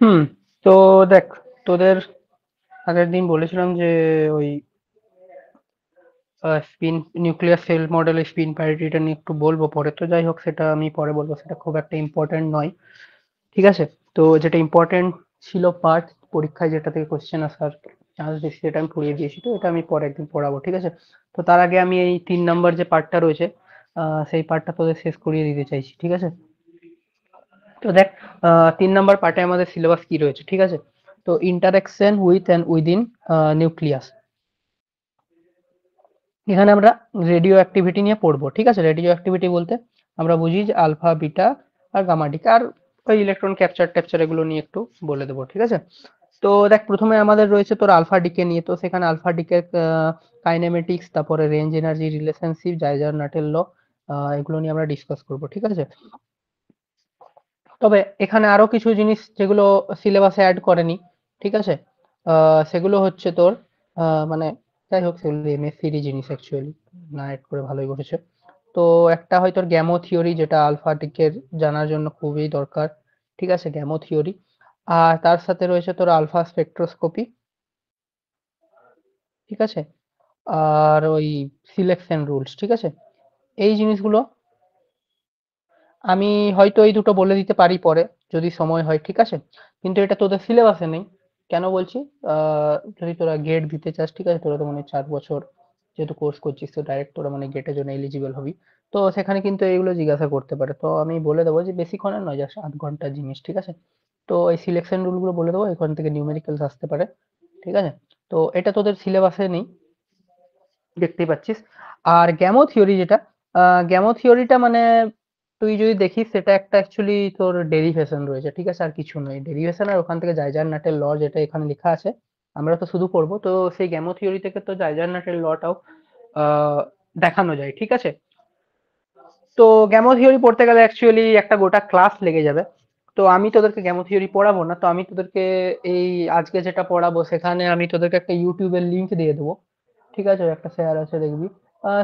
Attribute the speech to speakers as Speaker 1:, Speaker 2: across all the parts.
Speaker 1: হুম। তো দেখ, তোদের আগের দিন বলেছিলাম যে ওই স্পিন নিউক্লিয়ার সেল মডেলের স্পিন প্যারিটিটা নিয়ে একটু বলবো পরে। তো যাই হোক, সেটা আমি পরে বলবো, সেটা খুব একটা ইম্পর্টেন্ট নয়। ঠিক আছে? তো যেটা ইম্পর্টেন্ট ছিল পার্ট, পরীক্ষায় যেটা থেকে কোশ্চেন আসার চান্স বেশি, সেটা আমি পড়িয়ে দিয়েছি। তো এটা আমি পরে একদিন পড়াবো, ঠিক আছে? তো তার আগে আমি এই 3 নাম্বার যে পার্টটা রয়েছে, সেই পার্টটা তোদের শেষ করিয়ে দিতে চাইছি, ঠিক আছে? তো দেখ, 3 নাম্বার পার্টে আমাদের সিলেবাস কি রয়েছে, ঠিক আছে? তো interaction with and within nucleus. এখানে আমরা রেডিও অ্যাক্টিভিটি নিয়ে পড়বো, ঠিক আছে? রেডিও অ্যাক্টিভিটি বলতে আমরা বুঝি যে আলফা, বিটা আর গামা ডিকে, আর ওই ইলেকট্রন ক্যাপচার ট্যাপচার এগুলো নিয়ে একটু বলে দেবো, ঠিক আছে? তো দেখ, প্রথমে আমাদের রয়েছে তোর আলফা ডিকে নিয়ে। তো সেখানে আলফা ডিকে কাইনেমেটিক্স, তারপরে রেঞ্জ এনার্জি রিলেশনশিপ, জাইজার নাটেল ল, এগুলো নিয়ে আমরা ডিসকাস করবো, ঠিক আছে? তবে এখানে আরো কিছু জিনিস যেগুলো সিলেবাসে অ্যাড করেনি, ঠিক আছে? সেগুলো হচ্ছে তোর মানে, যাই হোক, সেগুলো এমএসসিরই জিনিস অ্যাকচুয়ালি, না অ্যাড করে ভালোই করেছে। তো একটা হয় তোর গ্যামো থিওরি, যেটা আলফা টিকের জানার জন্য খুবই দরকার, ঠিক আছে? গ্যামো থিওরি। আর তার সাথে রয়েছে তোর আলফা স্পেকট্রোস্কোপি, ঠিক আছে? আর ওই সিলেকশন রুলস, ঠিক আছে? এই জিনিসগুলো আমি হয়তো এই দুটো বলে দিতে পারি পরে, যদি সময় হয়, ঠিক আছে? কিন্তু এটা তোদের সিলেবাসে নেই। কেন বলছি? যদি তোরা গেট দিতে চাস, ঠিক আছে, তোরা তো মানে 4 বছর যেহেতু কোর্স করছিস, তো ডাইরেক্ট তোরা মানে গেটের জন্য এলিজিবল হবি। তো সেখানে কিন্তু এইগুলো জিজ্ঞাসা করতে পারে। তো আমি বলে দেবো যে বেশিক্ষণের নয়, জাস্ট 8 ঘন্টার জিনিস, ঠিক আছে? তো এই সিলেকশন রুল গুলো বলে দেবো, এখান থেকে নিউমেরিক্যালস আসতে পারে, ঠিক আছে? তো এটা তোদের সিলেবাসে নেই, দেখতেই পাচ্ছিস। আর গ্যামো থিওরি যেটা, গ্যামো থিওরিটা মানে তুই যদি দেখিস, সেটা একটা অ্যাকচুয়ালি তোর ডেরিভেশন রয়েছে, ঠিক আছে? আর কিছু নয়, ডেরিভেশন। আর ওখান থেকে জাইজার নাটের ল যেটা এখানে লেখা আছে, আমরা তো শুধু পড়বো। তো সেই গ্যামো থিওরি থেকে তো জাইজার নাটের লটাও দেখানো যায়, ঠিক আছে? তো গ্যামো থিওরি পড়তে গেলে অ্যাকচুয়ালি একটা গোটা ক্লাস লেগে যাবে। তো আমি তোদেরকে গ্যামো থিওরি পড়াবো না। তো আমি তোদেরকে এই আজকে যেটা পড়াবো, সেখানে আমি তোদেরকে একটা ইউটিউবের লিংক দিয়ে দেবো, ঠিক আছে? ওর একটা শেয়ার আছে, দেখবি।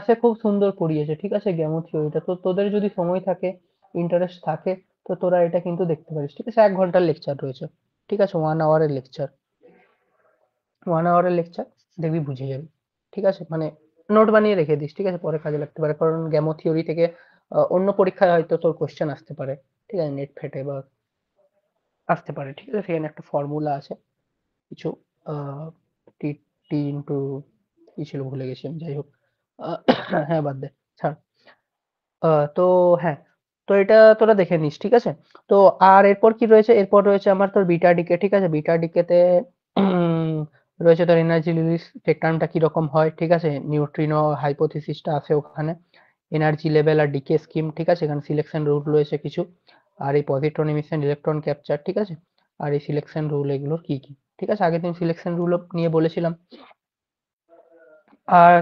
Speaker 1: সে খুব সুন্দর পড়িয়েছে, ঠিক আছে, গেমো থিওরিটা। তো তোদের যদি সময় থাকে, ইন্টারেস্ট থাকে, তো তোরা এটা কিন্তু দেখতে পারিস, ঠিক আছে? 1 ঘন্টার লেকচার রয়েছে, ঠিক আছে? 1 আওয়ারের লেকচার, 1 আওয়ারের লেকচার, দেখবি বুঝে যাবি, ঠিক আছে? মানে নোট বানিয়ে রেখে দিস, ঠিক আছে? পরে কাজে লাগতে পারে, কারণ গেমো থিওরি থেকে অন্য পরীক্ষায় হয়তো তোর কোশ্চেন আসতে পারে, ঠিক আছে? নেট ফেটে বা আসতে পারে, ঠিক আছে? সেখানে একটা ফর্মুলা আছে কিছু, আহ টি টি ইন্টু কি ছিল ভুলে গেছি আমি, যাই হোক। আহ, হ্যাঁ, বাদ দে, ছাড়। তো হ্যাঁ, তো এটা তোরা দেখে নিস, ঠিক আছে? তো আর এরপর কি রয়েছে? এরপর রয়েছে আমার তোর বিটা ডিকে, ঠিক আছে? বিটা ডিকেতে রয়েছে তোর এনার্জি রিলিজ স্পেকট্রামটা কিরকম হয়, ঠিক আছে? নিউট্রিনো হাইপোথিসিসটা আছে ওখানে, এনার্জি লেভেল আর ডিকে স্কিম, ঠিক আছে? এখানে সিলেকশন রুল রয়েছে কিছু, আর এই পজিট্রন ইমিশন, ইলেকট্রন ক্যাপচার, ঠিক আছে? আর এই সিলেকশন রুল এগুলোর কি কি, ঠিক আছে? আগের দিন সিলেকশন রুল নিয়ে বলেছিলাম। আর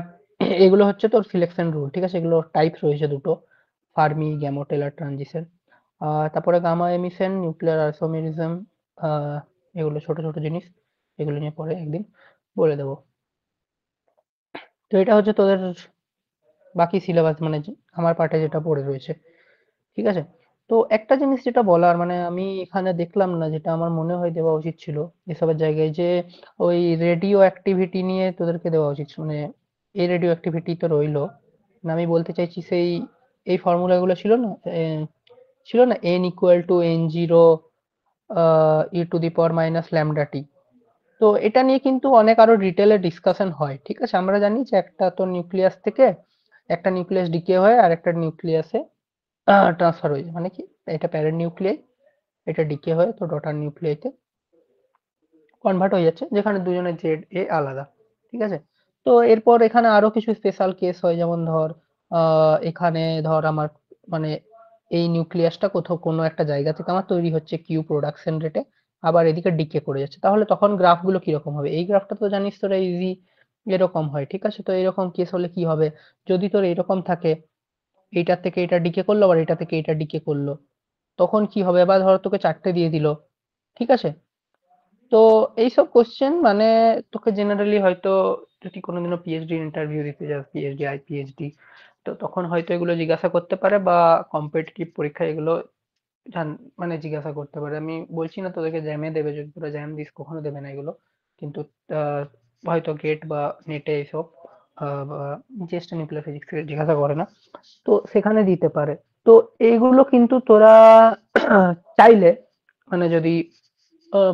Speaker 1: এগুলো হচ্ছে তোর সিলেকশন রুল, ঠিক আছে? এগুলো টাইপ রয়েছে দুটো, ফার্মি, গ্যামো টেলর ট্রানজিশন। তারপরে গামা এমিশন, নিউক্লিয়ার আইসোমেরিজম, এগুলো ছোট ছোট জিনিস, এগুলো নিয়ে পরে একদিন বলে দেবো। তো এটা হচ্ছে তোদের বাকি সিলেবাস, মানে আমার পার্টে যেটা পড়ে রয়েছে, ঠিক আছে? তো একটা জিনিস যেটা বলার, মানে আমি এখানে দেখলাম না, যেটা আমার মনে হয় দেওয়া উচিত ছিল এসবের জায়গায়, যে ওই রেডিও অ্যাক্টিভিটি নিয়ে তোদেরকে দেওয়া উচিত, মানে এই রেডিও অ্যাক্টিভিটি তো রইলো না, আমি বলতে চাইছি সেই এই ফর্মুলাগুলো ছিল না, ছিল না, n equal to n0 e to the power minus lambda t. তো এটা নিয়ে কিন্তু অনেক আরো ডিটেলে ডিসকাশন হয়, ঠিক আছে? আমরা জানি যে একটা তো নিউক্লিয়াস থেকে একটা নিউক্লিয়াস ডিকে হয় আর একটা নিউক্লিয়াসে ট্রান্সফার হয়ে যায়, মানে কি, এটা প্যারেন্ট নিউক্লিয়াই, এটা ডিকে হয়ে তো ডটার নিউক্লিয়াইতে কনভার্ট হয়ে যাচ্ছে, যেখানে দুজনের জেড এ আলাদা, ঠিক আছে? তো এরপর এখানে আরো কিছু স্পেশাল কেস হয়, যেমন ধর এখানে ধর আমার মানে এই নিউক্লিয়াসটা কোথাও কোনো একটা জায়গা থেকে আমার তৈরি হচ্ছে কিউ প্রোডাকশন রেটে, আবার এদিকে ডিকে করে যাচ্ছে, তাহলে তখন গ্রাফগুলো কিরকম হবে? এই গ্রাফটা তো জানিস তোরা ইজি এরকম হয়, ঠিক আছে? তো এরকম কেস হলে কি হবে? যদি তোর এরকম থাকে, এইটার থেকে এটা ডিকে করলো, আবার এটা থেকে এটা ডিকে করলো, তখন কি হবে? বা ধর তোকে 4টে দিয়ে দিল, ঠিক আছে? তো এইসব কোশ্চেন মানে তোকে জেনারেলি হয়তো, যদি কোনোদিনও পিএইচডি ইন্টারভিউ দিতে যাস, পিএইচডি আইপিএইচডি, তো তখন হয়তো এগুলো জিজ্ঞাসা করতে পারে, বা কম্পিটিটিভ পরীক্ষায় এগুলো মানে জিজ্ঞাসা করতে পারে। আমি বলছি না তোদেরকে জ্যামে দেবে, যদি তোরা জ্যাম দিস কখনো দেবে না এগুলো। কিন্তু হয়তো গেট বা নেটে এইসব বা জিএসটি নিউক্লিয়ার ফিজিক্স থেকে জিজ্ঞাসা করে না, তো সেখানে দিতে পারে। তো এইগুলো কিন্তু তোরা চাইলে, মানে যদি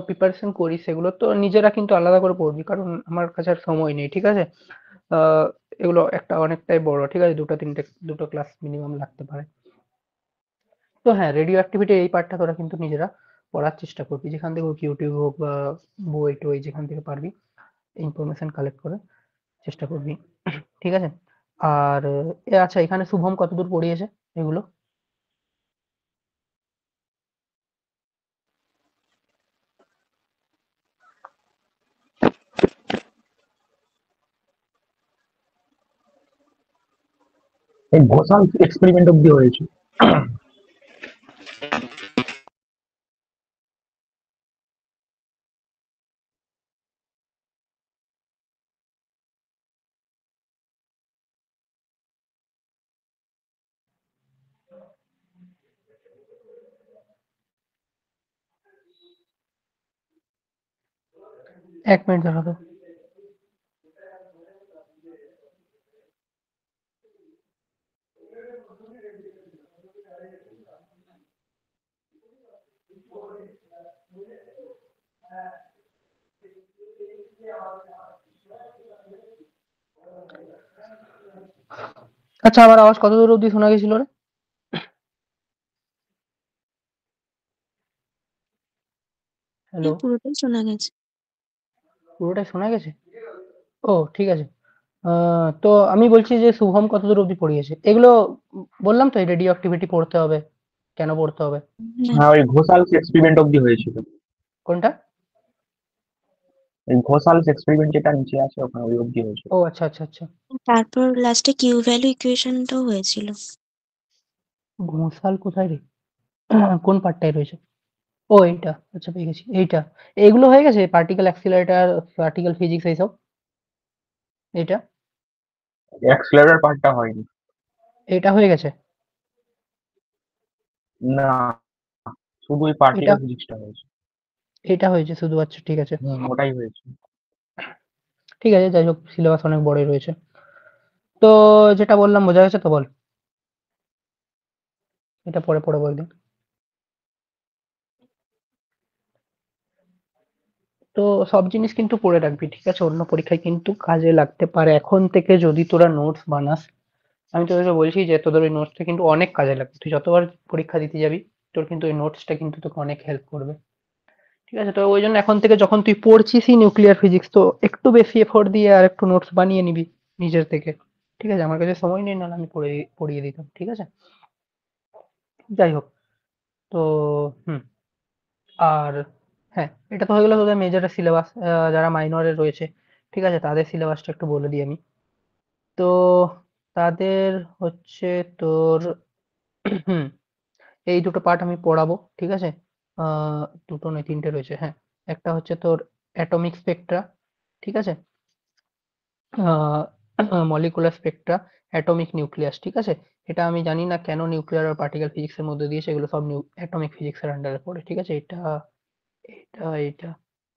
Speaker 1: প্রিপারেশন করিস সেগুলো, তো নিজেরা কিন্তু আলাদা করে পড়বি, কারণ আমার কাছে আর সময় নেই, ঠিক আছে? আহ এগুলো একটা অনেকটাই বড়, ঠিক আছে? দুটো ক্লাস মিনিমাম লাগতে পারে। তো হ্যাঁ, রেডিও অ্যাক্টিভিটি এই পার্টটা তোরা কিন্তু নিজেরা পড়ার চেষ্টা করবি, যেখান থেকে হোক, ইউটিউব হোক বা বই টই, যেখান থেকে পারবি ইনফরমেশন কালেক্ট করে চেষ্টা করবি। ঠিক আছে? আর আচ্ছা, এখানে শুভম কতদূর পড়িয়েছে এগুলো?
Speaker 2: এই ঘোষাল এক্সপেরিমেন্ট অব্দি হয়েছে।
Speaker 1: এক মিনিট দাঁড়াও তো। আচ্ছা, আমার আওয়াজ কত দূর অব্দি শোনা গেছিল রে? হ্যালো?
Speaker 3: হ্যাঁ, পুরোটাই শোনা গেছে।
Speaker 1: পুরোটাই শোনা গেছে? ও ঠিক আছে। তো আমি বলছি যে শুভম কতদূর অব্দি পড়িয়েছে এগুলো। বললাম তো, এই রেডিও অ্যাক্টিভিটি পড়তে হবে, কেন পড়তে হবে।
Speaker 3: হ্যাঁ,
Speaker 2: হ্যাঁ, ওই ঘোষাল এক্সপেরিমেন্ট অব্দি হয়েছিল।
Speaker 1: কোনটা?
Speaker 2: এই ঘোষাল এক্সপেরিমেন্ট যেটা নিচে আছে ওখানে ওই অব্দি হয়েছিল।
Speaker 1: ও আচ্ছা আচ্ছা আচ্ছা।
Speaker 3: তারপর লাস্টে কিউ ভ্যালু ইকুয়েশনটাও হয়েছিল।
Speaker 1: ঘোষাল কোথায় রে? কোন পার্টটায় রয়েছে? ও এইটা, আচ্ছা পেয়ে গেছি এইটা। এইগুলো হয়ে গেছে, পার্টিকেল অ্যাক্সিলারেটর, পার্টিকেল ফিজিক্স, এইসব। এইটা,
Speaker 2: অ্যাক্সিলারেটর পার্টটা হয়নি।
Speaker 1: এটা হয়ে গেছে।
Speaker 2: না, শুধু ওই
Speaker 1: এটা,
Speaker 2: পার্টিকেল ফিজিক্সটা হয়েছে।
Speaker 1: এটা হয়েছে শুধু, আচ্ছা ঠিক আছে।
Speaker 2: ওটাই হয়েছে।
Speaker 1: ঠিক আছে, যাই হোক, সিলেবাস অনেক বড়ই রয়েছে। তো যেটা বললাম বোঝা গেছে তো? বল, এটা পরে পরে বল দিন। তো সব জিনিস কিন্তু পড়ে রাখবি, ঠিক আছে? অন্য পরীক্ষায় কিন্তু কাজে লাগতে পারে। এখন থেকে যদি তোরা নোটস বানাস, আমি তোদেরকে বলছি যে তোদের ওই নোটসটা কিন্তু অনেক কাজে লাগবে। তুই যতবার পরীক্ষা দিতে যাবি, তোর কিন্তু ওই নোটসটা কিন্তু তোকে অনেক হেল্প করবে। ঠিক আছে? তো ওই জন্য এখন থেকে যখন তুই পড়ছিসই নিউক্লিয়ার ফিজিক্স, তো একটু বেশি এফোর্ট দিয়ে আর একটু নোটস বানিয়ে নিবি নিজের থেকে। ঠিক আছে? আমার কাছে সময় নেই, নাহলে আমি পড়িয়ে দিতাম। ঠিক আছে? যাই হোক, তো হুম, আর হ্যাঁ, এটা তো হয়ে গেল তোদের মেজরের সিলেবাস। যারা মাইনরে রয়েছে, ঠিক আছে, তাদের সিলেবাসটা একটু বলে দিই আমি। তো তাদের হচ্ছে তোর হুম, এই দুটো পার্ট আমি পড়াবো, ঠিক আছে? দুটো নয়, তিনটে রয়েছে, হ্যাঁ। একটা হচ্ছে তোর অ্যাটমিক স্পেকট্রা, ঠিক আছে? মলিকুলার স্পেকট্রা, অ্যাটমিক নিউক্লিয়াস, ঠিক আছে? এটা আমি জানি না কেন নিউক্লিয়ার আর পার্টিকেল ফিজিক্স এর মধ্যে দিয়ে, সেগুলো সব অ্যাটমিক ফিজিক্স এর আন্ডারে পড়ে, ঠিক আছে? এটা,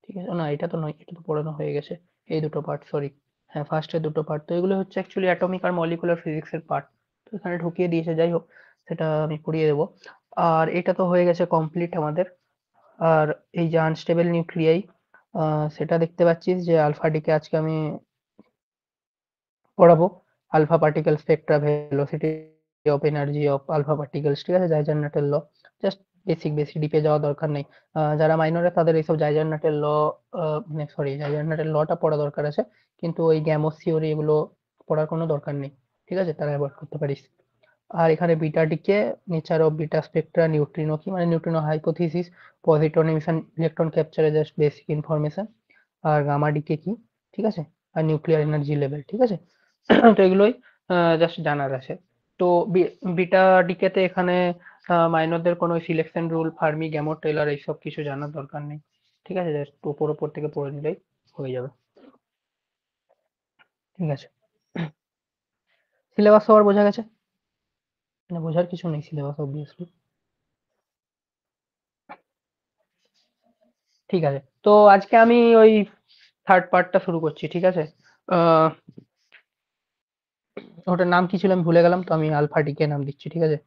Speaker 1: ঠিক আছে? না, এটা তো নয়, এটা তো পড়ানো হয়ে গেছে। এই দুটো পার্ট, সরি। হ্যাঁ, ফার্স্ট এর দুটো পার্ট, তো এগুলো হচ্ছে অ্যাকচুয়ালি অ্যাটমিক আর মলিকুলার ফিজিক্স এর পার্ট। তো এখানে ঢুকিয়ে দিয়েছে, যাই হোক, সেটা আমি পড়িয়ে দেবো। আর এটা তো হয়ে গেছে কমপ্লিট আমাদের। আর এই যে আনস্টেবল নিউক্লিয়াই, সেটা দেখতে পাচ্ছিস যে আলফা ডিকে আজকে আমি পড়াবো। Alpha particle spectra, velocity of energy of alpha particles, ঠিক আছে? জাইজারনাটের ল। জাস্ট বেসিক, বেশি ডিপে যাওয়া দরকার নেই। যারা মাইনরে তাদের এইসব জাইজারনাটের ল, মানে সরি, জাইজারনাটের লটা পড়া দরকার আছে, কিন্তু ওই গ্যামোস থিওরি এগুলো পড়ার কোনো দরকার নেই, ঠিক আছে? তারা অ্যাভয়েড করতে পারিস। আর এখানে beta decay, nature of beta spectra, neutrino কি, মানে neutrino hypothesis, positron emission, electron ক্যাপচারে জাস্ট বেসিক ইনফরমেশন। আর গামা ডিকে কি, ঠিক আছে? আর নিউক্লিয়ার এনার্জি লেভেল, ঠিক আছে? তো এগুলোই জাস্ট জানার আছে। তো বিটা ডিকেতে এখানে মাইনরদের কোনো সিলেকশন রুল, ফার্মি, গ্যামো টেলর এইসব কিছু জানার দরকার নেই, ঠিক আছে? জাস্ট ওপর ওপর থেকে পড়ে নিলেই হয়ে যাবে, ঠিক আছে? সিলেবাস সবার বোঝা গেছে? মানে বোঝার কিছু নেই সিলেবাস, অবভিয়াসলি। ঠিক আছে, তো আজকে আমি ওই থার্ড পার্টটা শুরু করছি, ঠিক আছে। আহ, ওটার নাম কি ছিল আমি ভুলে গেলাম, তো আমি আলফা ডিকে নাম দিচ্ছি, ঠিক আছে।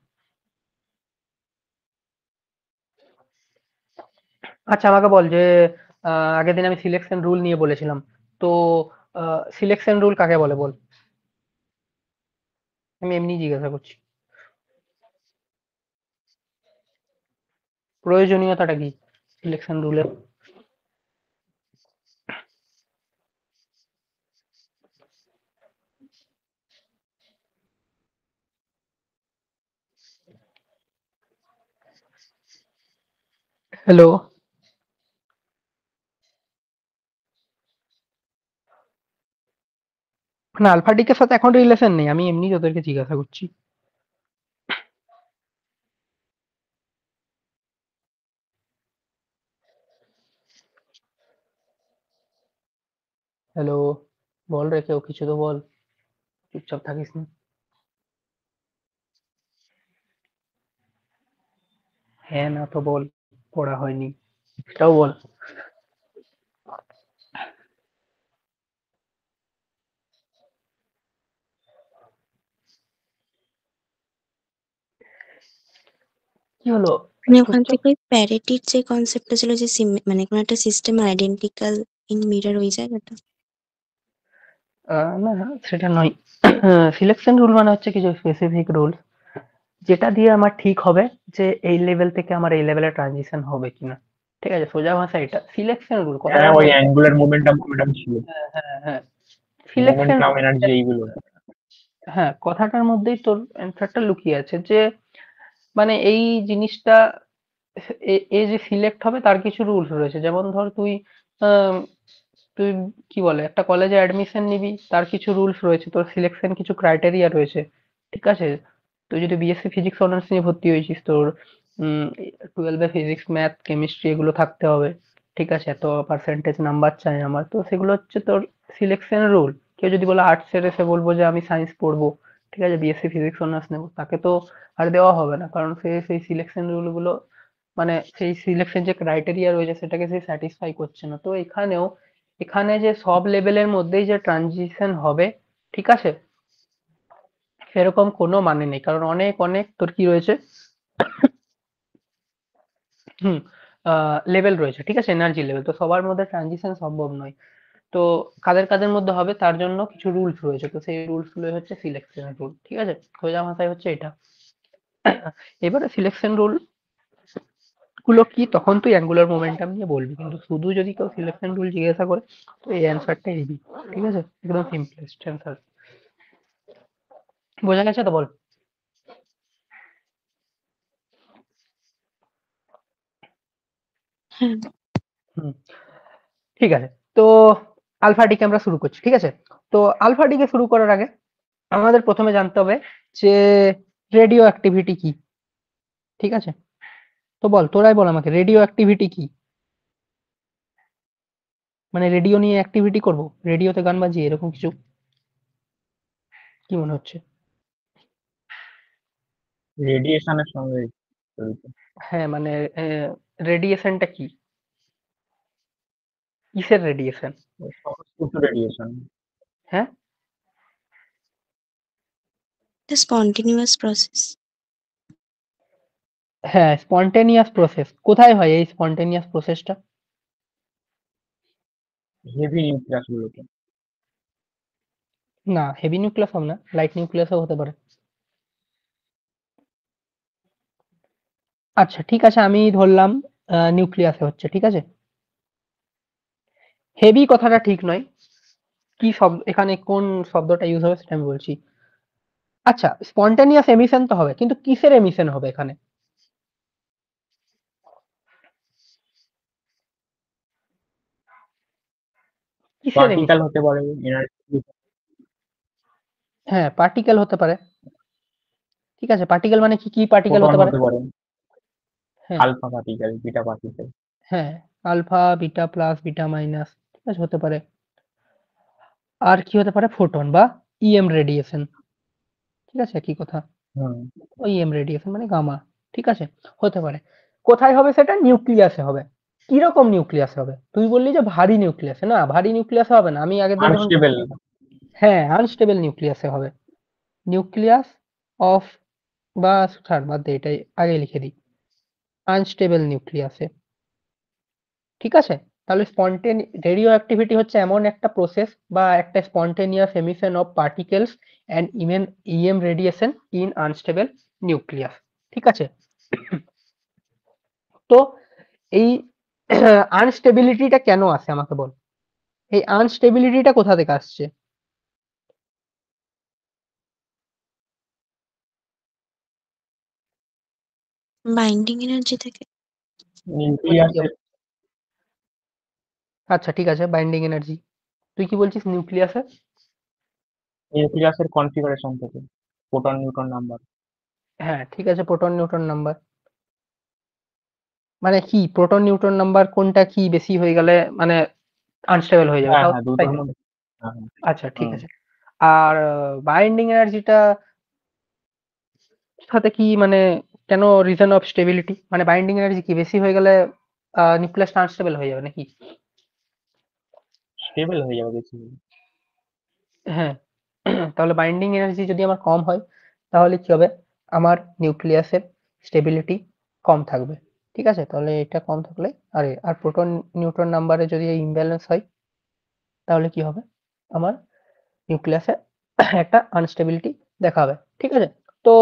Speaker 1: আচ্ছা আমাকে বল যে আগের দিন আমি সিলেকশন রুল নিয়ে বলেছিলাম, তো সিলেকশন রুল কাকে বলে বল, আমি এমনি জিজ্ঞাসা করছি। প্রয়োজনীয়তাটা কি সিলেকশন রুলের? হ্যালো, না আলফা ডিকের সাথে এখন রিলেশন নেই, আমি এমনি তোদেরকে জিজ্ঞাসা করছি। হ্যালো, বল রে কেউ কিছু তো বল, চুপচাপ থাকিস না। হ্যাঁ না তো বল, পড়া হয়নি এটাও বল। কি হলো
Speaker 3: মানে ওখান
Speaker 1: চুপচাপ?
Speaker 3: থেকে ওই প্যারিটির যে কনসেপ্টটা ছিল যে মানে কোনো একটা সিস্টেম আইডেন্টিক্যাল ইন মিরর ওই জায়গাটা।
Speaker 1: না না সেটা নয়। সিলেকশন রুল মানে হচ্ছে কিছু স্পেসিফিক রুল যেটা দিয়ে আমার ঠিক হবে যে এই লেভেল থেকে আমার এই লেভেলে ট্রানজিশন হবে কিনা। ঠিক আছে, সোজা ভাষা এটা সিলেকশন রুল,
Speaker 2: হ্যাঁ,
Speaker 1: কথাটার
Speaker 2: ওই
Speaker 1: মধ্যে।
Speaker 2: অ্যাঙ্গুলার মোমেন্টাম ছিল,
Speaker 1: হ্যাঁ হ্যাঁ হ্যাঁ, সিলেকশন
Speaker 2: মোমেন্টাম
Speaker 1: রুল,
Speaker 2: এনার্জি এইগুলো।
Speaker 1: হ্যাঁ কথাটার মধ্যেই তোর অ্যান্সারটা লুকিয়ে আছে যে মানে এই জিনিসটা এ যে সিলেক্ট হবে তার কিছু রুলস রয়েছে, যেমন ধর তুই আম, তুই কি বলে একটা কলেজে অ্যাডমিশন নিবি, তার কিছু রুলস রয়েছে, তোর সিলেকশন কিছু ক্রাইটেরিয়া রয়েছে, ঠিক আছে। তুই যদি বিএসসি ফিজিক্স অনার্স নিয়ে ভর্তি হয়েছিস, তোর 12-এ ফিজিক্স ম্যাথ কেমিস্ট্রি এগুলো থাকতে হবে, ঠিক আছে, এত পার্সেন্টেজ নাম্বার চাই আমার, তো সেগুলো হচ্ছে তোর সিলেকশন রুল। কেউ যদি বলে আর্টসের, এসে বলবো যে আমি সায়েন্স পড়বো, ঠিক আছে, বিএসসি ফিজিক্স অনার্স নেবো, তাকে তো আর দেওয়া হবে না, কারণ সে সেই সিলেকশন রুল গুলো মানে সেই সিলেকশন যে ক্রাইটেরিয়া রয়েছে সেটাকে সে স্যাটিসফাই করছে না। তো এখানেও এখানে যে সব লেভেলের মধ্যেই যে ট্রানজিশন হবে, ঠিক আছে, সেরকম কোনো মানে নেই, কারণ অনেক অনেক তোর কি রয়েছে, হুম, লেভেল রয়েছে, ঠিক আছে, এনার্জি লেভেল, তো সবার মধ্যে ট্রানজিশন সম্ভব নয়। তো কাদের কাদের মধ্যে হবে তার জন্য কিছু রুলস রয়েছে, তো সেই রুলস গুলো হচ্ছে সিলেকশন রুল, ঠিক আছে, সোজা ভাষায় হচ্ছে এটা। এবারে সিলেকশন রুল গুলো কি তখন তুই অ্যাঙ্গুলার মোমেন্টাম নিয়ে বলবি, কিন্তু শুধু যদি কেউ সিলেকশন রুল জিজ্ঞাসা করে তো এই অ্যান্সারটাই দিবি, ঠিক আছে, একদম সিম্পলেস্ট অ্যান্সার। বোঝা গেছে তো বল?
Speaker 3: হ্যাঁ।
Speaker 1: হুম, ঠিক আছে, তো আলফা ডিকে আমরা শুরু করছি, ঠিক আছে। তো আলফা ডিকে শুরু করার আগে আমাদের প্রথমে জানতে হবে যে রেডিও অ্যাক্টিভিটি কি, ঠিক আছে। তো বল, তোরাই বল আমাকে, রেডিও অ্যাক্টিভিটি কি? মানে রেডিও নিয়ে অ্যাক্টিভিটি করব, রেডিওতে গান বাজিয়ে এরকম কিছু, কি মনে হচ্ছে?
Speaker 2: রেডিয়েশনের সঙ্গে জড়িত।
Speaker 1: হ্যাঁ মানে রেডিয়েশনটা কি, কিসের রেডিয়েশন?
Speaker 2: সমস্ত রেডিয়েশন।
Speaker 1: হ্যাঁ,
Speaker 3: দ্য স্পন্টিনিউয়াস প্রসেস।
Speaker 1: হ্যাঁ স্পন্টেনিয়াস প্রসেস, কোথায় হয় এই স্পন্টেনিয়াস প্রসেসটা?
Speaker 2: হেভি নিউক্লিয়াস গুলোতে।
Speaker 1: না হেভি নিউক্লিয়াস হবে না, লাইট নিউক্লিয়াসও হতে পারে। আচ্ছা ঠিক আছে, আমি ধরলাম নিউক্লিয়াসে হচ্ছে, ঠিক আছে। হেভি কথাটা ঠিক নয়, কি শব্দ এখানে কোন শব্দটা ইউজ হবে সেটা আমি বলছি। আচ্ছা স্পন্টেনিয়াস এমিশন তো হবে, কিন্তু কিসের এমিশন হবে এখানে, কিসের
Speaker 2: পার্টিকেল
Speaker 1: এমিশন?
Speaker 2: হতে পারে, এনার্জি।
Speaker 1: হ্যাঁ পার্টিকেল হতে পারে, ঠিক আছে, পার্টিকেল মানে কি কি পার্টিকেল
Speaker 2: ফোটন
Speaker 1: হতে পারে?
Speaker 2: হতে পারে,
Speaker 1: হ্যাঁ
Speaker 2: আলফা পার্টিকেল, বিটা পার্টিকেল।
Speaker 1: হ্যাঁ, alpha beta plus beta minus, ঠিক আছে, হতে পারে। আর কি হতে পারে, ফোটন বা ইএম রেডিয়েশন, ঠিক আছে, একই কথা।
Speaker 2: হুম।
Speaker 1: ওই ইএম রেডিয়েশন মানে গামা, ঠিক আছে, হতে পারে। কোথায় হবে সেটা? নিউক্লিয়াসে হবে, কিরকম নিউক্লিয়াস হবে? তুই বললি যে ভারী নিউক্লিয়াসে, না ভারী নিউক্লিয়াসে হবে না। আমি আগের বার যখন
Speaker 2: আনস্টেবল।
Speaker 1: হ্যাঁ আনস্টেবল নিউক্লিয়াসে হবে। নিউক্লিয়াস অফ বা ছাড় বাদ দে, এটাই আগে লিখে দিই, আনস্টেবল নিউক্লিয়াসে। ঠিক আছে, তাহলে রেডিও অ্যাক্টিভিটি হচ্ছে এমন একটা প্রসেস বা একটা spontaneous emission of particles and EM radiation in unstable nucleus. ঠিক আছে, তো এই আনস্টেবিলিটিটা কেন আসে আমাকে বল, এই আনস্টেবিলিটিটা কোথা থেকে আসছে?
Speaker 3: বাইন্ডিং এনার্জি থেকে।
Speaker 2: নিউক্লিয়াসের
Speaker 1: আচ্ছা ঠিক আছে, বাইন্ডিং এনার্জি। তুই কি বলছিস নিউক্লিয়াসে?
Speaker 2: নিউক্লিয়াসের কনফিগারেশন থেকে, প্রোটন নিউট্রন নাম্বার।
Speaker 1: হ্যাঁ ঠিক আছে, প্রোটন নিউট্রন নাম্বার। মানে কি প্রোটন নিউট্রন নাম্বার কোনটা কি বেশি হয়ে গেলে মানে আনস্টেবল হয়ে যাবে,
Speaker 2: হ্যাঁ
Speaker 1: তাও
Speaker 2: হ্যাঁ,
Speaker 1: তাই
Speaker 2: দুটোর
Speaker 1: তো?
Speaker 2: মধ্যে। হ্যাঁ হ্যাঁ।
Speaker 1: আচ্ছা ঠিক
Speaker 2: হুম।
Speaker 1: আছে। আর বাইন্ডিং এনার্জিটা সাথে কি মানে কেন রিজন অফ স্টেবিলিটি, মানে বাইন্ডিং এনার্জি কি বেশি হয়ে গেলে নিউক্লিয়াসটা আনস্টেবল হয়ে যাবে নাকি?
Speaker 2: স্টেবল হয়ে যাবে বেশি হলে।
Speaker 1: হ্যাঁ, তাহলে বাইন্ডিং এনার্জি যদি আমার কম হয় তাহলে কি হবে, আমার নিউক্লিয়াসের স্টেবিলিটি কম থাকবে। ঠিক আছে, তাহলে এটা কম থাকলে আর প্রোটন নিউট্রন নাম্বারে যদি ইমব্যালেন্স হয় তাহলে কি হবে, আমার নিউক্লিয়াসে একটা আনস্টেবিলিটি দেখা হবে। ঠিক আছে, তো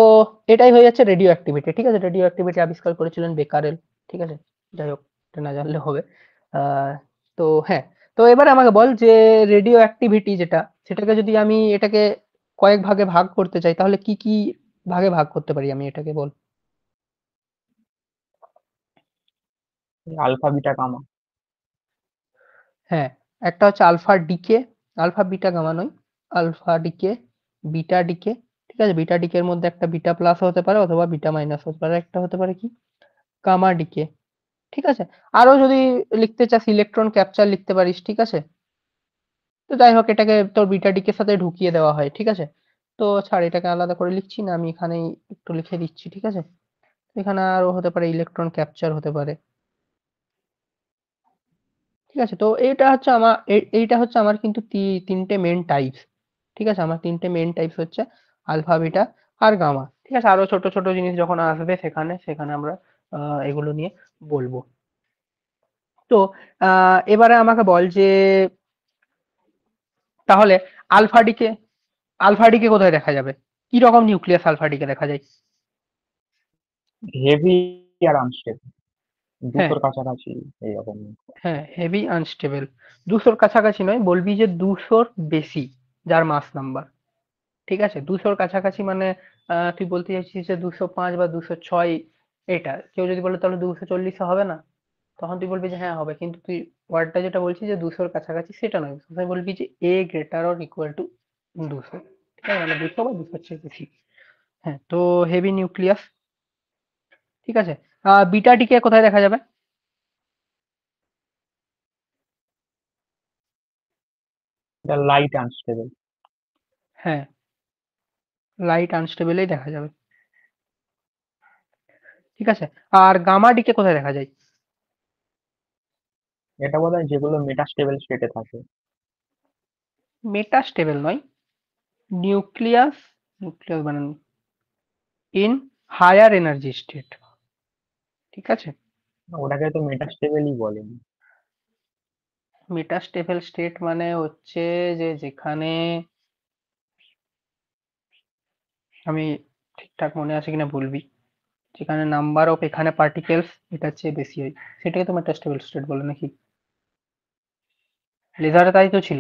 Speaker 1: এটাই হয়ে যাচ্ছে রেডিও অ্যাক্টিভিটি। ঠিক আছে, রেডিও অ্যাক্টিভিটি আবিষ্কার করেছিলেন বেকারেল। ঠিক আছে, যাই হোক এটা না জানলে হবে। তো হ্যাঁ, তো এবারে আমাকে বল যে রেডিও অ্যাক্টিভিটি যেটা, সেটাকে যদি আমি এটাকে কয়েক ভাগে ভাগ করতে চাই তাহলে কি কি ভাগে ভাগ করতে পারি আমি, এটাকে বল।
Speaker 2: Alpha beta gamma.
Speaker 1: হ্যাঁ, একটা হচ্ছে alpha decay, alpha beta gamma নয়, আলফা ডিকে, বিটা ডিকে। ঠিক আছে, বিটা ডিকের মধ্যে একটা বিটা প্লাস হতে পারে অথবা বিটা মাইনাস হতে পারে, একটা হতে পারে কি গামা ডিকে। ঠিক আছে, আরো যদি লিখতে চাস ইলেকট্রন ক্যাপচার লিখতে পারিস। ঠিক আছে, তো যাই হোক এটাকে তোর বিটা ডিকের সাথে ঢুকিয়ে দেওয়া হয়। ঠিক আছে, তো ছাড় এটাকে আলাদা করে লিখছি না, আমি এখানেই একটু লিখে দিচ্ছি। ঠিক আছে, এখানে আরো হতে পারে ইলেকট্রন ক্যাপচার হতে পারে। ঠিক আছে, তো এইটা হচ্ছে আমার কিন্তু তিনটে মেন টাইপস। ঠিক আছে, আমার তিনটে মেন টাইপস হচ্ছে আলফা বিটা আর গামা। ঠিক আছে, আরো ছোট ছোট জিনিস যখন আসবে সেখানে সেখানে আমরা এগুলো নিয়ে বলবো। তো এবারে আমাকে বল যে তাহলে আলফা ডিকে, আলফা ডিকে কোথায় দেখা যাবে, কি রকম নিউক্লিয়াস আলফা ডিকে দেখা যায়?
Speaker 2: হেভি আর আনস্টেবল,
Speaker 1: হ্যাঁ,
Speaker 2: 200 কাছাকাছি এইরকম।
Speaker 1: হ্যাঁ হেভি আনস্টেবল, 200 কাছাকাছি নয়, বলবি যে 200 বেশি, যার মাস নাম্বার। ঠিক আছে, 200 কাছাকাছি মানে তুই বলতে চাইছিস যে 205 বা 206, এটা কেউ যদি বলে তাহলে 240 হবে না, তখন তুই বলবি যে হ্যাঁ হবে, কিন্তু তুই ওয়ার্ডটা যেটা বলছিস যে 200 কাছাকাছি সেটা নয়, তুই বলবি যে এ গ্রেটার অর ইকুয়াল টু 200। ঠিক আছে, মানে 200 বা 200 চেয়ে বেশি। হ্যাঁ, তো হেভি নিউক্লিয়াস। ঠিক আছে, বিটা ডিকে কোথায় দেখা যাবে?
Speaker 2: এটা লাইট আনস্টেবল।
Speaker 1: হ্যাঁ, লাইট আনস্টেবলেই দেখা যাবে। ঠিক আছে, আর গামা ডিকে কোথায় দেখা যায়?
Speaker 2: এটা বোধহয় যেগুলো মেটাস্টেবল স্টেটে থাকে।
Speaker 1: মেটা স্টেবল নয়, নিউক্লিয়াস, নিউক্লিয়াস বানান ইন হায়ার এনার্জি স্টেট। ঠিক আছে,
Speaker 2: ওটাকে তো মেটাস্টেবলই বলেন।
Speaker 1: মেটা স্টেবল স্টেট মানে হচ্ছে যে যেখানে, আমি ঠিকঠাক মনে আছে কিনা বলবি, যেখানে নাম্বার অফ এখানে পার্টিকেলস এটার চেয়ে বেশি হয়, সেটাকে তো মেটা স্টেবল স্টেট বলে নাকি? লেজারে তাই তো ছিল।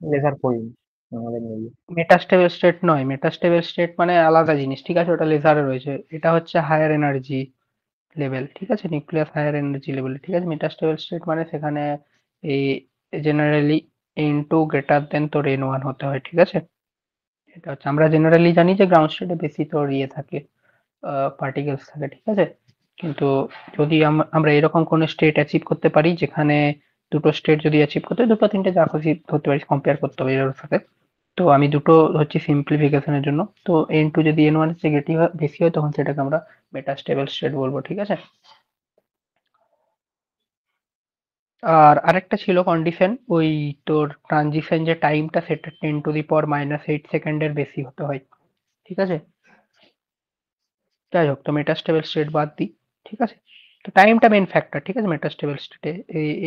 Speaker 2: লেজার পড়িনি আমাদের নেই।
Speaker 1: মেটা স্টেবল স্টেট নয়, মেটা স্টেবল স্টেট মানে আলাদা জিনিস। ঠিক আছে, ওটা লেজারে রয়েছে, এটা হচ্ছে হায়ার এনার্জি লেভেল। ঠিক আছে, নিউক্লিয়াস হায়ার এনার্জি লেভেল। ঠিক আছে, মেটা স্টেবল স্টেট মানে সেখানে এই জেনারেলি n2 গ্রেটার দেন তোর n1 হতে হয়। ঠিক আছে, এটা হচ্ছে আমরা জেনারেলি জানি যে গ্রাউন্ড স্টেটে বেশি তোর ইয়ে থাকে, পার্টিকেলস থাকে। ঠিক আছে, কিন্তু যদি আমরা এরকম কোনো স্টেট অ্যাচিভ করতে পারি যেখানে দুটো স্টেট যদি অ্যাচিভ করতে হয়, দুটো তিনটে যা খুশি ধরতে পারিস, কম্পেয়ার করতে হবে এর সাথে। তো আমি দুটো হচ্ছে সিম্পলিফিকেশনের জন্য, তো n2 যদি n1 এর চেয়ে বেশি হয় তখন সেটাকে আমরা মেটা স্টেবল স্টেট বলবো। ঠিক আছে, আর আরেকটা ছিল কন্ডিশন, ওই তোর ট্রানজিশন যে টাইমটা সেটা 10⁻⁻8 সেকেন্ডের বেশি হতে হয়। ঠিক আছে? যাই হোক, তো মেটাস্টেবল স্টেট বাদ দিই। ঠিক আছে? তো টাইমটা মেইন ফ্যাক্টর। ঠিক আছে? মেটাস্টেবল স্টেটে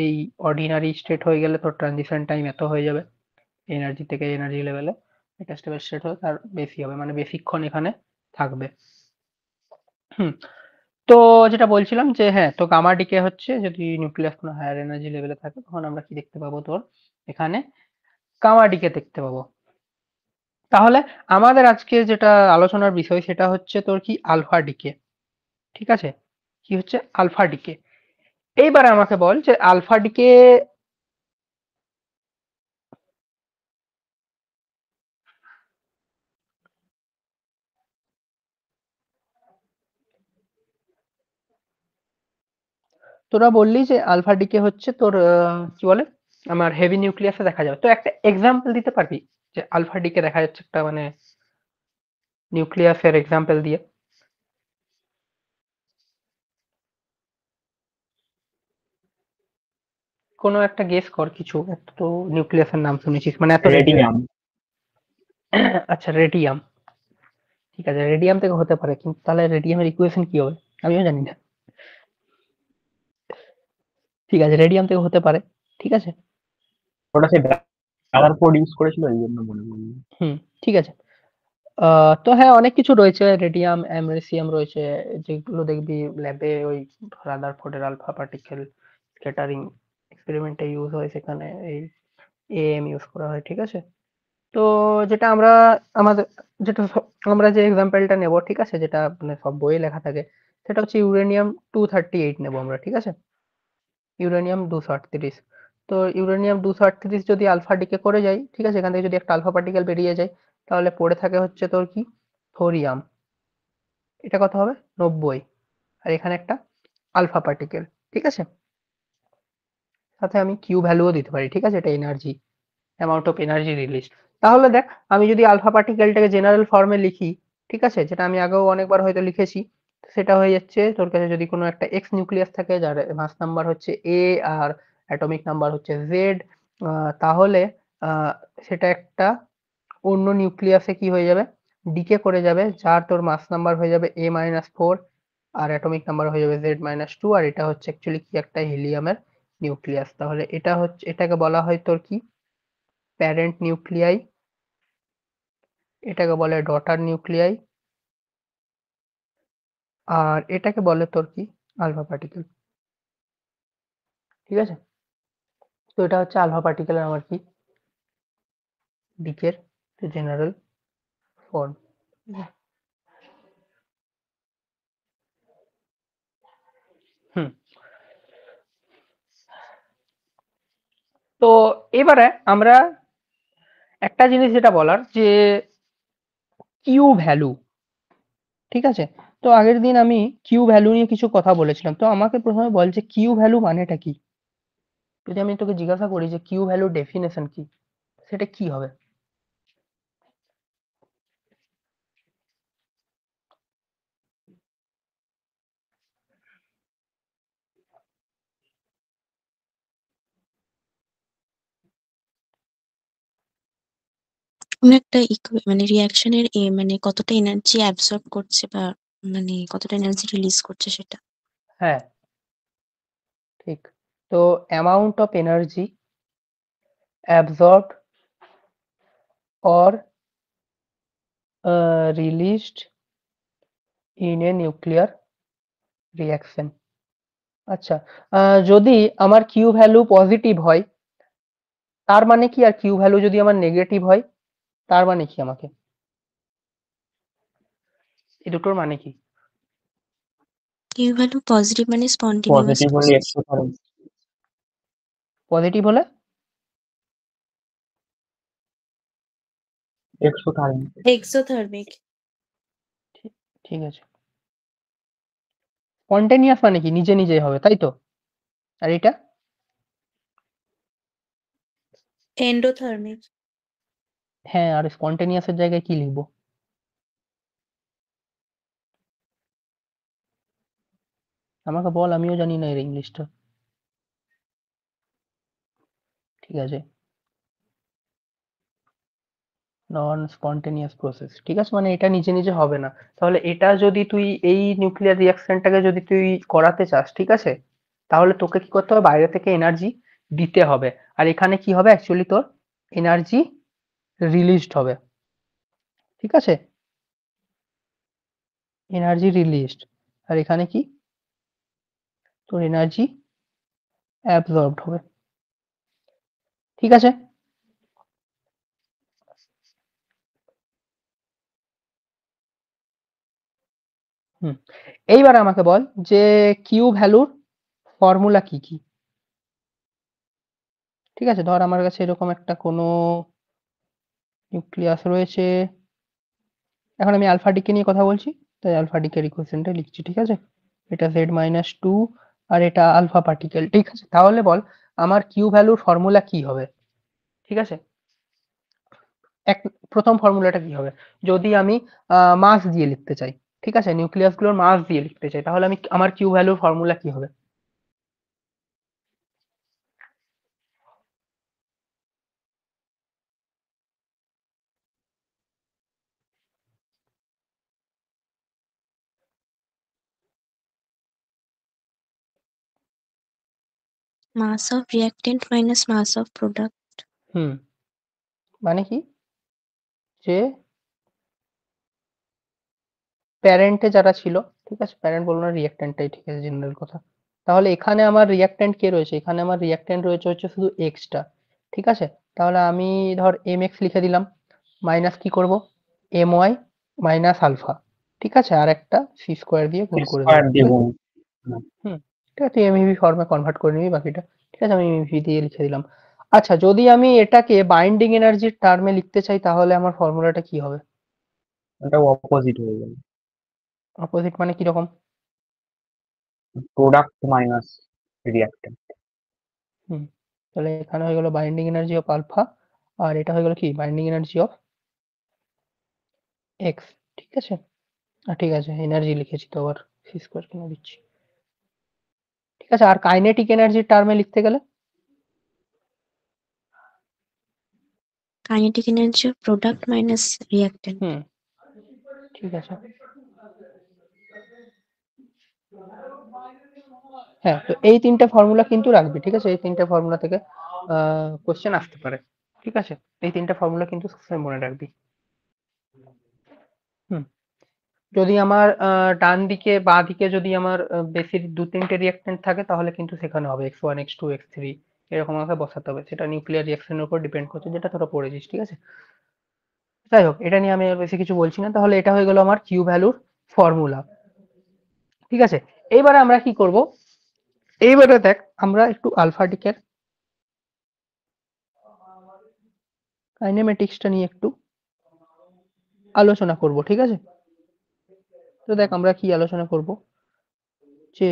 Speaker 1: এই অর্ডিনারি স্টেট হয়ে গেলে তোর ট্রানজিশন টাইম এত হয়ে যাবে এনার্জি থেকে এনার্জি লেভেলে। মেটাস্টেবল স্টেট হলে তার বেশি হবে, মানে বেশিক্ষণ এখানে থাকবে। হুম। তো যেটা বলছিলাম যে হ্যাঁ, তো গামা ডিকে হচ্ছে যদি নিউক্লিয়াস কোনো হায়ার এনার্জি লেভেলে থাকে তখন আমরা কি দেখতে পাবো, তোর এখানে গামা ডিকে দেখতে পাবো। তাহলে আমাদের আজকে যেটা আলোচনার বিষয় সেটা হচ্ছে তোর কি আলফা ডিকে। ঠিক আছে? কি হচ্ছে আলফা ডিকে। এইবার আমাকে বল যে আলফা ডিকে, তোরা বললি যে আলফা ডিকে হচ্ছে তোর কি বলে আমার হেভি নিউক্লিয়াসে দেখা যাবে। তো একটা এক্সাম্পল দিতে পারবি যে আলফা ডিকে দেখা যাচ্ছে একটা মানে নিউক্লিয়াসের এক্সাম্পল দিয়ে? কোনো একটা গেস কর কিছু একটা, তো নিউক্লিয়াসের নাম শুনেছিস মানে এত রেডিও।
Speaker 2: রেডিয়াম।
Speaker 1: আচ্ছা, রেডিয়াম। ঠিক আছে, রেডিয়াম থেকে হতে পারে, কিন্তু তাহলে রেডিয়ামের ইকুয়েশন কি হবে আমিও জানি না। ঠিক আছে, রেডিয়াম থেকে হতে পারে। ঠিক আছে।
Speaker 2: ওটা সে কালার কোড ইউজ করেছিল এই জন্য মনে পড়লো।
Speaker 1: হুম। ঠিক আছে। তো হ্যাঁ, অনেক কিছু রয়েছে, রেডিয়াম, অ্যামরেসিয়াম রয়েছে, যেগুলো দেখবি ল্যাবে ওই রাদারফোর্ডের আলফা পার্টিকেল স্ক্যাটারিং এক্সপেরিমেন্টে ইউজ হয়, সেখানে এই এএম ইউজ করা হয়। ঠিক আছে? তো যেটা আমরা আমাদের যেটা আমরা যে এক্সাম্পলটা নেব, ঠিক আছে, যেটা মানে সব বইয়ে লেখা থাকে, সেটা হচ্ছে ইউরেনিয়াম 238 নেব আমরা। ঠিক আছে? ইউরেনিয়াম 238। তো ইউরেনিয়াম 238 যদি আলফা ডিকে করে যায়, ঠিক আছে, এখান থেকে যদি একটা আলফা পার্টিকেল বেরিয়ে যায়, তাহলে পড়ে থাকে হচ্ছে তোর কি থোরিয়াম। এটা কত হবে? 90। আর এখানে একটা আলফা পার্টিকেল। ঠিক আছে? সাথে আমি কিউ ভ্যালুও দিতে পারি। ঠিক আছে? এটা energy, amount of energy release. তাহলে দেখ, আমি যদি আলফা পার্টিকেলটাকে জেনারেল ফর্মে লিখি, ঠিক আছে, যেটা আমি আগেও অনেকবার হয়তো লিখেছি, সেটা হয়ে যাচ্ছে তোর কাছে যদি কোনো একটা এক্স নিউক্লিয়াস থাকে যার মাস নাম্বার হচ্ছে এ আর অ্যাটমিক নাম্বার হচ্ছে জেড, তাহলে আহ, সেটা একটা অন্য নিউক্লিয়াসে কি হয়ে যাবে, ডিকে করে যাবে, যার তোর মাস নাম্বার হয়ে যাবে A-4 আর অ্যাটমিক নাম্বার হয়ে যাবে Z-2। আর এটা হচ্ছে অ্যাকচুয়ালি কি একটা হিলিয়ামের নিউক্লিয়াস। তাহলে এটা হচ্ছে, এটাকে বলা হয় তোর কি প্যারেন্ট নিউক্লিয়াই, এটাকে বলে ডটার নিউক্লিয়াই, আর এটাকে বলে তোর কি আলফা পার্টিকেল। ঠিক আছে? তো এটা হচ্ছে আলফা পার্টিকেলের আমার কি দিকের জেনারেল ফর্ম। হুম। তো এবারে আমরা একটা জিনিস যেটা বলার যে কিউ ভ্যালু। ঠিক আছে? তো আগের দিন আমি কিউ ভ্যালু নিয়ে কিছু কথা বলেছিলাম, তো আমাকে প্রথমে বল যে কিউ ভ্যালু মানেটা কি। যদি আমি তোকে জিজ্ঞাসা করি যে কিউ ভ্যালু ডেফিনেশন কি, সেটা কি হবে?
Speaker 3: কোনো একটা মানে রিয়াকশনের মানে কতটা এনার্জি অ্যাবসর্ব করছে বা মানে কতটা এনার্জি রিলিজ করছে সেটা।
Speaker 1: হ্যাঁ, ঠিক। তো amount of energy absorbed or released in a nuclear reaction। আচ্ছা, যদি আমার কিউ ভ্যালু পজিটিভ হয় তার মানে কি, আর কিউ ভ্যালু যদি আমার নেগেটিভ হয় তার মানে কি, আমাকে এই দুটোর মানে কি?
Speaker 3: কিউ ভ্যালু পজিটিভ মানে স্পন্টিনিউয়াস
Speaker 2: পজিটিভ হলে
Speaker 3: প্রসেস।
Speaker 2: এক্সোথার্মিক।
Speaker 1: পজিটিভ হলে
Speaker 2: এক্সোথার্মিক।
Speaker 3: এক্সোথার্মিক।
Speaker 1: ঠিক, ঠিক আছে। স্পন্টেনিয়াস মানে কি নিজে নিজেই হবে, তাই তো? আর এটা
Speaker 3: এন্ডোথার্মিক।
Speaker 1: হ্যাঁ, আর স্পন্টেনিয়াসের জায়গায় কি লিখবো? আমাকে বল, আমিও জানি না এর ইংলিশটা। ঠিক আছে, নন স্পন্টেনিয়াস প্রসেস, ঠিক আছে, মানে এটা নিজে নিজে হবে না। তাহলে এটা যদি তুই এই নিউক্লিয়ার রিয়াকশনটাকে যদি তুই করাতে চাস, ঠিক আছে, তাহলে তোকে কি করতে হবে, বাইরে থেকে এনার্জি দিতে হবে। আর এখানে কি হবে, অ্যাকচুয়ালি তোর এনার্জি রিলিজড হবে, ঠিক আছে, এনার্জি রিলিজড। আর এখানে কি, তোর এনার্জি অ্যাবজর্বড হবে, ঠিক আছে। হুম, এইবার আমাকে বল যে কিউ ভ্যালুর ফর্মুলা কি কি। ঠিক আছে, ধর আমার কাছে এরকম একটা কোনো নিউক্লিয়াস রয়েছে, এখন আমি আলফা ডিকে নিয়ে কথা বলছি, তাই আলফা ডিকের ইকুয়েশনটা লিখছি, ঠিক আছে। এটা z-2 আর এটা আলফা পার্টিকেল, ঠিক আছে। তাহলে বল আমার কিউ ভ্যালুর ফর্মুলা কি হবে, ঠিক আছে। এক, প্রথম ফর্মুলাটা কি হবে, যদি আমি মাস দিয়ে লিখতে চাই, ঠিক আছে, নিউক্লিয়াস গুলোর মাস দিয়ে লিখতে চাই, তাহলে আমি আমার কিউ ভ্যালুর ফর্মুলা কি হবে।
Speaker 3: Mass of reactant minus mass of product.
Speaker 1: হুম, মানে কি, যে প্যারেন্টে যারা ছিল, ঠিক আছে, প্যারেন্ট বলবো না, রিঅ্যাক্ট্যান্টটাই ঠিক আছে, জেনারেল কথা। তাহলে এখানে আমার রিঅ্যাক্ট্যান্ট কে রয়েছে, এখানে আমার রিঅ্যাক্ট্যান্ট রয়েছে হচ্ছে শুধু এক্সটা, ঠিক আছে। তাহলে আমি ধর এম এক্স লিখে দিলাম, মাইনাস কি করব, এম ওয়াই মাইনাস আলফা, ঠিক আছে, আর একটা সি স্কোয়ার দিয়ে গুণ করে দেবো,
Speaker 2: স্কোয়ার
Speaker 1: ঠিক
Speaker 2: দিয়ে
Speaker 1: আছে।
Speaker 2: গুণ। হুম।
Speaker 1: হুম, ঠিক আছে, তুই এমইভি ফর্মে কনভার্ট করে নিবি বাকিটা, ঠিক আছে, আমি এমইভি দিয়ে লিখে দিলাম। আচ্ছা, যদি আমি এটাকে বাইন্ডিং এনার্জির টার্মে লিখতে চাই, তাহলে আমার ফর্মুলাটা কি হবে।
Speaker 2: এটা অপোজিট হয়ে গেল,
Speaker 1: অপোজিট মানে কিরকম।
Speaker 2: Product minus reactant.
Speaker 1: হুম, তাহলে এখানে হয়ে গেল বাইন্ডিং এনার্জি অফ আলফা, আর এটা হয়ে গেল কি বাইন্ডিং এনার্জি অফ এক্স, ঠিক আছে। ঠিক আছে, এনার্জি লিখেছি তো আবার সি স্কোয়ার কেন দিচ্ছি, ঠিক আছে। আর কাইনেটিক এনার্জির টার্মে লিখতে গেলে,
Speaker 3: kinetic energy of product minus reactant.
Speaker 1: হুম, ঠিক আছে। হ্যাঁ, তো এই তিনটে ফর্মুলা কিন্তু রাখবি, ঠিক আছে, এই তিনটে ফর্মুলা থেকে কোশ্চেন আসতে পারে, ঠিক আছে, এই তিনটে ফর্মুলা কিন্তু সবসময় মনে রাখবি। হুম, যদি আমার ডান দিকে বাঁ দিকে যদি আমার বেশি দু তিনটে রিঅ্যাকট্যান্ট থাকে, তাহলে কিন্তু সেখানে হবে x1 x2 x3, এরকম আমাকে বসাতে হবে, সেটা নিউক্লিয়ার রিঅ্যাকশনের উপর ডিপেন্ড করছে, যেটা তোরা পড়েছিস, ঠিক আছে। যাই হোক, এটা নিয়ে আমি আর বেশি কিছু বলছি না। তাহলে এটা হয়ে গেল আমার কিউ ভ্যালুর ফর্মুলা, ঠিক আছে। এইবারে আমরা কি করব, এইবারে দেখ আমরা একটু আলফা ডিকের কাইনেমেটিক্সটা নিয়ে একটু আলোচনা করব, ঠিক আছে। তো দেখ আমরা কি আলোচনা করব, যে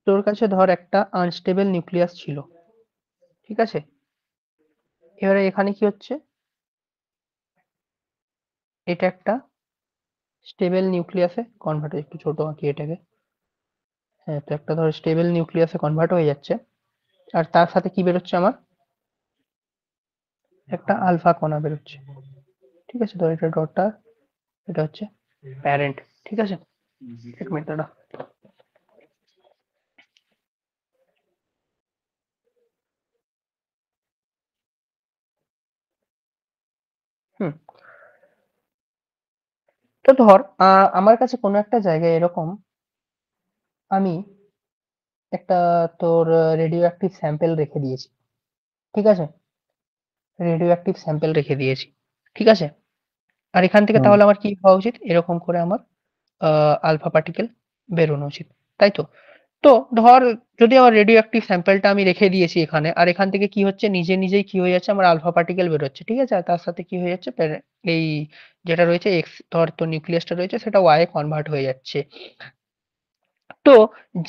Speaker 1: তোর কাছে ধর একটা আনস্টেবল নিউক্লিয়াস ছিল, ঠিক আছে। এবারে এখানে কি হচ্ছে, এটা একটা স্টেবল নিউক্লিয়াসে কনভার্ট, একটু ছোট আঁকি এটাকে। হ্যাঁ, তো একটা ধর স্টেবল নিউক্লিয়াসে কনভার্ট হয়ে যাচ্ছে, আর তার সাথে কি বেরোচ্ছে আমার, একটা আলফা কণা বেরোচ্ছে, ঠিক আছে। তো এটা ডটার, এটা হচ্ছে প্যারেন্ট, ঠিক আছে। এক মিনিট দাঁড়া। হুম, তো ধর আমার কাছে কোনো একটা জায়গায় এরকম আমি একটা তোর রেডিও অ্যাক্টিভ স্যাম্পেল রেখে দিয়েছি, ঠিক আছে, রেডিও অ্যাক্টিভ স্যাম্পেল রেখে দিয়েছি, ঠিক আছে। আর এখান থেকে
Speaker 2: হুম।
Speaker 1: তাহলে আমার কি হওয়া উচিত, এরকম করে আমার আলফা পার্টিকেল বেরোনো উচিত, তাই তো। তো ধর যদি আমার রেডিও অ্যাক্টিভ স্যাম্পেলটা আমি রেখে দিয়েছি এখানে, আর এখান থেকে কি হচ্ছে, নিজে নিজেই কি হয়ে যাচ্ছে, আমার আলফা পার্টিকেল বেরোচ্ছে, ঠিক আছে। আর তার সাথে কি হয়ে যাচ্ছে, এই যেটা রয়েছে এক্স, ধর তো নিউক্লিয়াসটা রয়েছে সেটা ওয়াই এ কনভার্ট হয়ে যাচ্ছে। তো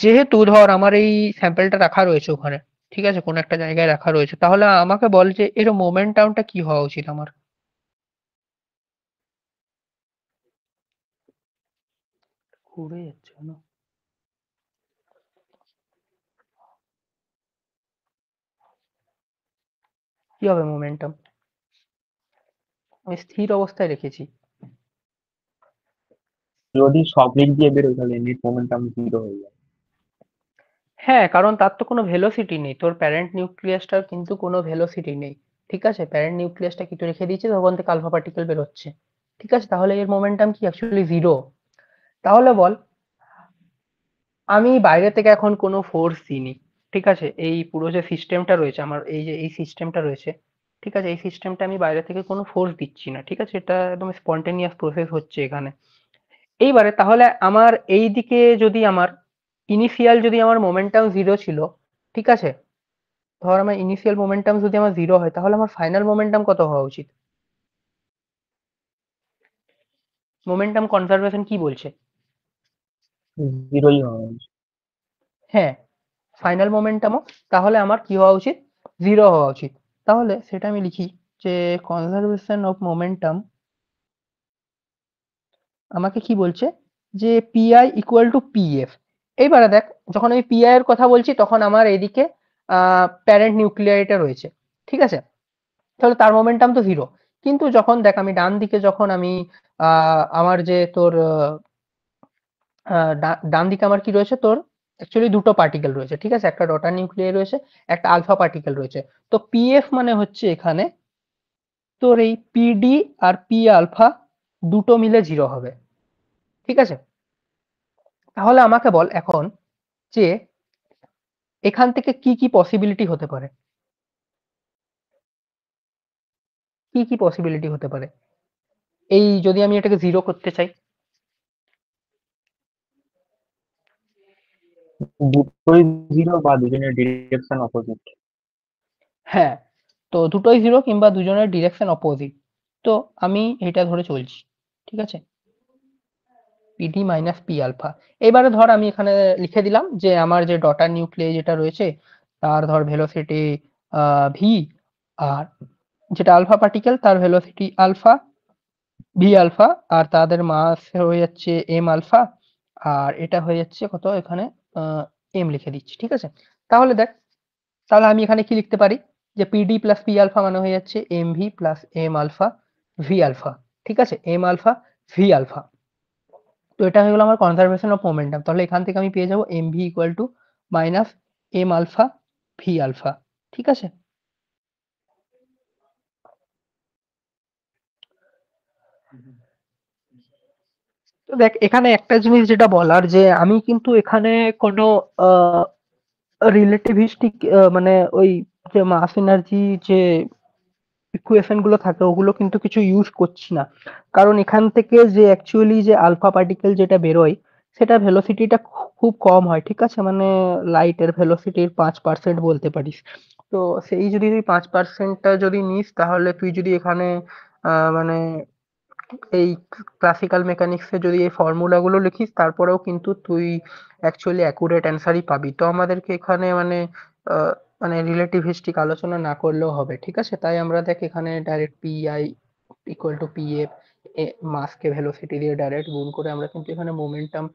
Speaker 1: যেহেতু ধর আমার এই স্যাম্পেলটা রাখা রয়েছে ওখানে, ঠিক আছে, কোনো একটা জায়গায় রাখা রয়েছে, তাহলে আমাকে বল যে এর মোমেন্টামটা কি হওয়া উচিত আমার। ঘুরে যাচ্ছে কেন? কি হবে মোমেন্টাম? আমি স্থির অবস্থায় রেখেছি।
Speaker 2: যদি সব দিক দিয়ে বেরোয় তাহলে নেট মোমেন্টাম 0 হয়ে যায়।
Speaker 1: হ্যাঁ, কারণ তার তো কোনো ভেলোসিটি নেই, তোর প্যারেন্ট নিউক্লিয়াসটার কিন্তু কোনো ভেলোসিটি নেই। ঠিক আছে, প্যারেন্ট নিউক্লিয়াসটা কিন্তু রেখে দিয়েছে, তখন থেকে আলফা পার্টিকেল বেরোচ্ছে। ঠিক আছে, তাহলে এর মোমেন্টাম কি অ্যাকচুয়ালি জিরো। তাহলে বল, আমি বাইরে থেকে এখন কোনো ফোর্স দিইনি। ঠিক আছে, এই পুরো যে সিস্টেমটা রয়েছে আমার, এই যে এই সিস্টেমটা রয়েছে, ঠিক আছে, এই সিস্টেমটা আমি বাইরে থেকে কোনো ফোর্স দিচ্ছি না। ঠিক আছে, এটা একদম স্পন্টেনিয়াস প্রসেস হচ্ছে এখানে। এইবারে তাহলে আমার এই দিকে যদি আমার ইনিশিয়াল যদি আমার মোমেন্টাম জিরো ছিল, ঠিক আছে, ধর আমার ইনিশিয়াল মোমেন্টাম যদি আমার জিরো হয়, তাহলে আমার ফাইনাল মোমেন্টাম কত হওয়া উচিত? মোমেন্টাম কনজারভেশন কি বলছে?
Speaker 2: 0ই হবে।
Speaker 1: হ্যাঁ, ফাইনাল মোমেন্টামও তাহলে আমার কি হওয়া উচিত? জিরো হওয়া উচিত। তাহলে সেটা আমি লিখি যে কনজারভেশন অফ মোমেন্টাম আমাকে কি বলছে, যে পিআই ইকুয়াল টু পিএফ। এইবারে দেখ, যখন আমি পিআই এর কথা বলছি তখন আমার এইদিকে প্যারেন্ট নিউক্লিয়াইটা রয়েছে। ঠিক আছে, তাহলে তার মোমেন্টাম তো জিরো। কিন্তু যখন দেখ আমি ডান দিকে যখন আমি আমার যে তোর ডান দিকে আমার কি রয়েছে, তোর অ্যাকচুয়ালি দুটো পার্টিকেল রয়েছে। ঠিক আছে, একটা ডটার নিউক্লিয়াই রয়েছে, একটা আলফা পার্টিকেল রয়েছে। তো পিএফ মানে হচ্ছে এখানে তোর এই পিডি আর পি আলফা দুটো মিলে জিরো হবে। ঠিক আছে, তাহলে আমাকে বল এখন যে এখান থেকে কি কি পসিবিলিটি হতে পারে, কি কি পসিবিলিটি হতে পারে এই যদি আমি এটাকে জিরো করতে চাই?
Speaker 2: দুটোই 0 বা দুজনের ডিরেকশন অপোজিট।
Speaker 1: হ্যাঁ, তো দুটোই জিরো কিংবা দুজনের ডিরেকশন অপোজিট। তো আমি এটা ধরে চলছি। ঠিক আছে, পিডি মাইনাস পি আলফা। এবারে ধর আমি এখানে লিখে দিলাম যে আমার যে ডটার নিউক্লিয়াই যেটা রয়েছে তার ধর ভেলোসিটি ভি, আর যেটা আলফা পার্টিকেল তার ভেলোসিটি আলফা, ভি আলফা, আর তাদের মাস হয়ে যাচ্ছে এম আলফা, আর এটা হয়ে যাচ্ছে কত এখানে এম লিখে দিচ্ছি। ঠিক আছে, তাহলে দেখ, তাহলে আমি এখানে কি লিখতে পারি, যে পিডি প্লাস পি আলফা মানে হয়ে যাচ্ছে M V plus M alpha V alpha. ঠিক আছে, এম আলফা ভি আলফা। তো এটা হয়ে গেল আমার কনজারভেশন অফ মোমেন্টাম। তাহলে এখান থেকে আমি পেয়ে যাবো M V equal to minus M alpha V alpha. ঠিক আছে, তো দেখ এখানে একটা জিনিস যেটা বলার, যে আমি কিন্তু এখানে কোনো রিলেটিভিস্টিক মানে ওই যে মাস এনার্জি যে ইকুয়েশন গুলো থাকে ওগুলো কিন্তু কিছু ইউজ করছি না। কারণ এখান থেকে যে অ্যাকচুয়ালি যে আলফা পার্টিকেল যেটা বেরোয় সেটা ভেলোসিটিটা খুব কম হয়। ঠিক আছে, মানে লাইটের ভেলোসিটির 5% বলতে পারিস। তো সেই যদি তুই 5%টা যদি নিস, তাহলে তুই যদি এখানে মানে এই ক্লাসিক্যাল মেকানিক্সে যদি এই ফর্মুলা গুলো লিখিস, তারপরেও কিন্তু তুই অ্যাকচুয়ালি অ্যাকুরেট অ্যান্সারই পাবি। তো আমাদেরকে এখানে মানে মানে রিলেটিভিস্টিক আলোচনা না করলেও হবে। ঠিক আছে, তাই আমরা দেখ এখানে direct PI equal to PF মাসকে ভেলোসিটি দিয়ে ডাইরেক্ট গুণ করে আমরা কিন্তু এখানে মোমেন্টাম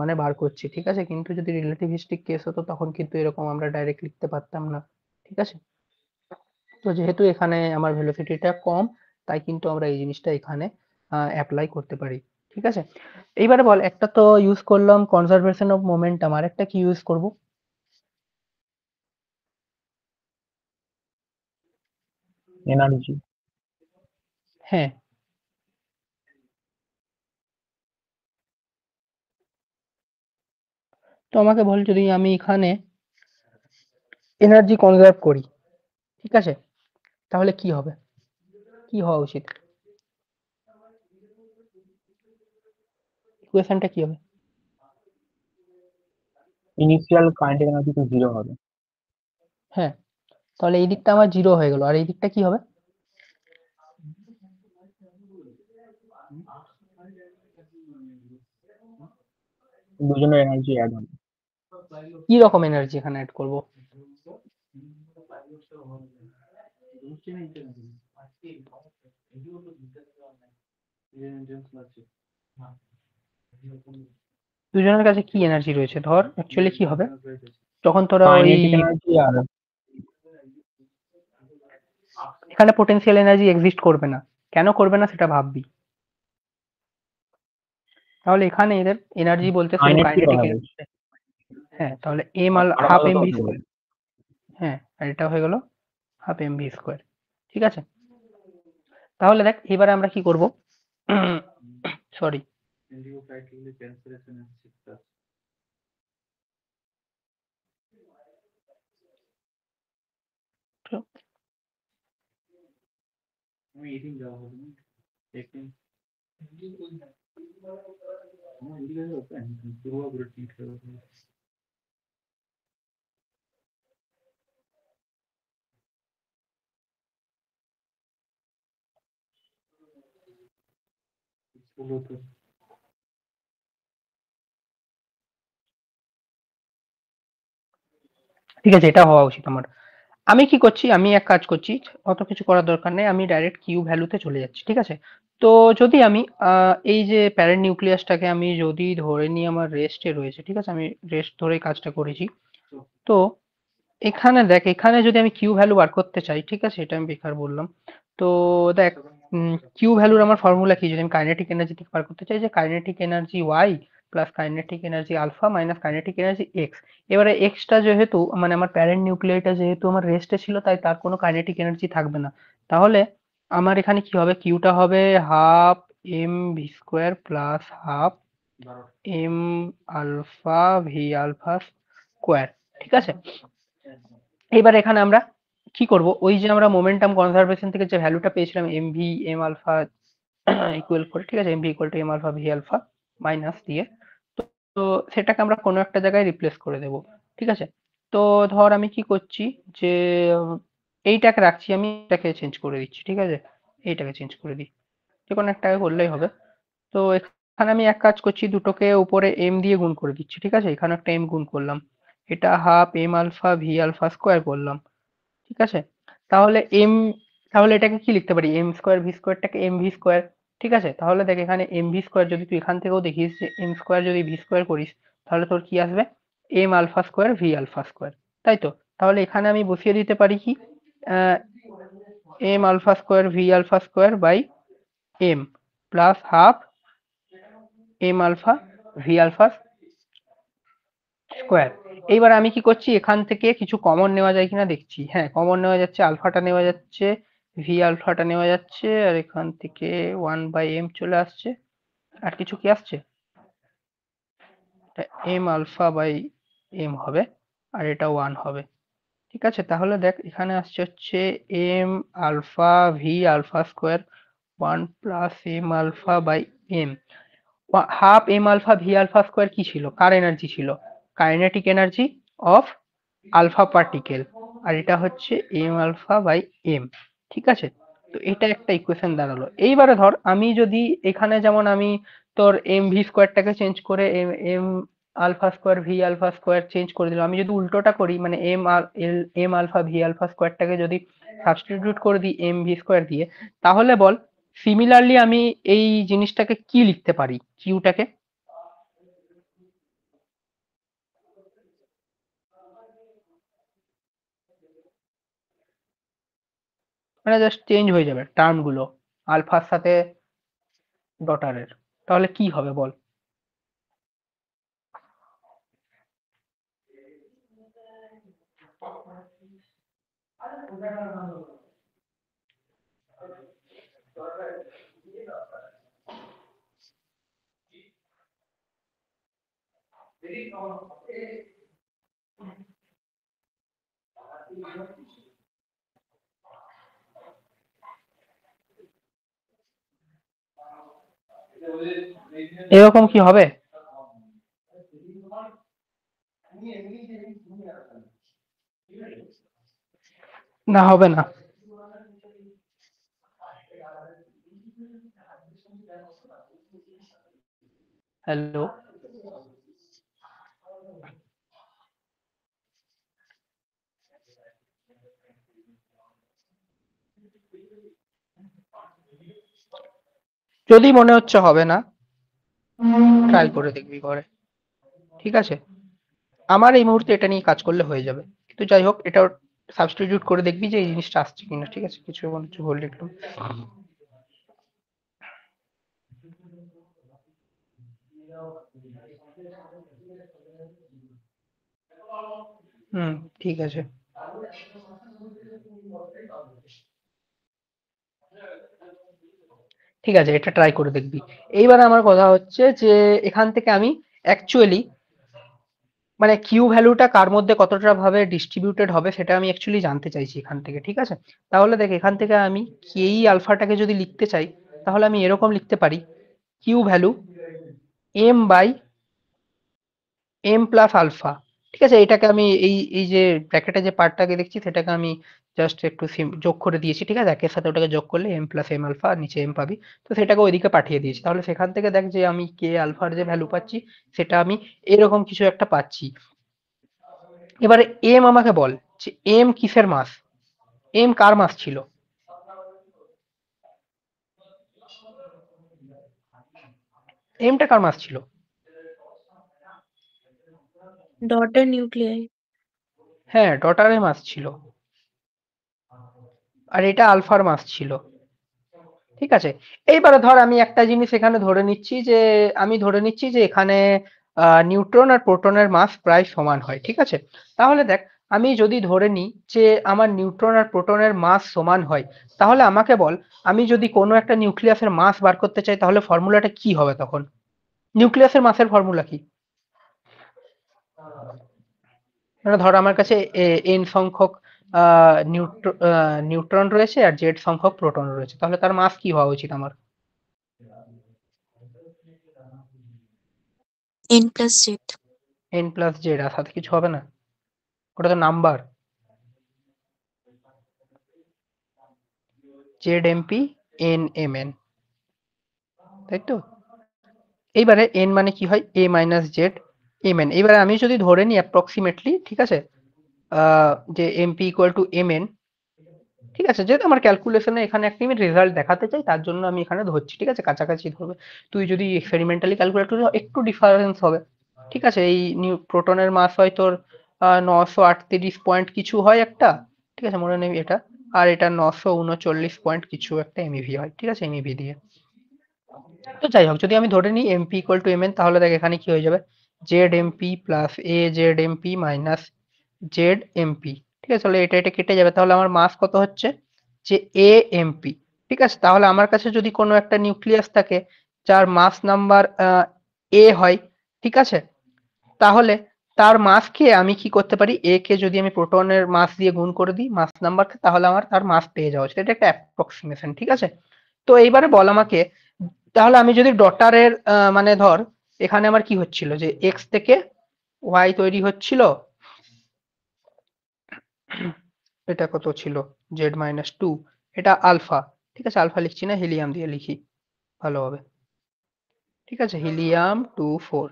Speaker 1: মানে বার করছি। ঠিক আছে, কিন্তু যদি রিলেটিভিস্টিক কেস হতো তখন কিন্তু এরকম আমরা ডাইরেক্ট লিখতে পারতাম না। ঠিক আছে, তো যেহেতু এখানে আমার ভেলোসিটিটা কম, তাই কিন্তু আমরা এই জিনিসটা এখানে অ্যাপ্লাই করতে পারি। ঠিক আছে, এইবারে বল, একটা তো ইউজ করলাম কনজারভেশন অফ মোমেন্টাম, আর একটা কি ইউজ করব?
Speaker 2: এনার্জি।
Speaker 1: হ্যাঁ, তো আমাকে বল, যদি আমি এখানে এনার্জি কনজার্ভ করি, ঠিক আছে, তাহলে কি হবে, কি হওয়া উচিত, ইকুয়েশনটা কি হবে?
Speaker 2: ইনিশিয়াল কাইনেটিক এনার্জি তো 0 হবে।
Speaker 1: হ্যাঁ, তাহলে এই দিকটা আমার জিরো হয়ে গেল, আর এই দিকটা কি হবে?
Speaker 2: দুজনের এনার্জি অ্যাড হবে।
Speaker 1: কি রকম এনার্জি এখানে অ্যাড করব? দুজনের কাছে কি এনার্জি রয়েছে, ধর অ্যাকচুয়ালি কি হবে যখন তোরা ওই
Speaker 2: কাইনেটিক এনার্জি আর
Speaker 1: এখানে পোটেনশিয়াল এনার্জি এক্সিস্ট করবে না। কেন করবে না সেটা ভাববি। তাহলে এখানে এদের এনার্জি বলতে শুধু
Speaker 2: কাইনেটিক
Speaker 1: কাইনেটিক
Speaker 2: কথা বলছি।
Speaker 1: এনার্জি। হ্যাঁ, তাহলে এম
Speaker 2: আর
Speaker 1: হাফ
Speaker 2: আলাদা
Speaker 1: এম ভি
Speaker 2: কথা
Speaker 1: স্কোয়ার।
Speaker 2: বলছি।
Speaker 1: হ্যাঁ, আর এটা হয়ে গেল হাফ এম ভি স্কোয়ার। ঠিক আছে, তাহলে দেখ এবারে আমরা কি করব। সরি, ঠিক আছে, এটা হওয়া উচিত আমার। আমি কি করছি, আমি এক কাজ করছি, অত কিছু করার দরকার নেই, আমি ডাইরেক্ট কিউ ভ্যালুতে চলে যাচ্ছি। ঠিক আছে, তো যদি আমি এই যে প্যারেন্ট নিউক্লিয়াসটাকে আমি যদি ধরে নিই আমার রেস্টে রয়েছে, ঠিক আছে, আমি রেস্ট ধরে কাজটা করেছি। তো এখানে দেখ, এখানে যদি আমি কিউ ভ্যালু বার করতে চাই, ঠিক আছে, এটা আমি বেকার বললাম। তো দেখ, কিউ ভ্যালুর আমার ফর্মুলা কি, যদি আমি কাইনেটিক এনার্জি থেকে বার করতে চাই, যে kinetic energy Y plus kinetic energy alpha minus kinetic energy X. এবারে এক্সটা যেহেতু মানে আমার প্যারেন্ট নিউক্লিয়াইটা যেহেতু আমার রেস্টে ছিল, তাই তার কোনো কাইনেটিক এনার্জি থাকবে না। তাহলে আমার এখানে কি হবে, কিউটা হবে half M V square plus half M alpha V alpha square. ঠিক আছে, এবার এখানে আমরা কি করব, ওই যে আমরা মোমেন্টাম কনজারভেশন থেকে যে ভ্যালুটা পেয়েছিলাম M V M alpha equal করে, ঠিক আছে, M V equal to M alpha V alpha minus দিয়ে, তো তো সেটাকে আমরা কোনো একটা জায়গায় রিপ্লেস করে দেব। ঠিক আছে, তো ধর আমি কি করছি, যে এইটাকে রাখছি, আমি এটাকে চেঞ্জ করে দিচ্ছি। ঠিক আছে, এইটাকে চেঞ্জ করে দিই, যে কোনো একটাকে করলেই হবে। তো এখানে আমি এক কাজ করছি, দুটোকে উপরে এম দিয়ে গুণ করে দিচ্ছি। ঠিক আছে, এখানে একটা এম গুণ করলাম, এটা half M alpha V alpha square করলাম। ঠিক আছে, তাহলে এম, তাহলে এটাকে কি লিখতে পারি, এম স্কোয়ার ভি স্কোয়ারটাকে এম ভি স্কোয়ার। ঠিক আছে, তাহলে দেখ এখানে এম ভি স্কোয়ার যদি তুই এখান থেকেও দেখিস যে এম স্কোয়ার যদি ভি স্কোয়ার করিস, তাহলে তোর কি আসবে, M alpha square V alpha square, তাই তো। তাহলে এখানে আমি বসিয়ে দিতে পারি কি, M alpha square V alpha square by M plus half M alpha V alpha square. এইবার আমি কি করছি, এখান থেকে কিছু কমন নেওয়া যায় কিনা দেখছি। হ্যাঁ, কমন নেওয়া যাচ্ছে, আলফাটা নেওয়া যাচ্ছে, ভি আলফাটা নেওয়া যাচ্ছে, আর এখান থেকে ওয়ান বাই এম চলে আসছে। আর কিছু কি আসছে, এম আলফা বাই এম হবে, আর এটা ওয়ান হবে। ঠিক আছে, তাহলে দেখ এখানে আসছে হচ্ছে M alpha V alpha square one plus M alpha by M. Half M alpha V alpha square কি ছিল, কার এনার্জি ছিল, kinetic energy of alpha particle, আর এটা হচ্ছে এম আলফা বাই এম। ঠিক আছে, তো এটা একটা ইকুয়েশন দাঁড়ালো। এইবারে ধর আমি যদি এখানে যেমন আমি তোর এম ভি স্কোয়ারটাকে চেঞ্জ করে M M alpha square V alpha square change করে দিলাম, আমি যদি উল্টোটা করি, মানে এম আলফা ভি আলফা স্কোয়ারটাকে যদি সাবস্টিটিউট করে দিই এম ভি স্কোয়ার দিয়ে, তাহলে বল সিমিলারলি আমি এই জিনিসটাকে কি লিখতে পারি, কিউটাকে, মানে জাস্ট চেঞ্জ হয়ে যাবে টার্ম গুলো আলফার সাথে ডটারের, তাহলে কি হবে বল। এরকম কি হবে, না হবে না। হ্যালো, যদি মনে হচ্ছে হবে না, ট্রাই করে দেখবি ঘরে। ঠিক আছে, আমার এই মুহূর্তে এটা নিয়ে কাজ করলে হয়ে যাবে, কিন্তু যাই হোক, এটাও সাবস্টিটিউট করে দেখবি যে এই জিনিসটা আসছে কিনা, ঠিক আছে? কিছু মনে হচ্ছে ভুল লিখলাম। ঠিক আছে। ঠিক আছে, এটা ট্রাই করে দেখবি। এইবার আমার কথা হচ্ছে যে এখান থেকে আমি অ্যাকচুয়ালি মানে কিউ ভ্যালুটা কার মধ্যে কতটা ভাবে ডিস্ট্রিবিউটেড হবে সেটা আমি অ্যাকচুয়ালি জানতে চাইছি এখান থেকে, ঠিক আছে? তাহলে দেখ, এখান থেকে আমি কেই আলফাটাকে যদি লিখতে চাই তাহলে আমি এরকম লিখতে পারি, Q value M by M plus alpha. ঠিক আছে, এটাকে আমি এই এই যে ব্র্যাকেটে যে পার্টটাকে দেখছি সেটাকে আমি জাস্ট একটু যোগ করে দিয়েছি, ঠিক আছে? একের সাথে ওটাকে যোগ করলে এম প্লাস এম আলফা, নিচে এম পাবি। তো সেটাকে ওইদিকে পাঠিয়ে দিয়েছি, তাহলে সেখান থেকে দেখ যে আমি কে আলফার যে ভ্যালু পাচ্ছি সেটা আমি এরকম কিছু একটা পাচ্ছি। এবারে এম আমাকে বল যে এম কিসের মাস, এম কার মাস ছিল? এমটা কার মাস ছিল?
Speaker 3: Daughter nuclei.
Speaker 1: হ্যাঁ, ডটারের মাস ছিল। আর এটা আলফার মাস ছিল, ঠিক আছে? এইবারে ধর আমি একটা জিনিস এখানে ধরে নিচ্ছি যে এখানে নিউট্রন আর প্রোটনের মাস প্রায় সমান হয়, ঠিক আছে? তাহলে দেখ, আমি যদি ধরে নিই যে আমার নিউট্রন আর প্রোটনের মাস সমান হয়, তাহলে আমাকে বল, আমি যদি কোনো একটা নিউক্লিয়াসের মাস বার করতে চাই তাহলে ফর্মুলাটা কি হবে তখন? নিউক্লিয়াসের মাসের ফর্মুলা কি? মানে ধর আমার কাছে এন সংখ্যক নিউট্রন রয়েছে আর জেড সংখ্যক প্রোটন রয়েছে, তাহলে তার মাস কি হওয়া উচিত আমার?
Speaker 3: N plus Z.
Speaker 1: N plus Z, আর সাথে কিছু হবে না? ওটা তো number, Z MP N M N, তাই তো? এইবারে এন মানে কি হয়? A minus Z M N. এবারে আমি যদি ধরে নিই অ্যাপ্রক্সিমেটলি, ঠিক আছে, যে MP equal to M N, ঠিক আছে? যেহেতু আমার ক্যালকুলেশনে এখানে একটা আমি রেজাল্ট দেখাতে চাই তার জন্য আমি এখানে ধরছি, ঠিক আছে? কাছাকাছি ধরবে। তুই যদি এক্সপেরিমেন্টালি ক্যালকুলেট করিস একটু ডিফারেন্স হবে, ঠিক আছে? এই প্রোটনের মাস হয় তোর 938 পয়েন্ট কিছু হয় একটা, ঠিক আছে? মনে নেই এটা। আর এটা 939 পয়েন্ট কিছু একটা এমইভি হয়, ঠিক আছে? এমইভি দিয়ে। তো যাই হোক, যদি আমি ধরে নিই এমপি ইকুয়াল টু এমএন, তাহলে দেখ এখানে কি হয়ে যাবে, Z MP plus A Z MP minus Z MP, ঠিক আছে? তাহলে এটা কেটে যাবে, তাহলে আমার মাস কত হচ্ছে, যে এ এমপি, ঠিক আছে? তাহলে আমার কাছে যদি কোনো একটা নিউক্লিয়াস থাকে যার মাস নাম্বার এ হয়, ঠিক আছে, তাহলে তার মাসকে আমি কি করতে পারি, এ কে যদি আমি প্রোটনের মাস দিয়ে গুণ করে দিই মাস নাম্বারকে, তাহলে আমার তার মাস পেয়ে যাওয়া উচিত। এটা একটা অ্যাপ্রক্সিমেশন, ঠিক আছে? তো এইবারে বল আমাকে, তাহলে আমি যদি ডটারের মানে ধর এখানে আমার কি হচ্ছিল, যে এক্স থেকে ওয়াই তৈরি হচ্ছিল, এটা কত ছিল, জেড মাইনাস টু, এটা আলফা, ঠিক আছে? আলফা লিখছি না, হিলিয়াম দিয়ে লিখি ভালো হবে, ঠিক আছে? হিলিয়াম 2 4,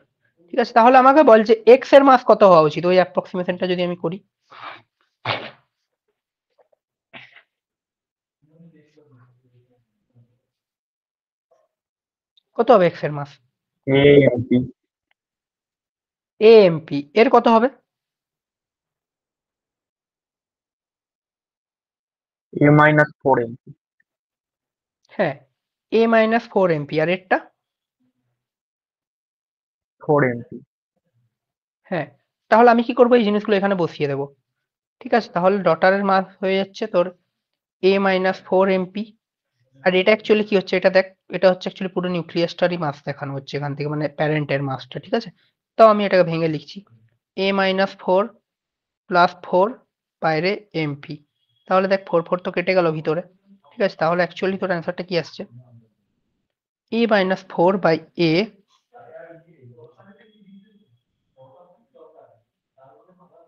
Speaker 1: ঠিক আছে? তাহলে আমাকে বল যে এক্স এর মাস কত হওয়া উচিত, ওই অ্যাপ্রক্সিমেশনটা যদি আমি করি, কত হবে এক্স এর মাস?
Speaker 2: এ এমপি।
Speaker 1: এ এমপি এর কত হবে?
Speaker 2: এ মাইনাস 4 এমপি।
Speaker 1: হ্যাঁ, এ মাইনাস 4 এমপি, আর এরটা?
Speaker 2: 4 এমপি।
Speaker 1: হ্যাঁ, তাহলে আমি কি করবো, এই জিনিসগুলো এখানে বসিয়ে দেবো, ঠিক আছে? তাহলে ডটারের মাস হয়ে যাচ্ছে তোর এ মাইনাস 4 এমপি। আর এটা অ্যাকচুয়ালি কি হচ্ছে, এটা দেখ, এটা হচ্ছে অ্যাকচুয়ালি পুরো নিউক্লিয়াসটারই মাস দেখানো হচ্ছে এখান থেকে, মানে প্যারেন্টের মাসটা, ঠিক আছে? তাও আমি এটাকে ভেঙে লিখছি, এ মাইনাস 4 প্লাস 4 বাইরে এমপি। তাহলে দেখ 4 4 তো কেটে গেল ভিতরে, ঠিক আছে? তাহলে অ্যাকচুয়ালি তোর অ্যান্সারটা কি আসছে, A minus 4 by A,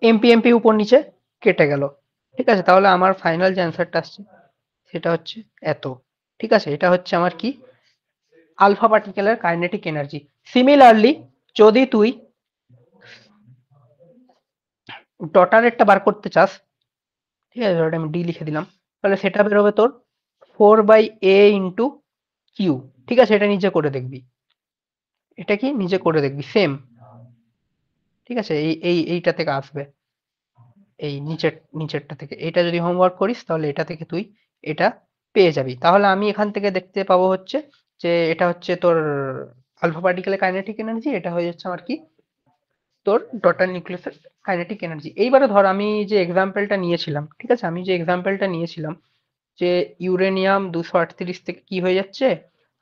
Speaker 1: MP MP উপর নিচে কেটে গেল, ঠিক আছে? তাহলে আমার ফাইনাল যে অ্যান্সারটা আসছে সেটা হচ্ছে এত, ঠিক আছে? এটা হচ্ছে আমার কি, আলফা পার্টিকেলের কাইনেটিক এনার্জি। সিমিলারলি যদি তুই ডটারেরটা বার করতে চাস, ঠিক আছে, ওটা আমি ডি লিখে দিলাম, তাহলে সেটা বেরোবে তোর 4/a ইন্টু কিউ, ঠিক আছে? এটা নিজে করে দেখবি, এটা কি নিজে করে দেখবি, সেম, ঠিক আছে? এইটা থেকে আসবে, এই নিচেরটা থেকে। এটা যদি হোমওয়ার্ক করিস তাহলে এটা থেকে তুই এটা পেয়ে যাবি। তাহলে আমি এখান থেকে দেখতে পাবো হচ্ছে যে এটা হচ্ছে তোর আলফা পার্টিকেলের কাইনেটিক এনার্জি, এটা হয়ে যাচ্ছে আমার কি তোর ডটার নিউক্লিয়াসের কাইনেটিক এনার্জি। এইবারে ধর আমি যে এক্সাম্পলটা নিয়েছিলাম, ঠিক আছে, আমি যে এক্সাম্পলটা নিয়েছিলাম যে ইউরেনিয়াম 238 থেকে কি হয়ে যাচ্ছে,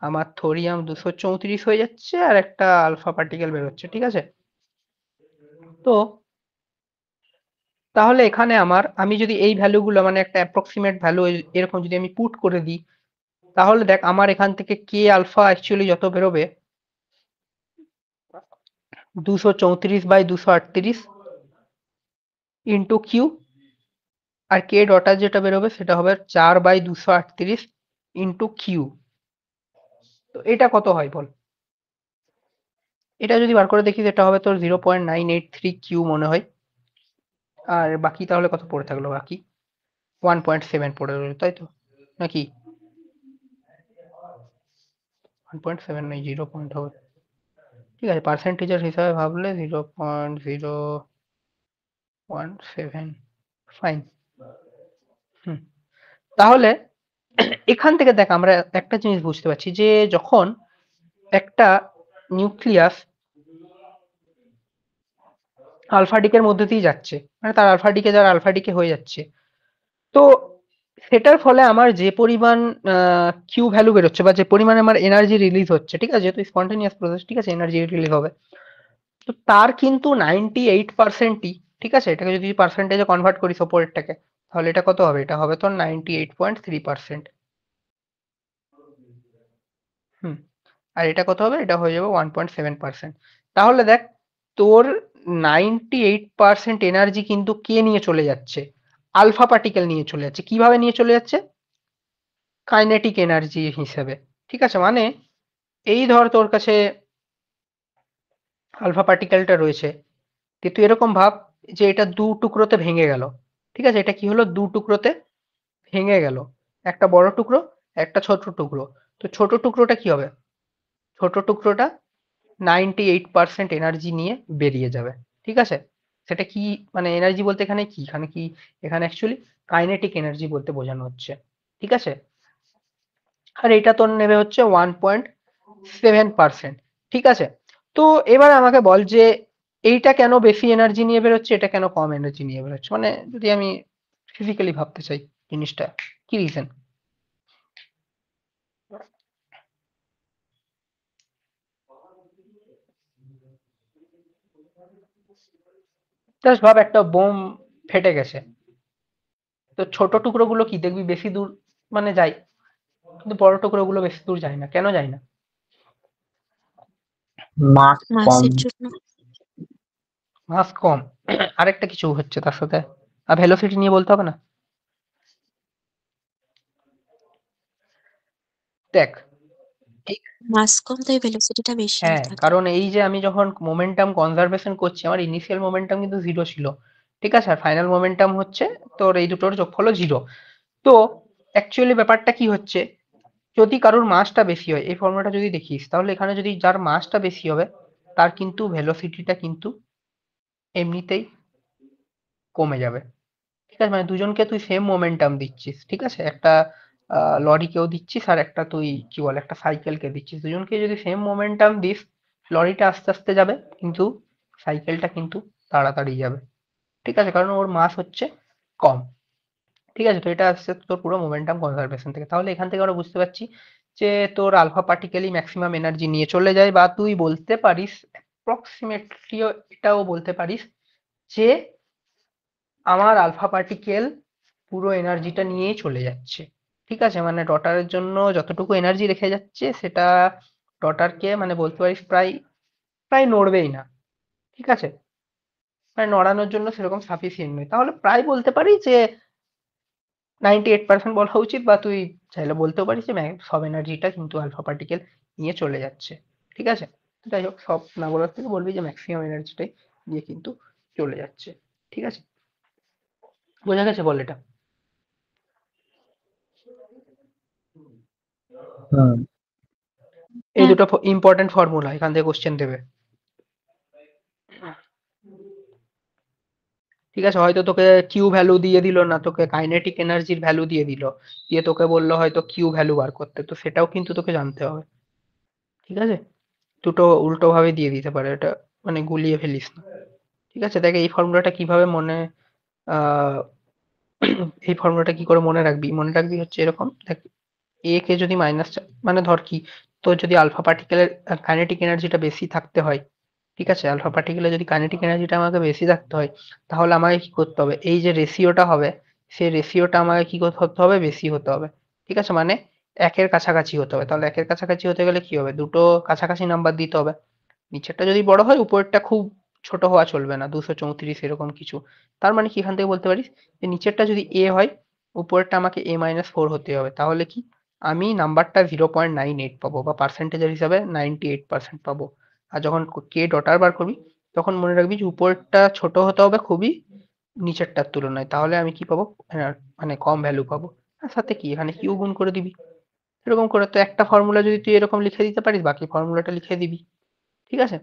Speaker 1: আমার থোরিয়াম 234 হয়ে যাচ্ছে আর একটা আলফা পার্টিকেল বেরোচ্ছে, ঠিক আছে। তো তাহলে এখানে আমি যদি এই ভ্যালুগুলো মানে একটা অ্যাপ্রক্সিমেট ভ্যালু এরকম যদি আমি পুট করে দিই, তাহলে দেখ আমার এখান থেকে কে আলফা অ্যাকচুয়ালি যত বেরোবে 234/238 ইন্টু কিউ, আর কে ডটার যেটা বেরোবে সেটা হবে 4/238 ইন্টু কিউ। তো এটা কত হয় বল? এটা যদি বার করে দেখি এটা হবে তোর 0.983 কিউ মনে হয়। আর বাকি তাহলে কত পড়ে থাকলো? বাকি 1.7 পড়ে রইল, তাই তো নাকি? 1.7 নয়, 0 পয়েন্ট হবে। ঠিক আছে, পার্সেন্টেজের হিসাবে ভাবলে 0.017, ফাইন। হুম, তাহলে এখান থেকে দেখ আমরা একটা জিনিস বুঝতে পারছি যে যখন একটা নিউক্লিয়াস আলফা ডিকের মধ্যে দিয়ে যাচ্ছে, মানে তার আলফা ডিকে যার আলফা ডিকে হয়ে যাচ্ছে, তো সেটার ফলে আমার যে পরিমাণ কিউ ভ্যালু বেরোচ্ছে বা যে পরিমাণে আমার এনার্জি রিলিজ হচ্ছে, ঠিক আছে, যেহেতু স্পন্টেনিয়াস প্রসেস, ঠিক আছে, এনার্জি রিলিজ হবে, তো তার কিন্তু 98%ই, ঠিক আছে, এটাকে যদি পার্সেন্টেজে কনভার্ট করিস ওপরেরটাকে, তাহলে এটা কত হবে? এটা হবে তোর 98.3%। হুম, আর এটা কত হবে? এটা হয়ে যাবে 1.7%। তাহলে দেখ তোর 98% এনার্জি কিন্তু কে নিয়ে চলে যাচ্ছে? আলফা পার্টিকেল নিয়ে চলে যাচ্ছে। কিভাবে নিয়ে চলে যাচ্ছে? কাইনেটিক এনার্জি হিসেবে, ঠিক আছে। মানে এই ধর তোর কাছে আলফা পার্টিকেলটা রয়েছে, কিন্তু এরকম ভাব যে এটা দু টুকরোতে ভেঙে গেল, ঠিক আছে, এটা কি হলো? দু টুকরোতে ভেঙে গেল, একটা বড় টুকরো, একটা ছোট টুকরো। তো ছোট টুকরোটা কি হবে? ছোট টুকরোটা 98% এনার্জি নিয়ে বেরিয়ে যাবে, ঠিক আছে। সেটা কি, মানে এনার্জি বলতে এখানে কি, এখানে অ্যাকচুয়ালি কাইনেটিক এনার্জি বলতে বোঝানো হচ্ছে, ঠিক আছে। আর এটা তোর নেবে হচ্ছে 1.7%, ঠিক আছে। তো এবার আমাকে বল যে এইটা কেন বেশি এনার্জি নিয়ে বেরোচ্ছে, এটা কেন কম এনার্জি নিয়ে বেরোচ্ছে, মানে যদি আমি ফিজিক্যালি ভাবতে চাই জিনিসটা, কি রিজন? জাস্ট ভাব একটা বোম ফেটে গেছে, তো ছোট টুকরোগুলো কি দেখবি বেশি দূর মানে যায়, কিন্তু বড় টুকরোগুলো বেশি দূর যায় না, কেন যায় না?
Speaker 2: মাস কম।
Speaker 3: মাসের জন্য।
Speaker 1: মাস কম। আরেকটা কিছু হচ্ছে তার সাথে, আর ভেলোসিটি নিয়ে বলতে হবে না। দেখ, এই
Speaker 3: মাস কম তাই ভেলোসিটিটা বেশি
Speaker 1: হ্যাঁ,
Speaker 3: থাকে।
Speaker 1: কারণ এই যে আমি যখন মোমেন্টাম কনজারভেশন করছি, আমার ইনিশিয়াল মোমেন্টাম কিন্তু জিরো ছিল, ঠিক আছে, আর ফাইনাল মোমেন্টাম হচ্ছে তোর এই দুটোর যোগফল জিরো। তো অ্যাকচুয়ালি ব্যাপারটা কি হচ্ছে, যদি কারোর মাসটা বেশি হয়, এই ফর্মুলাটা যদি দেখিস, তাহলে এখানে যদি যার মাসটা বেশি হবে তার কিন্তু ভেলোসিটিটা কিন্তু এমনিতেই কমে যাবে, ঠিক আছে। মানে দুজনকে তুই সেম মোমেন্টাম দিচ্ছিস, ঠিক আছে, একটা লরিকেও দিচ্ছিস আর একটা তুই কি বলে একটা সাইকেলকে দিচ্ছিস, দুজনকে যদি সেম মোমেন্টাম দিস, লরিটা আস্তে আস্তে যাবে কিন্তু সাইকেলটা কিন্তু তাড়াতাড়ি যাবে, ঠিক আছে, কারণ ওর মাস হচ্ছে কম, ঠিক আছে। তো এটা আসছে তোর পুরো মোমেন্টাম কনজারভেশন থেকে। তাহলে এখান থেকে আমরা বুঝতে পারছি যে তোর আলফা পার্টিকেলই ম্যাক্সিমাম এনার্জি নিয়ে চলে যায়, বা তুই বলতে পারিস অ্যাপ্রক্সিমেটলিও এটাও বলতে পারিস যে আমার আলফা পার্টিকেল পুরো এনার্জিটা নিয়েই চলে যাচ্ছে, ঠিক আছে। মানে ডটারের জন্য যতটুকু এনার্জি রেখে যাচ্ছে সেটা ডটারকে মানে বলতে পারিস প্রায় প্রায় নড়বেই না, ঠিক আছে, মানে নড়ানোর জন্য সেরকম সাফিসিয়েন্ট নয়। তাহলে প্রায় বলতে পারি যে 98% বলা উচিত, বা তুই চাইলে বলতেও পারিস যে সব এনার্জিটা কিন্তু আলফা পার্টিকেল নিয়ে চলে যাচ্ছে, ঠিক আছে। যাই হোক, সব না বলার থেকে বলবি যে ম্যাক্সিমাম এনার্জিটাই নিয়ে কিন্তু চলে যাচ্ছে, ঠিক আছে। বোঝা গেছে বল এটা?
Speaker 2: হুম।
Speaker 1: এই
Speaker 3: হ্যাঁ।
Speaker 1: দুটো ইম্পর্টেন্ট ফর্মুলা, এখান থেকে কোশ্চেন দেবে। ঠিক আছে, হয়তো তোকে কিউ ভ্যালু দিয়ে দিল না, তোকে কাইনেটিক এনার্জির ভ্যালু দিয়ে দিল, দিয়ে তোকে বললো হয়তো কিউ ভ্যালু বার করতে, তো সেটাও কিন্তু তোকে জানতে হবে। ঠিক আছে, দুটো উল্টো ভাবে দিয়ে দিতে পারে, এটা মানে গুলিয়ে ফেলিস না। ঠিক আছে, দেখ এই ফর্মুলাটা কিভাবে মনে আহ এই ফর্মুলাটা কি করে মনে রাখবি হচ্ছে এরকম, দেখ এ কে যদি মাইনাস, মানে ধর কি, তোর যদি আলফা পার্টিকেলের কাইনেটিক এনার্জিটা বেশি থাকতে হয়, ঠিক আছে, আলফা পার্টিকেলের যদি কাইনেটিক এনার্জিটা আমাকে বেশি থাকতে হয়, তাহলে আমাকে কি করতে হবে, এই যে রেশিওটা হবে, সেই রেশিওটা আমাকে কি করতে হবে, বেশি হতে হবে। ঠিক আছে, মানে একের কাছাকাছি হতে হবে। তাহলে একের কাছাকাছি হতে গেলে কি হবে, দুটো কাছাকাছি নাম্বার দিতে হবে। নিচেরটা যদি বড় হয়, উপরেরটা খুব ছোট হওয়া চলবে না, 234 এরকম কিছু। তার মানে কি, এখান থেকে বলতে পারিস যে নিচেরটা যদি এ হয়, উপরেরটা আমাকে a-4 হতে হবে। তাহলে কি, আমি নাম্বারটা 0.98 পাবো, বা পার্সেন্টেজের হিসাবে 98% পাবো। আর যখন কে ডটার বার করবি, তখন মনে রাখবি যে উপরেরটা ছোট হতে হবে খুবই নিচেরটার তুলনায়, তাহলে আমি কি পাবো, মানে কম ভ্যালু পাবো। আর সাথে কি, এখানে কিউ গুণ করে দিবি। এরকম করে তো একটা ফর্মুলা যদি তুই এরকম লিখে দিতে পারিস, বাকি ফর্মুলাটা লিখে দিবি। ঠিক আছে,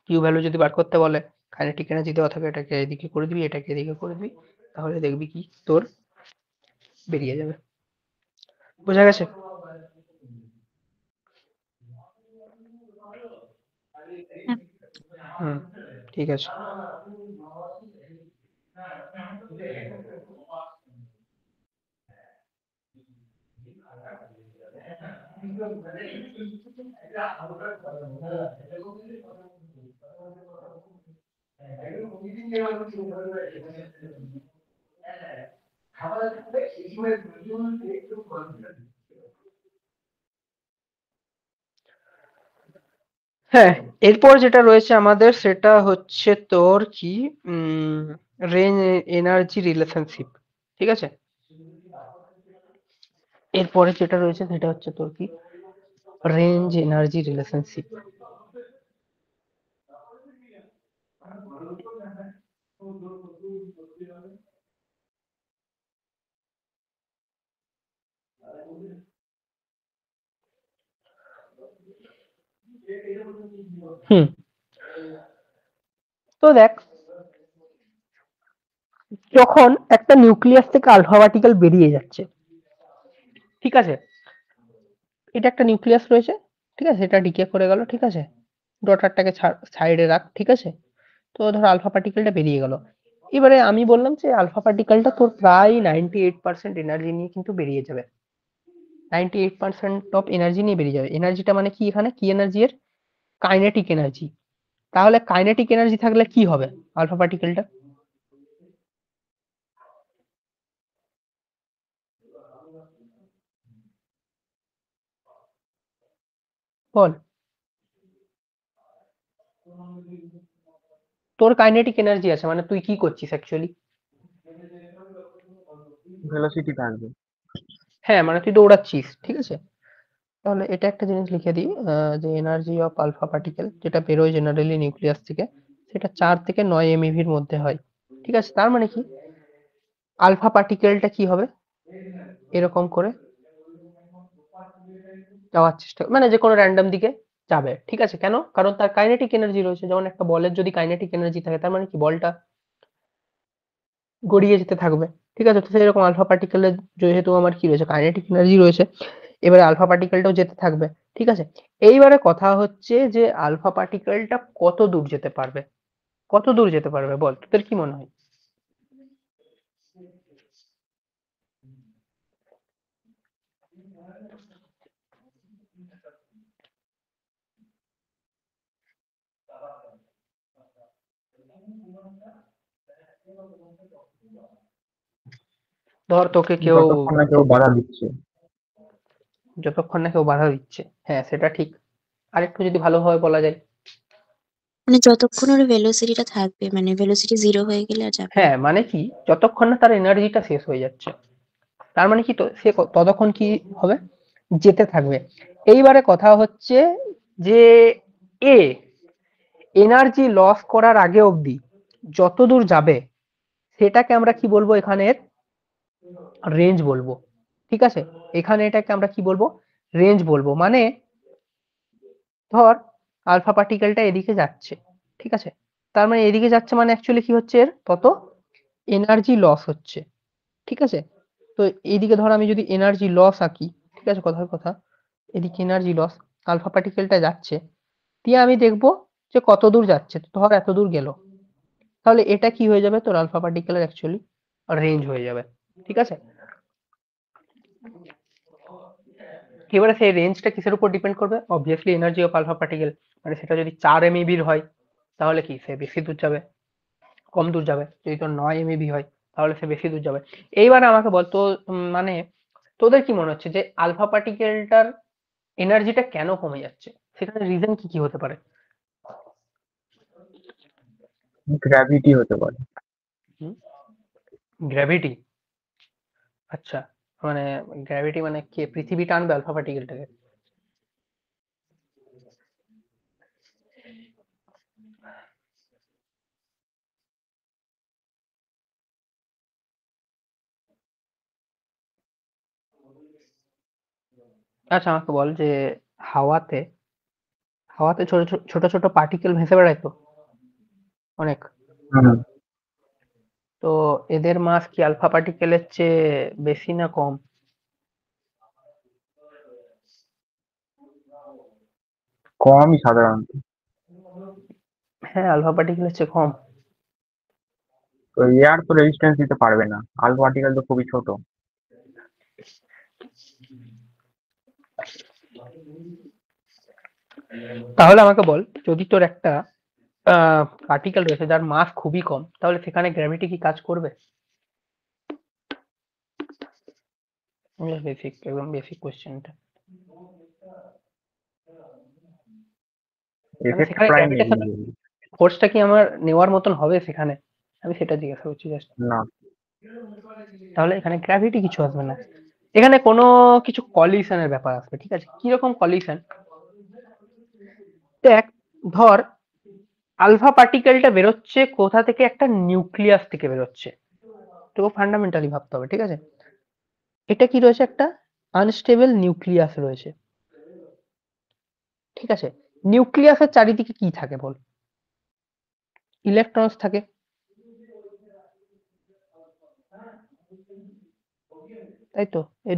Speaker 1: কিউ ভ্যালু যদি বার করতে বলে, কাইনেটিক এনার্জি দেওয়া থাকে, এটাকে এদিকে করে দিবি, এটাকে এদিকে করে দিবি, তাহলে দেখবি কি তোর বেরিয়ে যাবে। বোঝা গেছে?
Speaker 3: হ্যাঁ।
Speaker 1: হুম, ঠিক আছে। হ্যাঁ, এরপর যেটা রয়েছে আমাদের, সেটা হচ্ছে তোর কি, রেঞ্জ এনার্জি রিলেশনশিপ। ঠিক আছে, এরপরে যেটা রয়েছে সেটা হচ্ছে তোর কি, রেঞ্জ এনার্জি রিলেশনশিপ। হুম, তো দেখ, যখন একটা নিউক্লিয়াস থেকে আলফা পার্টিকেল বেরিয়ে যাচ্ছে, ঠিক আছে, এটা একটা নিউক্লিয়াস রয়েছে, ঠিক আছে, এটা ডিকে করে গেল, ঠিক আছে, ডটারটাকে সাইডে রাখ, ঠিক আছে, তো ধর আলফা পার্টিকেলটা বেরিয়ে গেল। এবারে আমি বললাম যে আলফা পার্টিকেলটা তোর প্রায় 98% এনার্জি নিয়ে কিন্তু বেরিয়ে যাবে। 98% অফ এনার্জি নিয়ে বেরিয়ে যাবে। এনার্জিটা মানে কি, এখানে কি এনার্জি এর, কাইনেটিক এনার্জি। তাহলে কাইনেটিক এনার্জি থাকলে কি হবে আলফা পার্টিকেলটা, বল? তোর কাইনেটিক এনার্জি আছে, মানে তুই কি করছিস অ্যাকচুয়ালি?
Speaker 2: ভেলোসিটি থাকবে।
Speaker 1: হ্যাঁ, মানে তুই দৌড়াচ্ছিস, ঠিক আছে। তাহলে এটা একটা জিনিস লিখে দিই, যে এনার্জি অফ আলফা পার্টিকেল যেটা বেরোয় জেনারেলি নিউক্লিয়াস থেকে, সেটা 4 থেকে 9 MeV-র মধ্যে হয়। ঠিক আছে, তার মানে কি, আলফা পার্টিকেলটা কি হবে, এরকম করে যাওয়ার চেষ্টা, মানে যে কোনো র্যান্ডম দিকে যাবে। ঠিক আছে, কেন, কারণ তার কাইনেটিক এনার্জি রয়েছে। যেমন একটা বলের যদি কাইনেটিক এনার্জি থাকে, তার মানে কি, বলটা গড়িয়ে যেতে থাকবে। ঠিক আছে, তো সেরকম আলফা পার্টিকেলের যেহেতু আমার কি রয়েছে, কাইনেটিক এনার্জি রয়েছে, এবারে আলফা পার্টিকেলটাও যেতে থাকবে। ঠিক আছে, এইবারে কথা হচ্ছে যে আলফা পার্টিকেলটা কত দূর যেতে পারবে, কত দূর যেতে পারবে বল, তোদের কি মনে হয়? ধর তোকে কেউ,
Speaker 2: যতক্ষণ না কেউ বাধা দিচ্ছে।
Speaker 1: যতক্ষণ না কেউ বাধা দিচ্ছে, হ্যাঁ সেটা ঠিক। আরেকটু যদি ভালোভাবে বলা যায়,
Speaker 3: মানে যতক্ষণ ওর ভেলোসিটিটা থাকবে, মানে ভেলোসিটি 0 হয়ে গেলে আর যাবে না।
Speaker 1: হ্যাঁ মানে কি, যতক্ষণ না তার এনার্জিটা শেষ হয়ে যাচ্ছে, তার মানে কি, তো সে ততক্ষণ কি হবে, যেতে থাকবে। এইবারে কথা হচ্ছে যে এ এনার্জি লস করার আগে অবধি যত দূর যাবে, সেটাকে আমরা কি বলবো, এখানের রেঞ্জ বলবো। ঠিক আছে, এখানে এটাকে আমরা কি বলবো, রেঞ্জ বলবো। মানে ধর আলফা পার্টিকেলটা এদিকে যাচ্ছে, ঠিক আছে, তার মানে এদিকে যাচ্ছে, মানে অ্যাকচুয়ালি কি হচ্ছে, এর তত এনার্জি লস হচ্ছে, ঠিক আছে? তো এইদিকে ধর আমি যদি এনার্জি লস আঁকি, ঠিক আছে, কথার কথা, এদিকে এনার্জি লস, আলফা পার্টিকেলটা যাচ্ছে, দিয়ে আমি দেখবো যে কত দূর যাচ্ছে। তো ধর এত দূর গেল, তাহলে এটা কি হয়ে যাবে, তোর আলফা পার্টিকেলের অ্যাকচুয়ালি রেঞ্জ হয়ে যাবে, ঠিক আছে? এবারে সেই রেঞ্জটা কিসের উপর ডিপেন্ড করবে? Obviously energy of alpha particle. মানে সেটা যদি 4 MeV হয় তাহলে কি সে বেশি দূর যাবে, কম দূর যাবে? যদি তোর 9 MeV হয় তাহলে সে বেশি দূর যাবে। এইবারে আমাকে বল তো, মানে তোদের কি মনে হচ্ছে যে আলফা পার্টিকেলটার এনার্জিটা কেন কমে যাচ্ছে? সেখানে রিজন কি কি হতে পারে?
Speaker 2: গ্র্যাভিটি হতে পারে।
Speaker 1: গ্র্যাভিটি? আচ্ছা, মানে গ্র্যাভিটি মানে কি, পৃথিবী টানবে আলফা পার্টিকেলটাকে? আচ্ছা আমাকে বল যে হাওয়াতে হাওয়াতে ছোট ছোট ছোট ছোট পার্টিকেল ভেসে বেড়ায় তো অনেক।
Speaker 2: হুম।
Speaker 1: তো এদের মাস কি আলফা পার্টিকেলের চেয়ে বেশি না কম?
Speaker 2: কমই সাধারণত।
Speaker 1: হ্যাঁ, আলফা পার্টিকেলের চেয়ে কম।
Speaker 2: তো এয়ার তো রেজিস্ট্যান্স দিতে পারবে না, আলফা পার্টিকেল তো খুবই ছোট।
Speaker 1: তাহলে আমাকে বল, যদি তোর একটা পার্টিকেল রয়েছে যার মাস খুবই কম, তাহলে সেখানে গ্র্যাভিটি কি কাজ করবে? বেসিক, একদম বেসিক কোশ্চেনটা। মানে
Speaker 2: এফেক্ট
Speaker 1: সেখানে
Speaker 2: প্রায়
Speaker 1: গ্র্যাভিটেশন
Speaker 2: নেগলিজিবল।
Speaker 1: ফোর্সটা কি আমার নেওয়ার মতন হবে সেখানে? আমি সেটা জিজ্ঞাসা করছি জাস্ট।
Speaker 2: না।
Speaker 1: তাহলে এখানে গ্র্যাভিটি কিছু আসবে না, এখানে কোনো কিছু কলিশনের ব্যাপার আসবে, ঠিক আছে? কিরকম কলিশন? দেখ, ধর আলফা পার্টিকেলটা বেরোচ্ছে কোথা থেকে? একটা নিউক্লিয়াস থেকে বেরোচ্ছে। তোকে ফান্ডামেন্টালি ভাবতে হবে, ঠিক আছে? এটা কি রয়েছে? একটা আনস্টেবল নিউক্লিয়াস রয়েছে, ঠিক আছে? নিউক্লিয়াসের চারিদিকে কি থাকে বল? ইলেকট্রনস থাকে। তাই তো, এই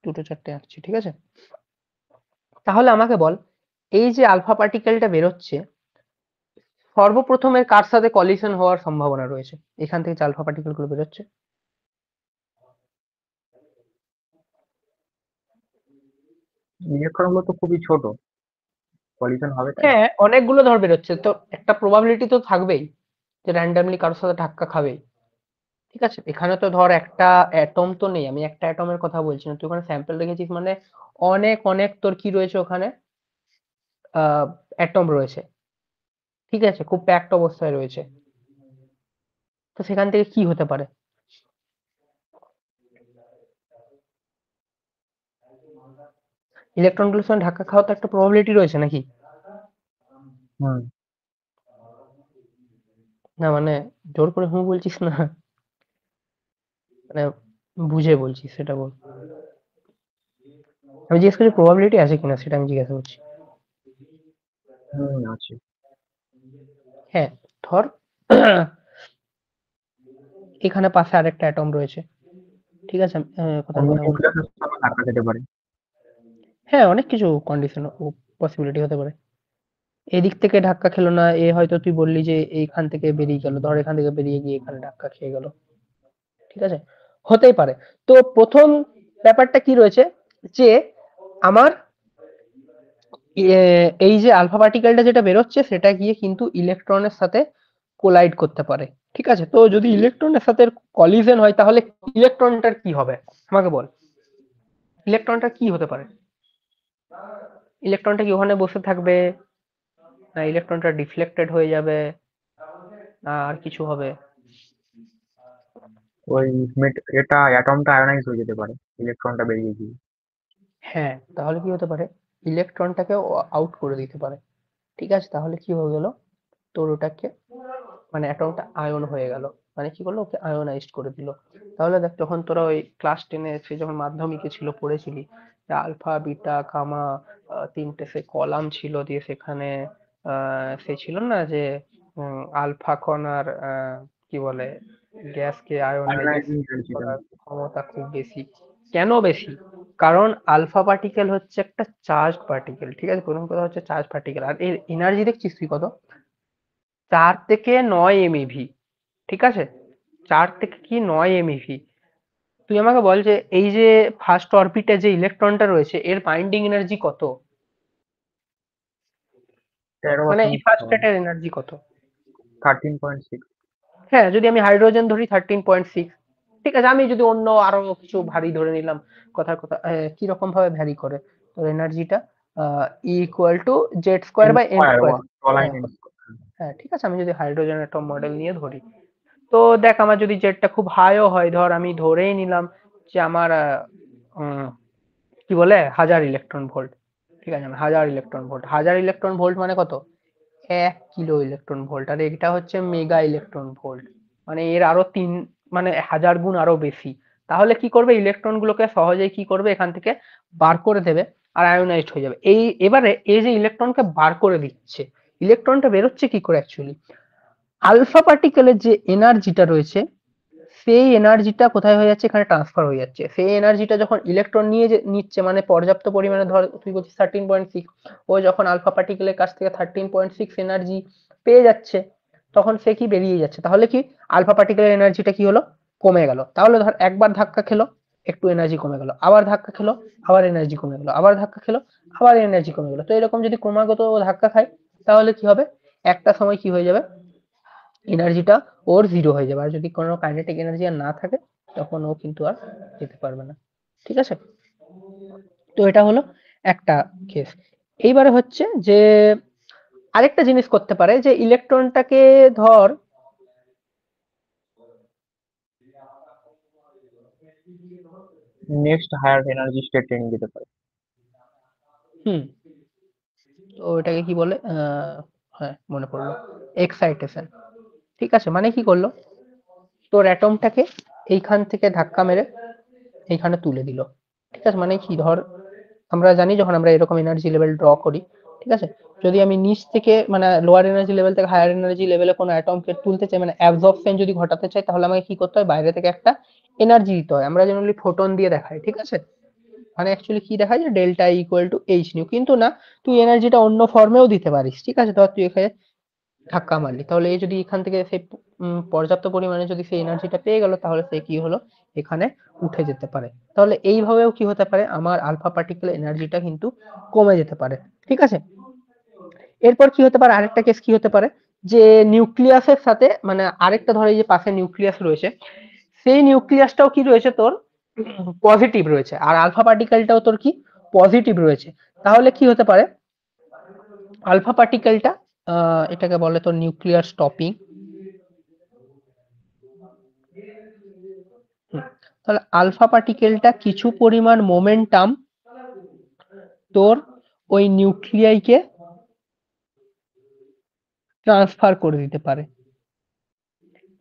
Speaker 1: দুটো চারটে আঁকছি, ঠিক আছে? তাহলে আমাকে বল, এই যে আলফা পার্টিকেলটা বেরোচ্ছে, সর্বপ্রথম এর কার সাথে কলিশন হওয়ার সম্ভাবনা রয়েছে? এখান থেকে যে আলফা পার্টিকেল গুলো বেরোচ্ছে,
Speaker 2: ইলেকট্রন গুলো তো খুবই ছোট, কলিশন হবে তাই।
Speaker 1: হ্যাঁ অনেকগুলো ধর বেরোচ্ছে, তো একটা প্রবাবিলিটি তো থাকবেই যে র্যান্ডামলি কারোর সাথে ধাক্কা খাবেই, ঠিক আছে? এখানে তো ধর একটা অ্যাটম তো নেই, আমি একটা অ্যাটমের কথা বলছি না, তুই ওখানে স্যাম্পল রেখেছিস মানে অনেক অনেক তোর কি রয়েছে ওখানে, অ্যাটম রয়েছে, ঠিক আছে? খুব প্যাকড অবস্থায় রয়েছে। তো সেখান থেকে কি হতে পারে? ইলেকট্রনগুলোর সঙ্গে ধাক্কা খাওয়ার তো একটা প্রবাবিলিটি রয়েছে নাকি?
Speaker 2: হুম।
Speaker 1: না মানে জোর করে হুঁ বলছিস না, মানে বুঝে বলছিস সেটা বল। আমি জিজ্ঞেস করছি প্রবাবিলিটি আছে কিনা, সেটা আমি জিজ্ঞাসা করছি।
Speaker 2: হুম, আছে।
Speaker 1: হ্যাঁ, ধর এখানে পাশে আরেকটা অ্যাটম রয়েছে, ঠিক আছে? কথার
Speaker 2: অন্য
Speaker 1: কথা বলছি।
Speaker 2: নিউক্লিয়াসের সঙ্গে ধাক্কা খেতে পারে।
Speaker 1: হ্যাঁ, অনেক কিছু কন্ডিশন ও পসিবিলিটি হতে পারে। এদিক থেকে ধাক্কা খেলো না, এ হয়তো তুই বললি যে এইখান থেকে বেরিয়ে গেল, ধর এখান থেকে বেরিয়ে গিয়ে এখানে ধাক্কা খেয়ে গেল, ঠিক আছে? হতেই পারে। তো প্রথম ব্যাপারটা কি রয়েছে যে আমার এই যে আলফা পার্টিকেলটা যেটা বেরোচ্ছে সেটা গিয়ে কিন্তু ইলেকট্রনের সাথে কোলাইড করতে পারে, ঠিক আছে? তো যদি ইলেকট্রনের সাথে কলিশন হয় তাহলে ইলেকট্রনটার কি হবে আমাকে বল, ইলেকট্রনটা কি হতে পারে? ইলেকট্রনটা কি ওখানে বসে থাকবে, না ইলেকট্রনটা ডিফ্লেক্টেড হয়ে যাবে, না আর কিছু হবে?
Speaker 2: ওই এটা অ্যাটমটা আয়োনাইজ হয়ে যেতে পারে, ইলেকট্রনটা বেরিয়ে গিয়ে।
Speaker 1: হ্যাঁ, তাহলে কি হতে পারে? ইলেকট্রনটাকে আউট করে দিতে পারে, ঠিক আছে? তাহলে কি হয়ে গেল, তোর ওটাকে মানে অ্যাটমটা আয়ন হয়ে গেল, মানে কি করলো, ওকে আয়োনাইজড করে দিল। তাহলে দেখ, যখন তোরা ওই ক্লাস টেনে সে যখন মাধ্যমিকে ছিল পড়েছিলি যে আলফা বিটা গামা, তিনটে সে কলাম ছিল, দিয়ে সেখানে সে ছিল না যে আলফা কণার কি বলে গ্যাসকে আয়োনাইজ
Speaker 2: আয়োনাইজিং এনার্জি
Speaker 1: করার ক্ষমতা খুব বেশি। কেন বেশি? কারণ আলফা পার্টিকেল হচ্ছে একটা চার্জ পার্টিকেল, ঠিক আছে? প্রথম কথা হচ্ছে চার্জ পার্টিকেল, আর এর এনার্জি দেখছিস তুই কত? 4 থেকে 9 MeV, ঠিক আছে? 4 থেকে 9 MeV। তুই আমাকে বল যে এই যে ফার্স্ট অরবিটে যে ইলেকট্রনটা রয়েছে এর বাইন্ডিং এনার্জি কত? মানে এই ফার্স্ট স্টেটের এনার্জি কত?
Speaker 2: 13.6।
Speaker 1: হ্যাঁ, যদি আমি হাইড্রোজেন ধরি 13.6, ঠিক আছে? আমি যদি অন্য আরো কিছু ভারী ধরে নিলাম, কথার কথা কিরকম ভাবে ভ্যারি করে তোর এনার্জিটা, equal to Z square by M square. হ্যাঁ, ঠিক আছে, আমি যদি হাইড্রোজেন অ্যাটম মডেল নিয়ে ধরি, তো দেখ আমার যদি জেডটা খুব হাইও হয়, ধর আমি ধরেই নিলাম যে আমার কি বলে 1000 ইলেকট্রন ভোল্ট, ঠিক আছে? 1000 ইলেকট্রন ভোল্ট, 1000 ইলেকট্রন ভোল্ট মানে কত? 1 কিলো ইলেকট্রন ভোল্ট। আর এটা হচ্ছে মেগা ইলেকট্রন ভোল্ট, মানে এর আরো মানে 1000 গুণ আরো বেশি। তাহলে কি করবে, ইলেকট্রন গুলোকে সহজেই কি করবে এখান থেকে বার করে দেবে, আর আয়োনাইজড হয়ে যাবে। এবারে এই যে ইলেকট্রনকে বার করে দিচ্ছে, ইলেকট্রনটা বেরোচ্ছে কি করে অ্যাকচুয়ালি? আলফা পার্টিকেলের যে এনার্জিটা রয়েছে সেই এনার্জিটা কোথায় হয়ে যাচ্ছে, এখানে ট্রান্সফার হয়ে যাচ্ছে। সেই এনার্জিটা যখন ইলেকট্রন নিচ্ছে, মানে পর্যাপ্ত পরিমাণে, ধর তুই বলছিস 13.6, ও যখন আলফা পার্টিকেলের কাছ থেকে 13.6 এনার্জি পেয়ে যাচ্ছে, তখন সে কি বেরিয়ে যাচ্ছে। তাহলে কি আলফা পার্টিকেলের এনার্জিটা কি হলো, কমে গেল। তাহলে ধর একবার ধাক্কা খেলো, একটু এনার্জি কমে গেল, আবার ধাক্কা খেলো, আবার এনার্জি কমে গেল, আবার ধাক্কা খেলো, আবার এনার্জি কমে গেল। তো এরকম যদি ক্রমাগত ধাক্কা খায়, তাহলে কি হবে, একটা সময় কি হয়ে যাবে, এনার্জিটা ওর জিরো হয়ে যাবে। আর যদি কোনো কাইনেটিক এনার্জি আর না থাকে, তখন ও কিন্তু আর যেতে পারবে না, ঠিক আছে? তো এটা হলো একটা কেস। এইবারে হচ্ছে যে আরেকটা জিনিস করতে পারে, যে ইলেকট্রনটাকে ধর
Speaker 2: নেক্সট হায়ার এনার্জি স্টেটে নিয়ে যেতে পারে।
Speaker 1: হুম, তো এটাকে কি বলে, হ্যাঁ মনে পড়লো, এক্সাইটেশন। ঠিক আছে, মানে কি করলো, তোর অ্যাটমটাকে এইখান থেকে ধাক্কা মেরে এইখানে তুলে দিল। ঠিক আছে, মানে কি, ধর আমরা জানি যখন আমরা এরকম এনার্জি লেভেল ড্র করি, ঠিক আছে, যদি আমি নিচ থেকে মানে লোয়ার এনার্জি লেভেল থেকে হায়ার এনার্জি লেভেলে কোনো অ্যাটমকে তুলতে চাই, মানে অ্যাবজর্পশন যদি ঘটাতে চাই, তাহলে আমাকে কি করতে হয়, বাইরে থেকে একটা এনার্জি দিতে হয়। আমরা জেনারেলি ফোটন দিয়ে দেখাই, ঠিক আছে? মানে অ্যাকচুয়ালি কি দেখায়, যে delta equal to H new, কিন্তু না, তুই এনার্জিটা অন্য ফর্মেও দিতে পারিস। ঠিক আছে, ধর তুই এখানে ধাক্কা মারলি, তাহলে এই যদি এখান থেকে সে পর্যাপ্ত পরিমাণে যদি সেই এনার্জিটা পেয়ে গেল, তাহলে সে কি হলো, এখানে উঠে যেতে পারে। তাহলে এইভাবেও কি হতে পারে, আমার আলফা পার্টিকেল এনার্জিটা কিন্তু কমে যেতে পারে। ঠিক আছে, এরপর কি হতে পারে, আরেকটা কেস কি হতে পারে, যে নিউক্লিয়াসের সাথে মানে আরেকটা, ধর এই যে পাশে নিউক্লিয়াস রয়েছে, সেই নিউক্লিয়াসটাও কি রয়েছে তোর পজিটিভ রয়েছে, আর আলফা পার্টিকেলটাও তোর কি পজিটিভ রয়েছে। তাহলে কি হতে পারে, আলফা পার্টিকেলটা এটাকে বলে তোর নিউক্লিয়ার স্টপিং। তাহলে আলফা পার্টিকেলটা কিছু পরিমাণ মোমেন্টাম তোর ওই নিউক্লিয়াইকে ট্রান্সফার করে দিতে পারে।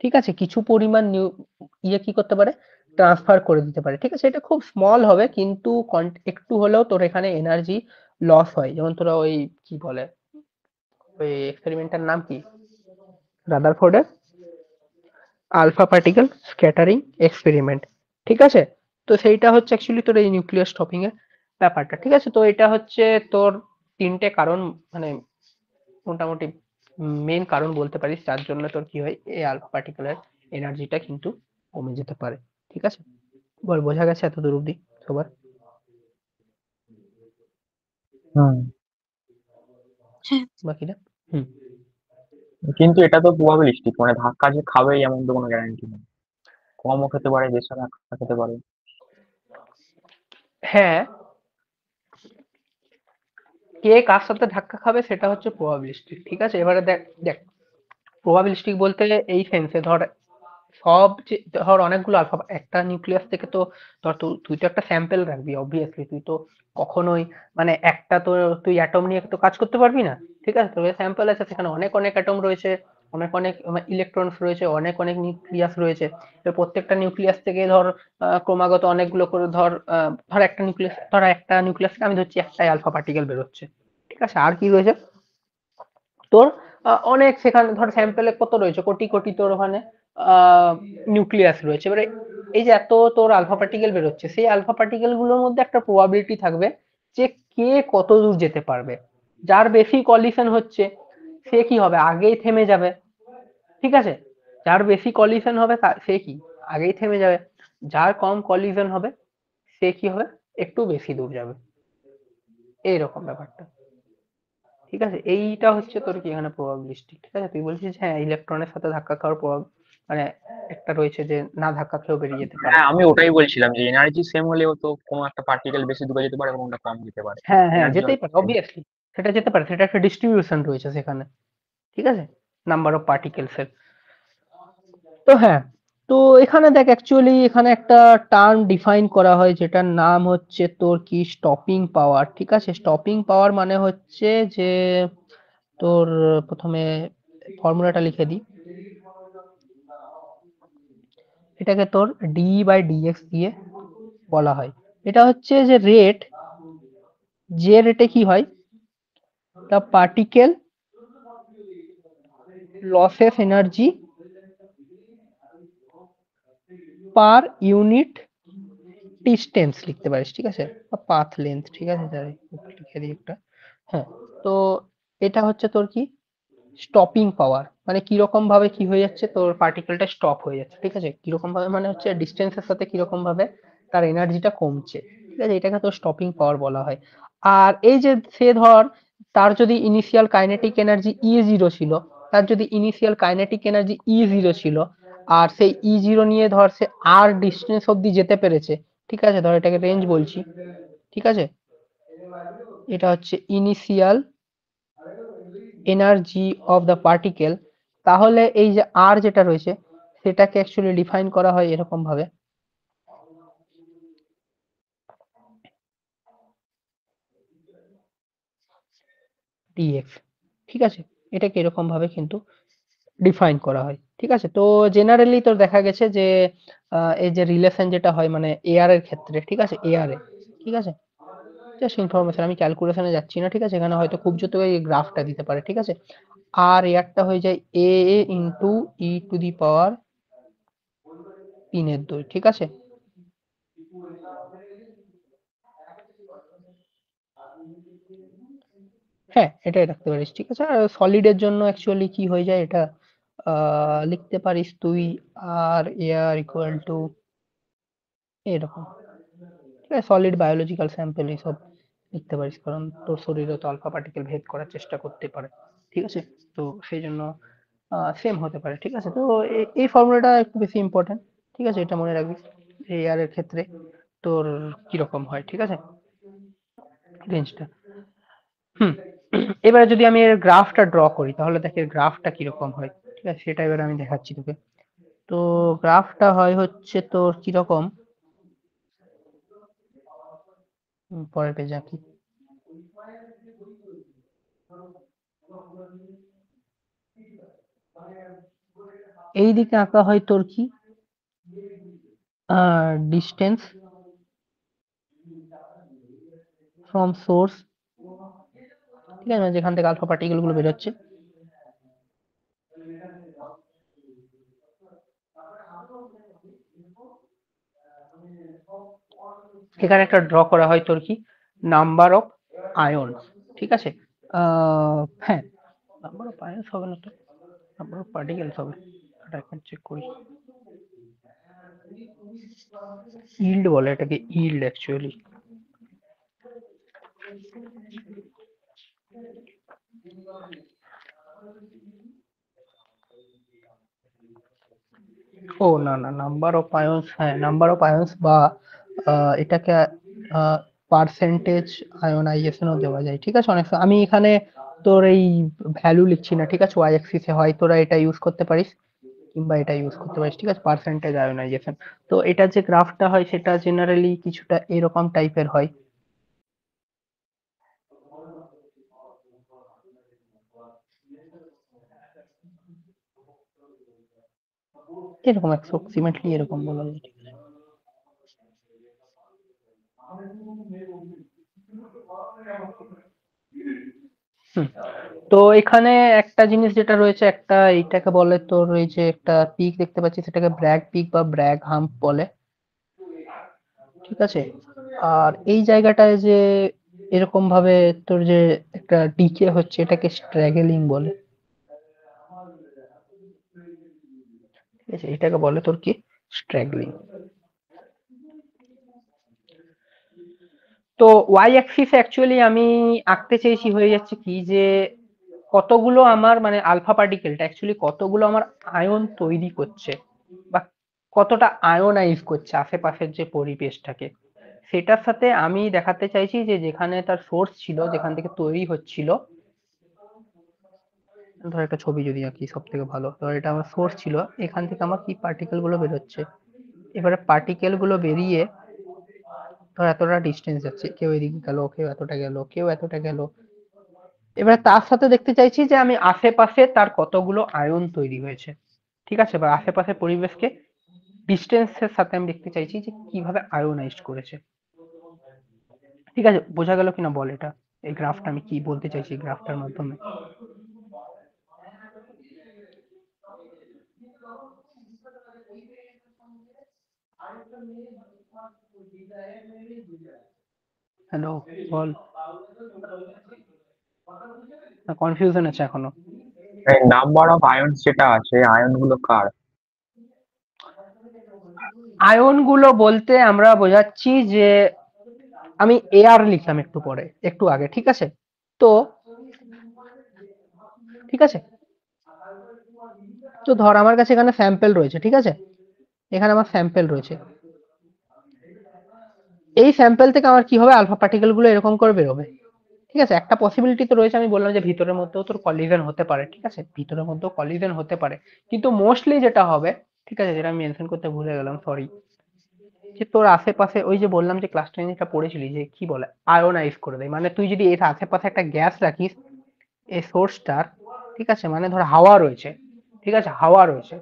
Speaker 1: ঠিক আছে, কিছু পরিমাণ কি করতে পারে, ট্রান্সফার করে দিতে পারে। ঠিক আছে, এটা খুব স্মল হবে, কিন্তু একটু হলেও তোর এখানে এনার্জি লস হয়। যেমন তোরা ওই কি বলে, ওই এক্সপেরিমেন্টের নাম কি, রাদারফোর্ডের আলফা পার্টিকেল স্ক্যাটারিং এক্সপেরিমেন্ট। ঠিক আছে, তো সেইটা হচ্ছে অ্যাকচুয়ালি তোর এই নিউক্লিয়াস স্টপিং এর ব্যাপারটা। ঠিক আছে, তো এটা হচ্ছে তোর তিনটে কারণ, মানে মোটামুটি মেন কারণ বলতে পারিস, যার জন্য তোর কি হয়, এই আলফা পার্টিকেলের এনার্জিটা কিন্তু কমে যেতে পারে। ঠিক আছে, বল বোঝা গেছে এত দূর অব্দি সবার?
Speaker 2: হুম।
Speaker 3: হ্যাঁ,
Speaker 1: বাকিটা হুম,
Speaker 2: কিন্তু এটা তো প্রবাবিলিস্টিক, মানে ধাক্কা যে খাবেই এমন তো কোনো গ্যারান্টি নেই। কমও খেতে পারে, বেশি ধাক্কা খেতে পারে।
Speaker 1: হ্যাঁ, কে কার সাথে ধাক্কা খাবে সেটা হচ্ছে প্রবাবিলিস্টিক। ঠিক আছে, এবারে দেখ দেখ প্রবাবিলিস্টিক বলতে এই সেন্সে, ধর সব যে, ধর অনেকগুলো আলফা, একটা নিউক্লিয়াস থেকে তো, ধর তুই তো একটা স্যাম্পল রাখবি অবভিয়াসলি, তুই তো কখনোই মানে একটা তো তুই অ্যাটম নিয়ে তো কাজ করতে পারবি না। ঠিক আছে, তোর স্যাম্পল আছে, সেখানে অনেক অনেক অ্যাটম রয়েছে, অনেক অনেক ইলেকট্রনস রয়েছে, অনেক অনেক নিউক্লিয়াস রয়েছে। তো প্রত্যেকটা নিউক্লিয়াস থেকে ধর ক্রমাগত অনেকগুলো করে, ধর একটা নিউক্লিয়াস থেকে আমি ধরছি একটাই আলফা পার্টিকেল বেরোচ্ছে। ঠিক আছে, আর কি রয়েছে তোর, অনেক, সেখানে ধর স্যাম্পেলে কত রয়েছে, কোটি কোটি তোর ওখানে নিউক্লিয়াস রয়েছে। এবারে এই যে এত তোর আলফা পার্টিকেল বেরোচ্ছে, সেই আলফা পার্টিকেল গুলোর মধ্যে একটা প্রবাবিলিটি থাকবে যে কে কত দূর যেতে পারবে। যার বেশি কলিশন হচ্ছে সে কি হবে, আগেই থেমে যাবে, ঠিক আছে। যার বেশি কলিশন হবে সে কি আগেই থেমে যাবে। যার কম কলিশন হবে সে কি হবে, একটু বেশি দূর যাবে, এইরকম ব্যাপারটা, ঠিক আছে। এইটা হচ্ছে তোর কি এখানে প্রবাবিলিস্টিক, ঠিক আছে। তুই বলছিস হ্যাঁ ইলেকট্রনের সাথে ধাক্কা খাওয়ার প্রভাব মানে একটা রয়েছে যে না ধাক্কা খেয়েও বেরিয়ে যেতে পারে।
Speaker 2: হ্যাঁ, আমি ওটাই বলছিলাম যে এনার্জি সেম হলেও তো কোনো একটা পার্টিকেল বেশি দূরে যেতে পারে, কোনোটা কম যেতে পারে।
Speaker 1: হ্যাঁ হ্যাঁ
Speaker 2: এনার্জি
Speaker 1: যেতেই
Speaker 2: হয়তো
Speaker 1: পারে,
Speaker 2: same।
Speaker 1: অবভিয়াসলি সেটা যেতে পারে, সেটা একটা ডিস্ট্রিবিউশন রয়েছে সেখানে, ঠিক আছে, নাম্বার অফ পার্টিকেলস এর। তো হ্যাঁ, তো এখানে দেখ অ্যাকচুয়ালি এখানে একটা টার্ম ডিফাইন করা হয় যেটার নাম হচ্ছে তোর কি স্টপিং পাওয়ার, ঠিক আছে। স্টপিং পাওয়ার মানে হচ্ছে যে তোর প্রথমে ফর্মুলাটা লিখে দিই, এটাকে তোর ডি বাই ডিএক্স দিয়ে বলা হয়। এটা হচ্ছে যে রেট, যে রেটে কি হয় the particle losses energy per unit distance লিখতে পারিস, ঠিক আছে, বা পাথ লেন্থ, ঠিক আছে, তাই লিখে দিই একটা। হ্যাঁ, তো এটা হচ্ছে তোর কি স্টপিং পাওয়ার, মানে কিরকম ভাবে কি হয়ে যাচ্ছে তোর পার্টিকেলটা স্টপ হয়ে যাচ্ছে, ঠিক আছে, কিরকম ভাবে মানে হচ্ছে ডিস্টেন্সের সাথে কিরকম ভাবে তার এনার্জিটা কমছে, ঠিক আছে, এটাকে তোর স্টপিং পাওয়ার বলা হয়। আর এই যে সে ধর তার যদি ইনিশিয়াল কাইনেটিক এনার্জি E0 ছিল, তার যদি ইনিশিয়াল কাইনেটিক এনার্জি E0 ছিল, আর সেই E0 নিয়ে ধর সে আর ডিস্টেন্স অব্দি যেতে পেরেছে, ঠিক আছে, ধর এটাকে রেঞ্জ বলছি, ঠিক আছে, এটা হচ্ছে initial energy of the particle, তাহলে এই যে আর যেটা রয়েছে সেটাকে অ্যাকচুয়ালি ডিফাইন করা হয় এরকম ভাবে ডিএক্স, ঠিক আছে, এটাকে এরকম ভাবে কিন্তু ডিফাইন করা হয়, ঠিক আছে। তো জেনারেলি তোর দেখা গেছে যে এই যে রিলেশন যেটা হয় মানে এয়ার এর ক্ষেত্রে, ঠিক আছে, এয়ার এ, ঠিক আছে, জাস্ট ইনফরমেশন, আমি ক্যালকুলেশনে যাচ্ছি না, ঠিক আছে, এখানে হয়তো খুব জোর এই গ্রাফটা দিতে পারে, ঠিক আছে। আর এয়ারটা হয়ে যায় এ ইন্টু ই টু দি পাওয়ার 3/2, ঠিক আছে। হ্যাঁ এটাই রাখতে পারিস, ঠিক আছে। আর সলিডের জন্য অ্যাকচুয়ালি কি হয়ে যায় এটা লিখতে পারিস তুই আর এয়ার ইকুয়াল টু এরকম, ঠিক আছে, সলিড বায়োলজিক্যাল স্যাম্পল এইসব লিখতে পারিস, কারণ তোর শরীরে তো আলফা পার্টিকেল ভেদ করার চেষ্টা করতে পারে, ঠিক আছে। তো সেই জন্য সেম হতে পারে, ঠিক আছে। তো এই ফর্মুলাটা একটু বেশি ইম্পর্টেন্ট, ঠিক আছে, এটা মনে রাখবি এয়ার এর ক্ষেত্রে তোর কিরকম হয়, ঠিক আছে, রেঞ্জটা। হুম, এবারে যদি আমি এর গ্রাফটা ড্র করি তাহলে দেখ এর গ্রাফটা কিরকম হয়, ঠিক আছে, সেটা এবারে আমি দেখাচ্ছি তোকে। তো গ্রাফটা হয় হচ্ছে তোর কিরকম, পরের পেজে আঁকি। এই দিকে আঁকা হয় তোর কি ডিস্টেন্স ফ্রম সোর্স, ঠিক আছে, মানে যেখান থেকে আলফা পার্টিকেল গুলো বেরোচ্ছে, এখানে একটা ড্র করা হয় তোর কি নাম্বার অফ আয়নস, ঠিক আছে। হ্যাঁ, নাম্বার অফ আয়নস হবে না তো, নাম্বার অফ পার্টিকেলস হবে, এটা এখন চেক করি। ইল্ড বলে এটাকে, ইল্ড অ্যাকচুয়ালি। ও না না, নাম্বার অফ আয়নস, হ্যাঁ নাম্বার অফ আয়নস বা এটাকে পার্সেন্টেজ আয়নাইজেশনও দেওয়া যায়, ঠিক আছে। অনেক আমি এখানে তোর এই ভ্যালু লিখছি না, ঠিক আছে, ওয়াই অ্যাক্সিসে হয় তোরা এটা ইউজ করতে পারিস কিংবা এটা ইউজ করতে পারিস, ঠিক আছে, পার্সেন্টেজ আয়নাইজেশন। তো এটা যে গ্রাফটা হয় সেটা জেনারেলি কিছুটা এরকম টাইপের হয়, এরকম অ্যাপ্রক্সিমেটলি এরকম বলা যায়, ঠিক আছে। হুম, তো এখানে একটা জিনিস যেটা রয়েছে, একটা এইটাকে বলে তোর ওই যে একটা পিক দেখতে পাচ্ছি সেটাকে ব্র্যাগ পিক বা ব্র্যাগ হাম্প বলে, ঠিক আছে। আর এই জায়গাটায় যে এরকম ভাবে তোর যে একটা ডিকে হচ্ছে এটাকে স্ট্র্যাগেলিং বলে, ঠিক আছে, এটাকে বলে তোর কি স্ট্র্যাগলিং। তো ওয়াই অ্যাক্সিস অ্যাকচুয়ালি আমি আঁকতে চেয়েছি হয়ে যাচ্ছে কি যে কতগুলো আমার মানে আলফা পার্টিকেলটা অ্যাকচুয়ালি কতগুলো আমার আয়ন তৈরি করছে বা কতটা আয়োনাইজ করছে আশেপাশের যে পরিবেশটাকে, সেটার সাথে আমি দেখাতে চাইছি যে যেখানে তার সোর্স ছিল, যেখান থেকে তৈরি হচ্ছিল, ধর একটা ছবি যদি আঁকি সব থেকে ভালো, ধর এটা আমার সোর্স ছিল, এখান থেকে আমার কি পার্টিকেল গুলো বেরোচ্ছে, এবারে পার্টিকেল গুলো বেরিয়ে ধর এতটা ডিস্টেন্স যাচ্ছে, কেউ এদিকে গেল, কেউ এতটা গেল, কেউ এতটা গেল, এবারে তার সাথে দেখতে চাইছি যে আমি আশেপাশে তার কতগুলো আয়ন তৈরি হয়েছে, ঠিক আছে, বা আশেপাশের পরিবেশকে ডিস্টেন্সের সাথে আমি দেখতে চাইছি যে কিভাবে আয়োনাইজড করেছে। ঠিক আছে, বোঝা গেল কিনা বল এটা, এই গ্রাফটা আমি কি বলতে চাইছি এই গ্রাফটার মাধ্যমে। হ্যালো, বল, কনফিউশন আছে এখনো?
Speaker 2: এই নাম্বার অফ আয়নস যেটা আছে, আয়ন গুলো কার?
Speaker 1: আয়ন গুলো বলতে আমরা বোঝাচ্ছি যে আমি এয়ার লিখলাম একটু পরে, একটু আগে, ঠিক আছে। তো ঠিক আছে, তো ধর আমার কাছে এখানে স্যাম্পল রয়েছে, ঠিক আছে, এখানে আমার স্যাম্পল রয়েছে, এই স্যাম্পল থেকে আমার কি হবে, আলফা পার্টিকেল গুলো এরকম করে বেরোবে, ঠিক আছে। একটা পসিবিলিটি তো রয়েছে, আমি বললাম যে ভিতরের মধ্যেও তোর কলিশন হতে পারে, ঠিক আছে, ভিতরের মধ্যেও কলিশন হতে পারে, কিন্তু মোস্টলি যেটা হবে, ঠিক আছে, যেটা আমি মেনশন করতে ভুলে গেলাম, সরি, যে তোর আশেপাশে ওই যে বললাম যে ক্লাস টেনটা পড়েছিলি যে কি বলে আয়োনাইজ করে দেয়, মানে তুই যদি এর আশেপাশে একটা গ্যাস রাখিস এই সোর্সটার, ঠিক আছে, মানে ধর হাওয়া রয়েছে, ঠিক আছে, হাওয়া রয়েছে,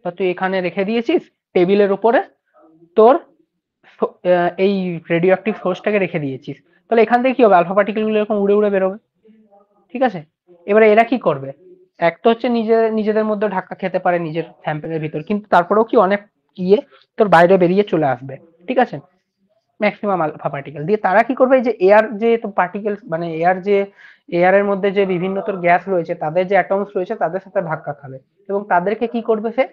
Speaker 1: তা তুই এখানে রেখে দিয়েছিস টেবিলের উপরে তোর এই রেডিও অ্যাক্টিভ সোর্সটাকে রেখে দিয়েছিস, তাহলে এখান থেকে কি হবে, আলফা পার্টিকেল গুলো এরকম উড়ে উড়ে বেরোবে, ঠিক আছে। এবারে এরা কি করবে, এক তো হচ্ছে নিজেদের মধ্যে ধাক্কা খেতে পারে নিজের স্যাম্পেলের ভিতর, কিন্তু তারপরেও কি অনেক ইয়ে তোর বাইরে বেরিয়ে চলে আসবে, ঠিক আছে, ম্যাক্সিমাম আলফা পার্টিকেল দিয়ে তারা কি করবে, এই যে এয়ার যে পার্টিকেল মানে এয়ার যে এয়ারের মধ্যে যে বিভিন্ন তোর গ্যাস রয়েছে তাদের যে অ্যাটমস রয়েছে তাদের সাথে ধাক্কা খাবে এবং তাদেরকে কি করবে সে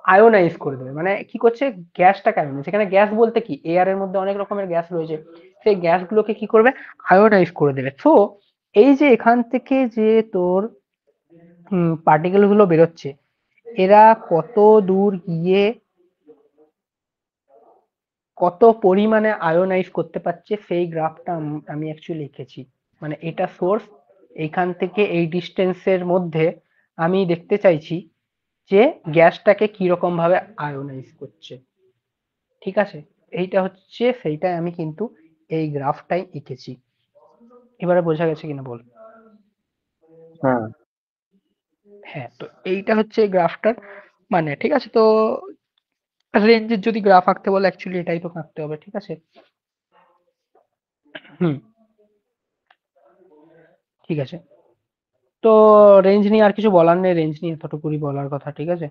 Speaker 1: আয়োনাইজ করে দেবে, মানে কি করছে গ্যাসটাকে আয়োনাইজ, সেখানে গ্যাস বলতে কি এয়ারের মধ্যে অনেক রকমের গ্যাস রয়েছে, সেই গ্যাসগুলোকে কি করবে আয়োনাইজ করে দেবে। সো এই যে এখান থেকে যে তোর পার্টিকেল গুলো বেরোচ্ছে এরা কত দূর গিয়ে কত পরিমাণে আয়োনাইজ করতে পারছে সেই গ্রাফটা আমি অ্যাকচুয়ালি এঁকেছি, মানে এটা সোর্স, এইখান থেকে এই ডিস্টেন্সের মধ্যে আমি দেখতে চাইছি যে গ্যাসটাকে কিরকম ভাবে আয়োনাইজ করছে, ঠিক আছে, এইটা হচ্ছে সেইটাই আমি কিন্তু এই গ্রাফটাই এঁকেছি, এবারে বোঝা গেছে কিনা বল।
Speaker 2: হুম।
Speaker 1: হ্যাঁ, তো এইটা হচ্ছে গ্রাফটার মানে, ঠিক আছে। তো রেঞ্জের যদি গ্রাফ আঁকতে বলে অ্যাকচুয়ালি এটাই তো আঁকতে হবে, ঠিক আছে। হুম, ঠিক আছে। তো রেঞ্জ নিয়ে আর কিছু বলার নেই, রেঞ্জ নিয়ে এতটুকুই বলার কথা, ঠিক আছে।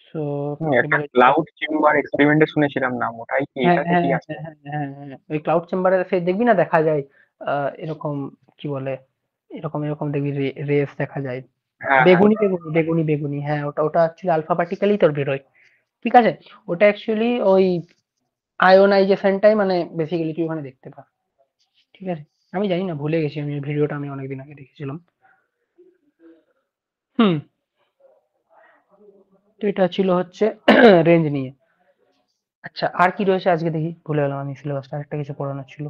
Speaker 1: সো
Speaker 2: একটা
Speaker 1: এবারে
Speaker 2: ক্লাউড চেম্বার এক্সপেরিমেন্টে শুনেছিলাম নাম, ওটাই কি,
Speaker 1: হ্যাঁ
Speaker 2: এটাতে
Speaker 1: হ্যাঁ
Speaker 2: কি
Speaker 1: হ্যাঁ
Speaker 2: আছে?
Speaker 1: হ্যাঁ হ্যাঁ হ্যাঁ, ওই ক্লাউড চেম্বারে সে দেখবি না দেখা যায় এরকম কি বলে এরকম এরকম দেখবি রেস দেখা যায়,
Speaker 2: হ্যাঁ, হ্যাঁ।
Speaker 1: বেগুনি বেগুনি বেগুনি বেগুনি, হ্যাঁ ওটা ওটা অ্যাকচুয়ালি আলফা পার্টিকেলই তোর বেরোয়, ঠিক আছে। ওটা অ্যাকচুয়ালি ওই আয়োনাইজেশনটাই মানে বেসিক্যালি তুই ওখানে দেখতে পাস, ঠিক আছে। আমি জানি না, ভুলে গেছি, আমি ভিডিওটা আমি অনেকদিন আগে দেখেছিলাম। হুম, তো এটা ছিল হচ্ছে রেঞ্জ নিয়ে। আচ্ছা, আর কি রয়েছে আজকে দেখি, ভুলে গেলাম আমি সিলেবাসটা, আরেকটা কিছু পড়ানোর ছিল।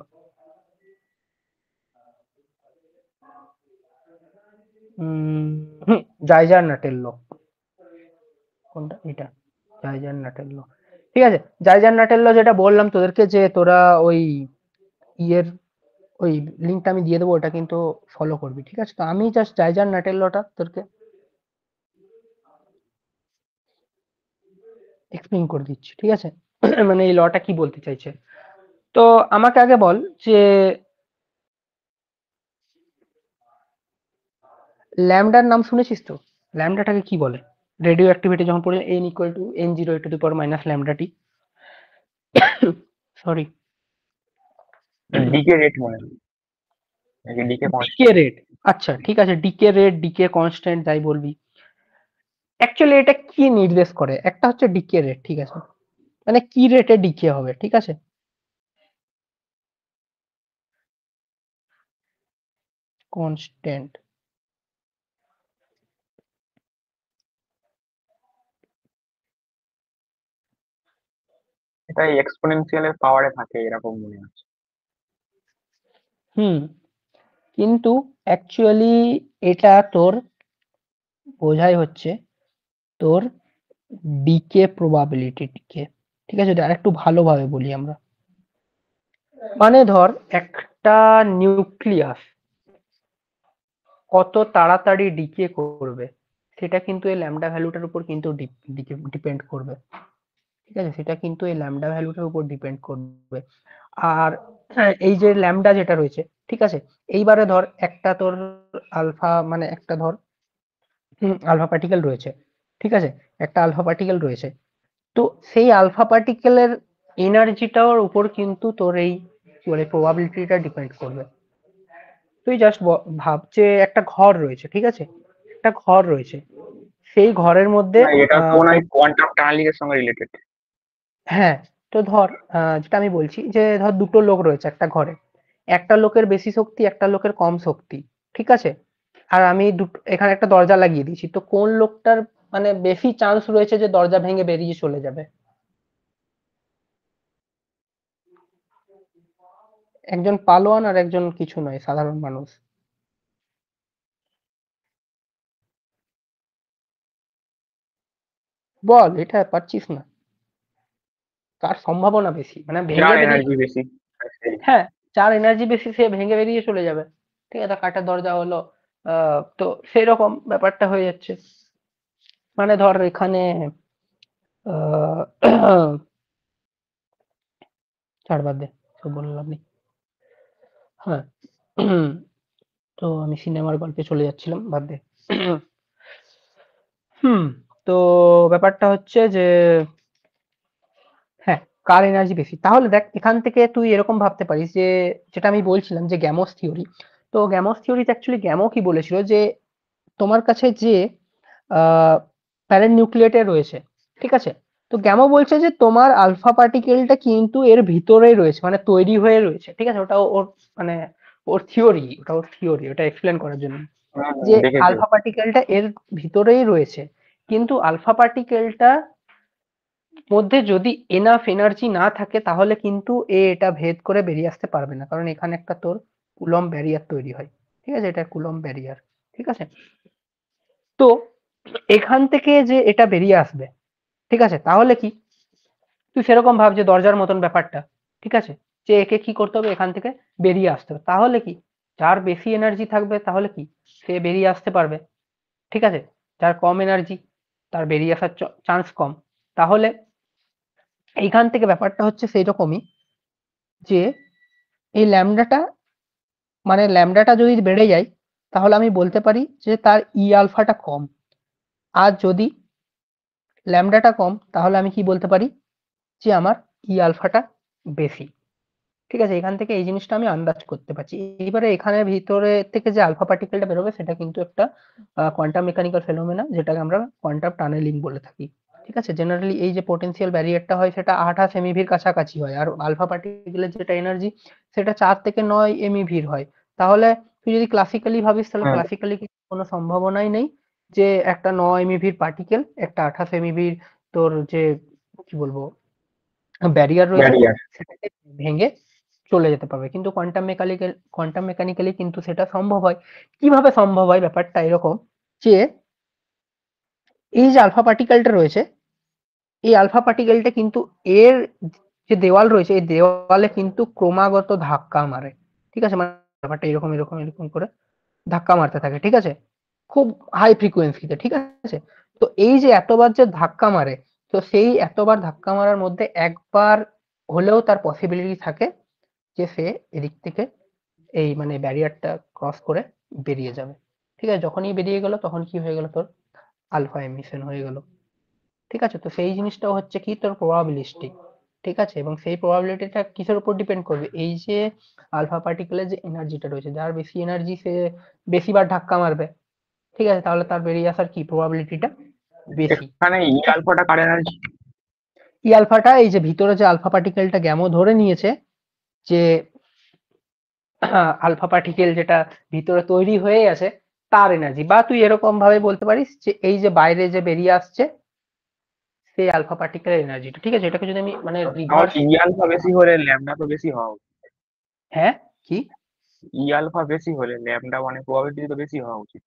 Speaker 1: উম হুম, জাইজার নাটেল্লো, কোনটা এটা, জাইজার নাটেল্লো, ঠিক আছে। জাইজার নাটেল্লো যেটা বললাম তোদেরকে যে তোরা ওই ইয়ের ওই লিঙ্কটা আমি দিয়ে দেবো, ওটা কিন্তু ফলো করবি, ঠিক আছে। তো আমি জাস্ট জাইজার নাটেল্লোটা তোদেরকে এক্সপ্লেইন করে দিচ্ছি, ঠিক আছে। মানে এই লটা কি বলতে চাইছে। তো আমাকে আগে বল যে ল্যামডার নাম শুনেছিস তো? ল্যামডাটাকে কি বলে? রেডিও অ্যাক্টিভিটি যখন পড়ে n equal to n0 to the power minus lambda T. Sorry,
Speaker 2: decay rate মনে হয় নাকি ডিকে
Speaker 1: ডিকে
Speaker 2: কনস্ট্যান্ট।
Speaker 1: রেট। আচ্ছা ঠিক আছে, ডিকে রেট, ডিকে কনস্ট্যান্ট যাই বলবি। অ্যাকচুয়ালি এটা কি নির্দেশ করে? একটা হচ্ছে ডিকে রেট, ঠিক আছে, মানে কি রেটে ডিকে হবে, ঠিক আছে। কনস্ট্যান্ট,
Speaker 2: এটা এক্সপোনেনশিয়ালের পাওয়ারে থাকে এরকম মনে হচ্ছে।
Speaker 1: হুম, কিন্তু অ্যাকচুয়ালি এটা তোর বোঝাই হচ্ছে তোর ডিকে প্রবাবিলিটিকে, ঠিক আছে। যদি আরেকটু ভালোভাবে বলি আমরা, মানে ধর একটা নিউক্লিয়াস কত তাড়াতাড়ি ডিকে করবে সেটা কিন্তু এই ল্যামডা ভ্যালুটার উপর কিন্তু ডিপেন্ড করবে, ঠিক আছে। সেটা কিন্তু এই ল্যামডা ভ্যালুটার উপর ডিপেন্ড করবে। আর এই যে ল্যামডা যেটা রয়েছে, ঠিক আছে, এইবারে ধর একটা তোর আলফা, মানে একটা ধর আলফা পার্টিকেল রয়েছে, ঠিক আছে, একটা আলফা পার্টিকেল রয়েছে। তো সেই আলফা পার্টিকেলের এনার্জিটার উপর কিন্তু তোর এই কি বলে প্রবাবিলিটিটা ডিপেন্ড করবে। তুই জাস্ট ভাব যে একটা ঘর রয়েছে, ঠিক আছে, একটা ঘর রয়েছে, সেই ঘরের মধ্যে
Speaker 2: না, এটা তো মনে
Speaker 1: তোর,
Speaker 2: হয় কোয়ান্টাম টানেলিং এর সঙ্গে রিলেটেড।
Speaker 1: হ্যাঁ, তো ধর যেটা আমি বলছি যে ধর দুটো লোক রয়েছে একটা ঘরে, একটা লোকের বেশি শক্তি, একটা লোকের কম শক্তি, ঠিক আছে। আর আমি দুটো এখানে একটা দরজা লাগিয়ে দিয়েছি, তো কোন লোকটার মানে বেশি চান্স রয়েছে যে দরজা ভেঙে বেরিয়ে চলে যাবে? একজন পালোয়ান আর একজন কিছু নয়, সাধারণ মানুষ। বল, এটা পারছিস না? কার সম্ভাবনা বেশি, মানে
Speaker 2: যার
Speaker 1: ভেঙে বেরিয়ে,
Speaker 2: এনার্জি বেশি।
Speaker 1: হ্যাঁ, যার এনার্জি বেশি সে ভেঙে বেরিয়ে চলে যাবে, ঠিক আছে। কাঠের দরজা হলো, তো সেই রকম ব্যাপারটা হয়ে যাচ্ছে। মানে ধর এখানে আহ, ছাড়, বাদ দে, সব বলে লাভ নেই। হ্যাঁ, তো আমি সিনেমার গল্পে চলে যাচ্ছিলাম, বাদ দে। হুম, তো ব্যাপারটা হচ্ছে যে হ্যাঁ, কার এনার্জি বেশি। তাহলে দেখ এখান থেকে তুই এরকম ভাবতে পারিস যে, যেটা আমি বলছিলাম যে গ্যামোস থিওরি, তো গ্যামোস থিওরিতে অ্যাকচুয়ালি গ্যামো কি বলেছিল যে তোমার কাছে যে প্যারেন্ট নিউক্লিয়েটে রয়েছে, ঠিক আছে, তো গ্যামো বলছে যে তোমার আলফা পার্টিকেলটা কিন্তু এর ভিতরেই রয়েছে, মানে তৈরি হয়ে রয়েছে, ঠিক আছে। ওটা ওর মানে ওর থিওরি, ওটা এক্সপ্লেন করার জন্য যে
Speaker 2: দেখেছি।
Speaker 1: আলফা পার্টিকেলটা এর ভিতরেই রয়েছে, কিন্তু আলফা পার্টিকেলটা মধ্যে যদি এনাফ এনার্জি না থাকে তাহলে কিন্তু এটা ভেদ করে বেরিয়ে আসতে পারবে না, কারণ এখানে একটা তোর কুলম্ব ব্যারিয়ার তৈরি হয়, ঠিক আছে, এটা কুলম্ব ব্যারিয়ার, ঠিক আছে। তো এখান থেকে যে এটা বেরিয়ে আসবে, ঠিক আছে, তাহলে কি তুই সেরকম ভাব যে দরজার মতন ব্যাপারটা, ঠিক আছে, যে একে কি করতে হবে, এখান থেকে বেরিয়ে আসতে হবে, তাহলে কি যার বেশি এনার্জি থাকবে তাহলে কি সে বেরিয়ে আসতে পারবে, ঠিক আছে। যার কম এনার্জি তার বেরিয়ে আসার চান্স কম। তাহলে এইখান থেকে ব্যাপারটা হচ্ছে সেই রকমই যে এই ল্যামডাটা, মানে ল্যামডাটা যদি বেড়ে যায় তাহলে আমি বলতে পারি যে তার ই আলফাটা কম। আর যদি ল্যামডাটা কম তাহলে আমি কি বলতে পারি যে আমার ই আলফাটা বেশি, ঠিক আছে। এখান থেকে এই জিনিসটা আমি আন্দাজ করতে পারছি। এবারে এখানে ভিতরে থেকে যে আলফা পার্টিকেলটা বেরোবে সেটা কিন্তু একটা কোয়ান্টাম মেকানিক্যাল ফেনোমেনা, যেটাকে আমরা কোয়ান্টাম টানেলিং বলে থাকি, ঠিক আছে। জেনারেলি এই যে পোটেনশিয়াল ব্যারিয়ারটা হয় সেটা 28 এমইভির কাছাকাছি হয়, আর আলফা পার্টিকেলের যেটা এনার্জি সেটা 4 থেকে 9 এমইভির হয়। তাহলে তুই যদি ক্লাসিক্যালি ভাবিস তাহলে
Speaker 2: হ্যাঁ,
Speaker 1: ক্লাসিক্যালি কোনো সম্ভাবনাই নেই যে একটা 9 এমইভির পার্টিকেল একটা 28 এমইভির তোর যে কি বলবো ব্যারিয়ার রয়েছে
Speaker 2: ব্যারিয়ার।
Speaker 1: সেটাকে ভেঙে চলে যেতে পারবে। কিন্তু কোয়ান্টাম মেকানিক্যালি কিন্তু সেটা সম্ভব হয়। কিভাবে সম্ভব হয়? ব্যাপারটা এরকম যে এই যে আলফা পার্টিকেলটা রয়েছে, এই আলফা পার্টিকেলটা কিন্তু এর যে দেওয়াল রয়েছে এই দেওয়ালে কিন্তু ক্রমাগত ধাক্কা মারে, ঠিক আছে। মানে ব্যাপারটা এরকম এরকম এরকম করে ধাক্কা মারতে থাকে, ঠিক আছে, খুব হাই ফ্রিকোয়েন্সিতে, ঠিক আছে। তো এই যে এতবার যে ধাক্কা মারে, তো সেই এতবার ধাক্কা মারার মধ্যে একবার হলেও তার পসিবিলিটি থাকে যে সে এদিক থেকে এই মানে ব্যারিয়ারটা ক্রস করে বেরিয়ে যাবে। ঠিক আছে, যখনই বেরিয়ে গেল তখন কি হয়ে গেল, তোর আলফা এমিশন হয়ে গেল। ঠিক আছে, তো সেই জিনিসটা হচ্ছে কি তোর প্রবাবিলিস্টিক। ঠিক আছে, এবং সেই প্রবাবিলিটিটা কিসের উপর ডিপেন্ড করবে, এই যে আলফা পার্টিকেলের যে এনার্জিটা রয়েছে, যার বেশি এনার্জি সে বেশিবার ধাক্কা মারবে। ঠিক আছে, তাহলে তার বেরিয়ে আসার কি প্রবাবিলিটিটা বেশি।
Speaker 2: এখানে ই
Speaker 1: ঠিক আছে,
Speaker 2: আলফাটা কার এনার্জি?
Speaker 1: ই আলফাটা এই যে ভিতরে যে আলফা পার্টিকেলটা গ্যামো ধরে নিয়েছে, যে আলফা পার্টিকেল যেটা ভিতরে তৈরি হয়ে আছে, তার এনার্জি। বা তুই এরকম ভাবে বলতে পারিস যে এই যে বাইরে যে বেরিয়ে আসছে সেই আলফা পার্টিকেলের এনার্জিটা। ঠিক আছে, এটাকে যদি আমি মানে
Speaker 2: তাহলে
Speaker 1: রিভার্স।
Speaker 2: ই আলফা বেশি হলে ল্যামডা তো বেশি হওয়া উচিত।
Speaker 1: হ্যাঁ, কি?
Speaker 2: ই আলফা বেশি হলে ল্যামডা মানে প্রবাবিলিটি তো বেশি হওয়া উচিত।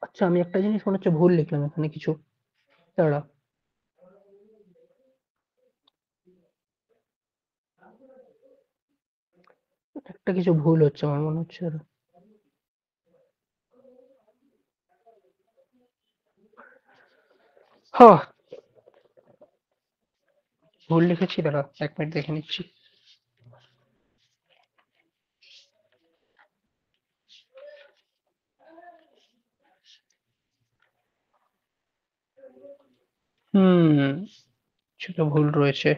Speaker 1: আচ্ছা, আমি একটা জিনিস মনে হচ্ছে ভুল লিখলাম এখানে কিছু। দাঁড়া, একটা কিছু ভুল হচ্ছে আমার মনে হচ্ছে। দাঁড়া। হ, ভুল লিখেছি, দাঁড়া 1 মিনিট দেখে নিচ্ছি। হুম, সেটা ভুল রয়েছে।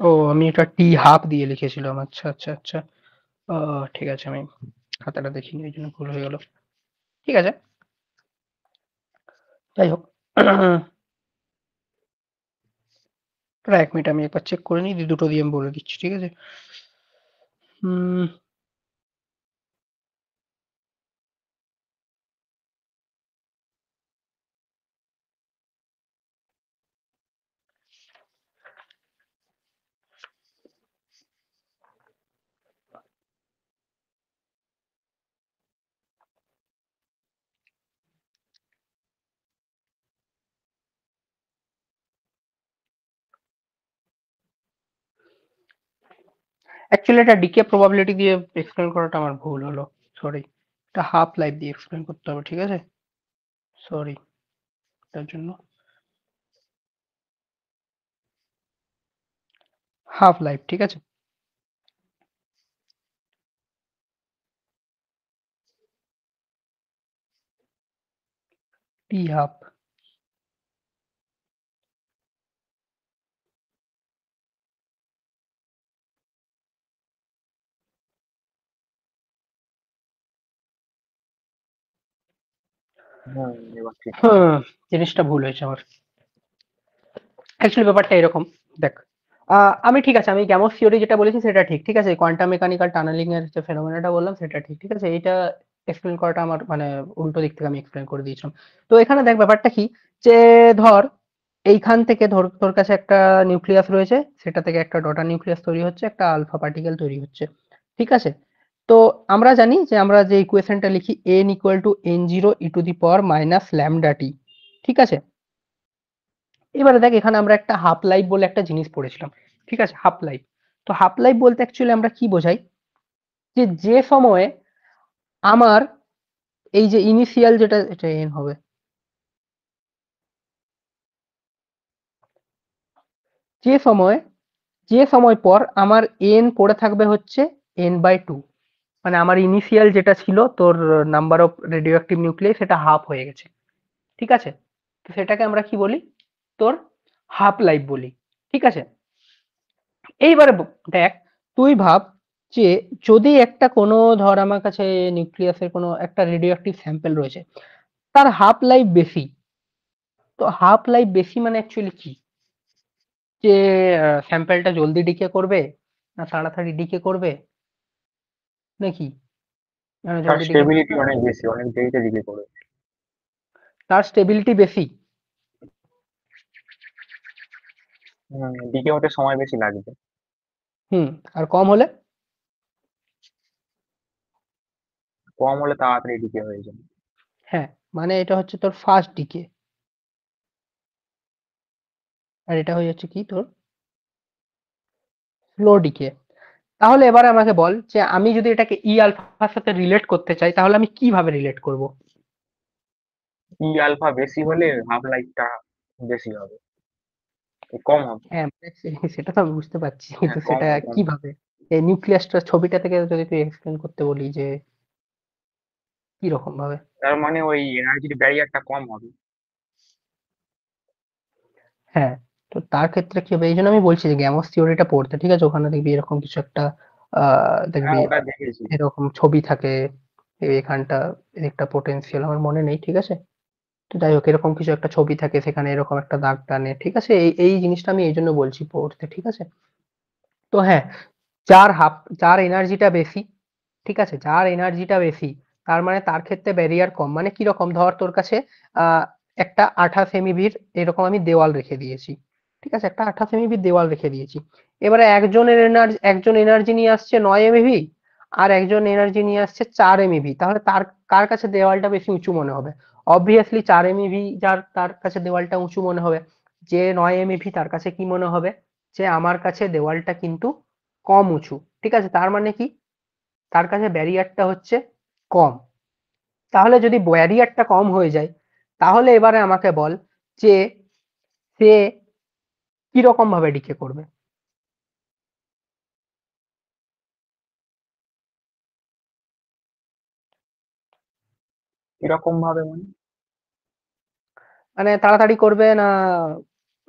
Speaker 1: ও, আমি এটা টি হাফ দিয়ে লিখেছিলাম। আচ্ছা আচ্ছা আচ্ছা। ঠিক আছে, আমি খাতাটা দেখিনি, এই জন্য ভুল হয়ে গেল। ঠিক আছে, যাই হোক। দাঁড়া 1 মিনিট, আমি একবার চেক করে নিই, দুটো দিয়ে আমি বলে দিচ্ছি। ঠিক আছে। হুম, অ্যাকচুয়ালি এটা ডিকে প্রবাবিলিটি দিয়ে এক্সপ্লেন করাটা আমার ভুল হলো। সরি, এটা হাফ লাইফ দিয়ে এক্সপ্লেন করতে হবে। ঠিক আছে, সরি তার জন্য। হাফ লাইফ, ঠিক আছে। টি হাফ।
Speaker 2: এবার ঠিক।
Speaker 1: হুম, জিনিসটা ভুল হয়েছে আমার। অ্যাকচুয়ালি ব্যাপারটা এরকম, দেখ। আমি ঠিক আছে, আমি গ্যামোস থিওরি যেটা বলেছি সেটা ঠিক। ঠিক আছে, কোয়ান্টাম মেকানিক্যাল টানেলিং এর যে ফেনোমেননটা বললাম সেটা ঠিক। ঠিক আছে, এইটা এক্সপ্লেন করাটা আমার মানে উল্টো দিক থেকে আমি এক্সপ্লেন করে দিয়েছিলাম। তো এখানে দেখ ব্যাপারটা কি, যে ধর এইখান থেকে ধর তোর কাছে একটা নিউক্লিয়াস রয়েছে, সেটা থেকে একটা ডটার নিউক্লিয়াস তৈরি হচ্ছে, একটা আলফা পার্টিকেল তৈরি হচ্ছে। ঠিক আছে, তো আমরা জানি যে আমরা যে ইকুয়েশনটা লিখি n equal to n0 e to the power minus lambda t. ঠিক আছে, এবারে দেখ এখানে আমরা একটা হাফ লাইফ বলে একটা জিনিস পড়েছিলাম। ঠিক আছে, হাফ লাইফ। তো হাফ লাইফ বলতে অ্যাকচুয়ালি আমরা কি বোঝাই, যে যে সময়ে আমার এই যে ইনিশিয়াল যেটা, এটা এন হবে, যে সময় যে সময় পর আমার এন পড়ে থাকবে হচ্ছে n/2। মানে আমার ইনিশিয়াল যেটা ছিল তোর number of radio active nucleus, সেটা হাফ হয়ে গেছে। ঠিক আছে, তো সেটাকে আমরা কি বলি, তোর হাফ লাইফ বলি। ঠিক আছে, এইবারে দেখ, তুই ভাব যে যদি একটা কোনো ধর আমার কাছে নিউক্লিয়াসের কোনো একটা রেডিও অ্যাক্টিভ স্যাম্পল রয়েছে, তার হাফ লাইফ বেশি। তো হাফ লাইফ বেশি মানে অ্যাকচুয়ালি কি, যে স্যাম্পলটা জলদি ডিকে করবে না তাড়াতাড়ি ডিকে করবে, নাকি মানে
Speaker 2: তার
Speaker 1: জলদি ডিকে
Speaker 2: স্টেবিলিটি অনেক বেশি, অনেক দেরিতে দিকে করে।
Speaker 1: তার স্টেবিলিটি বেশি।
Speaker 2: দিকে হতে সময় বেশি লাগবে।
Speaker 1: হুম, আর কম হলে?
Speaker 2: কম হলে তাড়াতাড়ি দিকে হয়ে যাবে।
Speaker 1: হ্যাঁ, মানে এটা হচ্ছে তোর ফার্স্ট ডিকে, আর এটা হয়ে যাচ্ছে কি তোর স্লো ডিকে। তাহলে এবার আমাকে বল যে আমি যদি এটাকে ই আলফার সাথে রিলেট করতে চাই, তাহলে আমি কিভাবে রিলেট করব?
Speaker 2: ই আলফা বেশি হলে হাফ লাইফটা বেশি হবে, কম হবে।
Speaker 1: হ্যাঁ, মানে সেটা তো আমি বুঝতে পারছি,
Speaker 2: হ্যাঁ,
Speaker 1: কিন্তু
Speaker 2: কম
Speaker 1: সেটা
Speaker 2: কম
Speaker 1: কিভাবে? এই নিউক্লিয়াসটার ছবিটা থেকে যদি তুই এক্সপ্লেন করতে বলি যে কি রকম ভাবে।
Speaker 2: তার মানে ওই এনার্জির ব্যারিয়ারটা কম হবে।
Speaker 1: হ্যাঁ, তো তার ক্ষেত্রে কি হবে, এই জন্য আমি বলছি যে গ্যামোস থিওরিটা পড়তে, ঠিক আছে? ওখানে দেখবি এরকম কিছু একটা
Speaker 2: হ্যাঁ,
Speaker 1: দেখবি
Speaker 2: ওটা দেখেছি।
Speaker 1: এরকম ছবি থাকে, এখানটা এদিকটা পোটেনশিয়াল আমার মনে নেই, ঠিক আছে? তো যাই হোক, এরকম কিছু একটা ছবি থাকে, সেখানে এরকম একটা দাগ টানে, ঠিক আছে? এই জিনিসটা আমি এই জন্য বলছি পড়তে, ঠিক আছে? তো হ্যাঁ, যার এনার্জিটা বেশি, ঠিক আছে? যার এনার্জিটা বেশি, তার মানে তার ক্ষেত্রে ব্যারিয়ার কম। মানে কি রকম, ধর তোর কাছে একটা 28 এমইভির এরকম আমি দেওয়াল রেখে দিয়েছি, ঠিক আছে? একটা 28 এমইভির দেওয়াল রেখে দিয়েছি। এবারে একজন এনার্জি নিয়ে আসছে 9 এমইভি, আর একজন এনার্জি নিয়ে আসছে 4 এমইভি। তাহলে কার কাছে দেওয়ালটা বেশি উঁচু মনে হবে? অবভিয়াসলি 4 এমইভি, তার কাছে দেওয়ালটা উঁচু মনে হবে। যে 9 এমইভি তার কাছে কি মনে হবে, যে আমার কাছে দেওয়ালটা কিন্তু কম উঁচু, ঠিক আছে? তার মানে কি, তার কাছে ব্যারিয়ারটা হচ্ছে কম। তাহলে যদি ব্যারিয়ারটা কম হয়ে যায়, তাহলে এবারে আমাকে বল যে সে কিরকম ভাবে ডিকে করবে।
Speaker 2: কিরকম ভাবে মানে?
Speaker 1: মানে তাড়াতাড়ি করবে না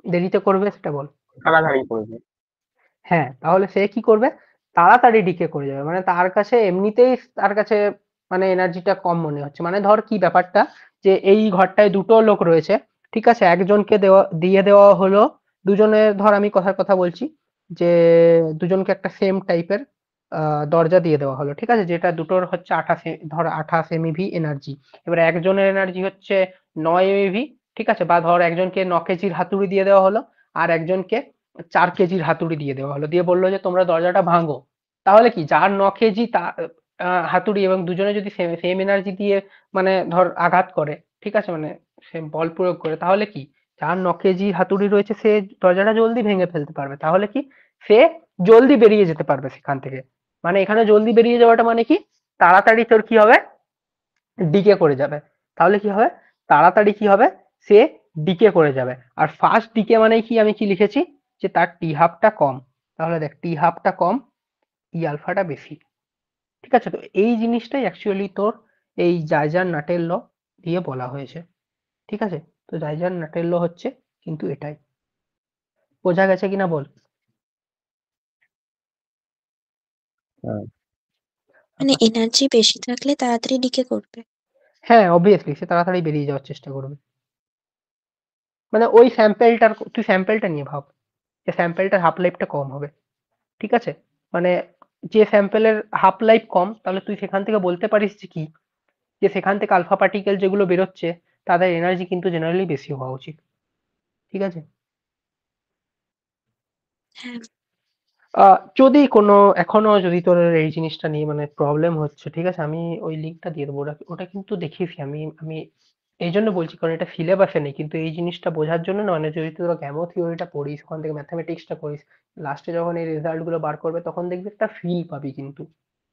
Speaker 1: দেরিতে করবে, সেটা বল।
Speaker 2: তাড়াতাড়ি করবে।
Speaker 1: হ্যাঁ, তাহলে সে কি করবে, তাড়াতাড়ি ডিকে করে যাবে। মানে তার কাছে এমনিতেই, তার কাছে মানে এনার্জিটা কম মনে হচ্ছে। মানে ধর কি ব্যাপারটা, যে এই ঘরটায় দুটো লোক রয়েছে, ঠিক আছে? একজনকে দিয়ে দেওয়া হলো, দুজনের, ধর আমি কথার কথা বলছি, যে দুজনকে একটা সেম টাইপের দরজা দিয়ে দেওয়া হলো, ঠিক আছে? যেটা দুটোর হচ্ছে 28 এমইভি এনার্জি। এবার একজনের এনার্জি হচ্ছে 9 এমইভি, ঠিক আছে? বা ধর একজনকে 9 কেজির হাতুড়ি দিয়ে দেওয়া হলো, আর একজনকে 4 কেজির হাতুড়ি দিয়ে দেওয়া হলো, দিয়ে বললো যে তোমরা দরজাটা ভাঙো। তাহলে কি, যার 9 কেজি হাতুড়ি, এবং দুজনে যদি সেম এনার্জি দিয়ে মানে ধর আঘাত করে, ঠিক আছে? মানে সে বল প্রয়োগ করে, তাহলে কি, যার 9 কেজি হাতুড়ি রয়েছে সে দরজাটা জলদি ভেঙে ফেলতে পারবে। তাহলে কি, সে জলদি বেরিয়ে যেতে পারবে সেখান থেকে। মানে এখানে জলদি বেরিয়ে যাওয়াটা মানে কি, তাড়াতাড়ি তোর কি হবে, ডিকে করে যাবে। তাহলে কি হবে, তাড়াতাড়ি কি হবে, সে ডিকে করে যাবে। আর ফার্স্ট ডিকে মানে কি, আমি কি লিখেছি, যে তার টি হাফটা কম। তাহলে দেখ, টি হাফটা কম, ই আলফাটা বেশি, ঠিক আছে? তো এই জিনিসটাই অ্যাকচুয়ালি তোর এই জাইজার নাটের ল দিয়ে বলা হয়েছে, ঠিক আছে? তো জাইজার নাটের ল হচ্ছে কিন্তু এটাই। বোঝা গেছে কিনা বল।
Speaker 2: হুম।
Speaker 3: মানে এনার্জি বেশি থাকলে তাড়াতাড়ি ডিকে করবে।
Speaker 1: হ্যাঁ, অবভিয়াসলি সে তাড়াতাড়ি বেরিয়ে যাওয়ার চেষ্টা করবে। মানে ওই স্যাম্পেলটার, তুই স্যাম্পেলটা নিয়ে ভাব, যে স্যাম্পেলটার হাফ লাইফটা কম হবে, ঠিক আছে? মানে যে স্যাম্পেলের হাফ লাইফ কম, তাহলে তুই সেখান থেকে বলতে পারিস যে কি, যে সেখান থেকে আলফা পার্টিকেল যেগুলো বেরোচ্ছে, তাদের এনার্জি কিন্তু জেনারেলি বেশি হওয়া উচিত, ঠিক আছে?
Speaker 3: হ্যাঁ।
Speaker 1: যদি কোনো এখনো যদি তোর এই জিনিসটা নিয়ে মানে প্রবলেম হচ্ছে, ঠিক আছে? আমি ওই লিঙ্কটা দিয়ে দেবো, ওটা ওটা কিন্তু দেখিয়েছি আমি। আমি এই জন্য বলছি, কারণ এটা সিলেবাসে নেই, কিন্তু এই জিনিসটা বোঝার জন্য না, মানে যদি তোরা গ্যামো থিওরিটা পড়িস, ওখান থেকে ম্যাথামেটিক্সটা করিস, লাস্টে যখন এই রেজাল্ট গুলো বার করবে, তখন দেখবি একটা ফিল পাবি কিন্তু,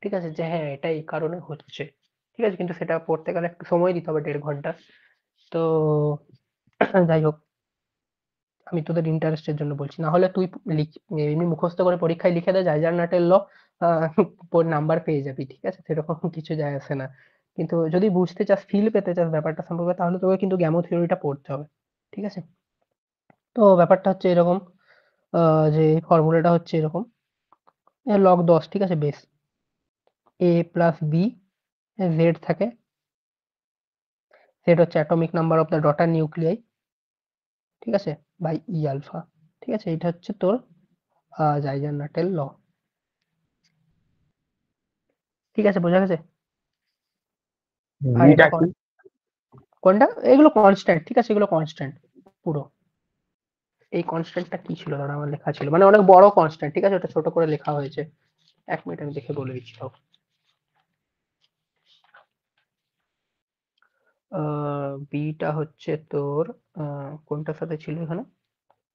Speaker 1: ঠিক আছে? যে হ্যাঁ, এটা এই কারণে হচ্ছে, ঠিক আছে? কিন্তু সেটা পড়তে গেলে একটু সময় দিতে হবে, 1.5 ঘন্টা। তো যাই হোক, আমি তোদের ইন্টারেস্টের জন্য বলছি। না হলে তুই এমনি মুখস্থ করে পরীক্ষায় লিখে দে জাইজার নাটের ল, নাম্বার পেয়ে যাবি, ঠিক আছে? সেরকম কিছু যায় আসে না। কিন্তু যদি বুঝতে চাস, ফিল পেতে চাস ব্যাপারটা সম্পর্কে, তাহলে তোকে কিন্তু গ্যামো থিওরিটা পড়তে হবে, ঠিক আছে? তো ব্যাপারটা হচ্ছে এরকম, যে ফর্মুলাটা হচ্ছে এরকম, লগ 10, ঠিক আছে? বেস এ প্লাস বি, জেড থাকে, জেড হচ্ছে atomic number of the daughter nuclei, ঠিক আছে? বাই ই আলফা, ঠিক আছে? এটা হচ্ছে তোর জাইজার নাটের ল, ঠিক আছে? বোঝা গেছে? আর
Speaker 2: বিটা
Speaker 1: এটা
Speaker 2: কি?
Speaker 1: কোনটা, এগুলো কনস্ট্যান্ট, ঠিক আছে? এগুলো কনস্ট্যান্ট পুরো। এই কনস্ট্যান্টটা কি ছিল, দাঁড়া, আমার লেখা ছিল, মানে অনেক বড় কনস্ট্যান্ট, ঠিক আছে? ওটা ছোট করে লেখা হয়েছে। 1 মিনিট, আমি দেখে বলে দিচ্ছি, তাও বিটা হচ্ছে তোর কোনটার সাথে ছিল এখানে,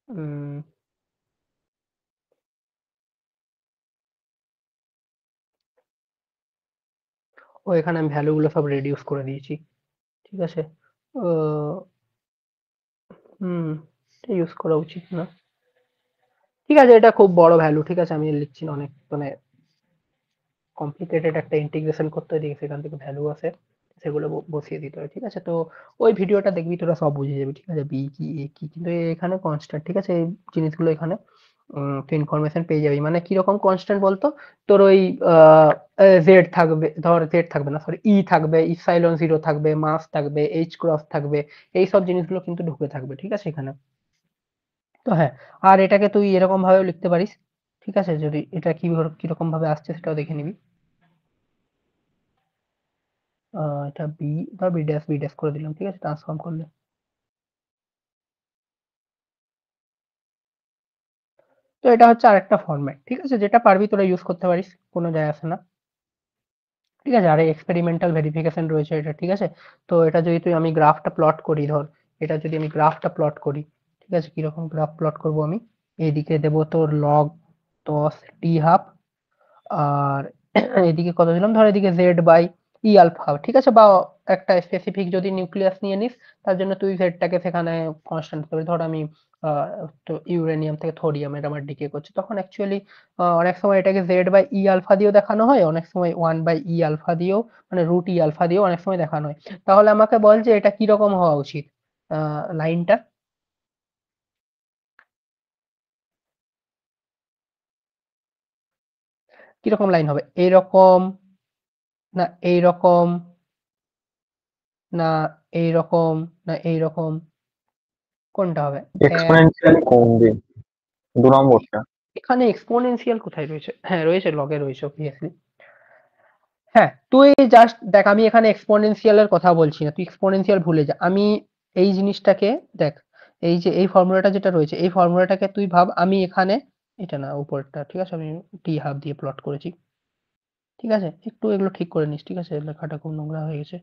Speaker 1: উম, ও এখানে আমি ভ্যালু গুলো সব রেডিউস করে দিয়েছি, ঠিক আছে? আহ, হুম, এটা ইউজ করা উচিত না, ঠিক আছে? এটা খুব বড় ভ্যালু, ঠিক আছে? আমি লিখছি না, অনেক মানে কমপ্লিকেটেড একটা ইন্টিগ্রেশন করতে হয়, এদিকে সেখান থেকে ভ্যালু আসে, সেগুলো বসিয়ে দিতে হয়, ঠিক আছে? তো ওই ভিডিওটা দেখবি, তোরা সব বুঝে যাবি, ঠিক আছে? বি কি, এ কি, কিন্তু এখানে কনস্ট্যান্ট, ঠিক আছে? এই জিনিসগুলো এখানে তুই ইনফরমেশন পেয়ে যাবি। মানে কিরকম কনস্ট্যান্ট বলতো, তোর ওই জেড থাকবে, ধর জেড থাকবে না, সরি, ই থাকবে, ইপসাইলন জিরো থাকবে, মাস থাকবে, এইচ ক্রস থাকবে, এই সব জিনিসগুলো কিন্তু ঢুকে থাকবে, ঠিক আছে এখানে। তো হ্যাঁ, আর এটাকে তুই এরকম ভাবেও লিখতে পারিস, ঠিক আছে? যদি এটা কিরকম ভাবে আসছে সেটাও দেখে নিবি। এটা বি বা বি ড্যাশ করে দিলাম, ঠিক আছে, ট্রান্সফর্ম করলে। তো এটা হচ্ছে আরেকটা ফরম্যাট, ঠিক আছে? যেটা পারবি তোরা ইউজ করতে পারিস, কোনো যায় আসে না, ঠিক আছে? আর এক্সপেরিমেন্টাল ভেরিফিকেশন রয়েছে এটা, ঠিক আছে? তো এটা যদি আমি গ্রাফটা প্লট করি, ধর এটা যদি আমি গ্রাফটা প্লট করি, ঠিক আছে? কিরকম গ্রাফ প্লট করব আমি, এইদিকে দেব তোর লগ 10 টি হাফ, আর এদিকে কত দিলাম, ধর এদিকে জেড বাই ই আলফা, ঠিক আছে? বা একটা স্পেসিফিক যদি নিউক্লিয়াস নিয়ে নিস, তার জন্য তুই জেডটাকে সেখানে কনস্ট্যান্ট করবি। ধর আমি তো ইউরেনিয়াম থেকে থোরিয়াম এটা আমার ডিকে করছে, তখন অ্যাকচুয়ালি অনেক সময় এটাকে জেড বাই ই আলফা দিয়েও দেখানো হয়, অনেক সময় 1/e আলফা দিয়েও, মানে রুট ই আলফা দিয়েও অনেক সময় দেখানো হয়। তাহলে আমাকে বল যে এটা কিরকম হওয়া উচিত, লাইনটা কিরকম লাইন হবে, এইরকম, না এইরকম, না এইরকম, না এইরকম, কোনটা হবে? এক,
Speaker 2: এক্সপোনেনশিয়ালি কমবে 2 নম্বরটা।
Speaker 1: এখানে এক্সপোনেনশিয়াল কোথায় রয়েছে? হ্যাঁ রয়েছে, লগে রয়েছে অবভিয়াসলি। হ্যাঁ, তুই জাস্ট দেখ, আমি এখানে এক্সপোনেনশিয়াল এর কথা বলছি না, তুই এক্সপোনেনশিয়াল ভুলে যা। আমি এই জিনিসটাকে দেখ, এই যে এই ফর্মুলাটা যেটা রয়েছে, এই ফর্মুলাটাকে তুই ভাব আমি এখানে, এটা না উপরটা, ঠিক আছে? আমি টি হাফ দিয়ে প্লট করেছি, ঠিক আছে? একটু এগুলো ঠিক করে নিস, ঠিক আছে? লেখাটা খুব নোংরা হয়ে গেছে।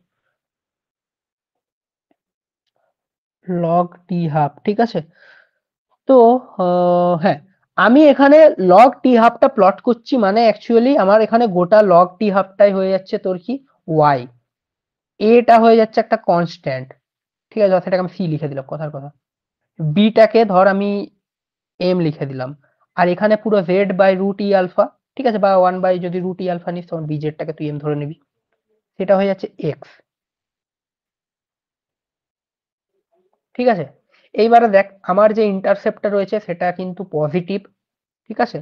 Speaker 1: লগ টি হাফ, ঠিক আছে? তো হ্যাঁ, আমি এখানে লগ টি হাফটা প্লট করছি, মানে অ্যাকচুয়ালি আমার এখানে গোটা লগ টি হাফটাই হয়ে যাচ্ছে তোর কি, ওয়াই। এটা হয়ে যাচ্ছে একটা কনস্ট্যান্ট, ঠিক আছে? সেটাকে আমি সি লিখে দিলাম, কথার কথা। বিটাকে ধর আমি এম লিখে দিলাম, আর এখানে পুরো Z by root E alpha, ঠিক আছে? বা 1 বাই যদি রুট ই আলফা নিস, তখন বিজেডটাকে তুই এম ধরে নিবি, সেটা হয়ে যাচ্ছে এক্স, ঠিক আছে? এইবারে দেখ, আমার যে ইন্টারসেপ্টটা রয়েছে সেটা কিন্তু পজিটিভ, ঠিক আছে?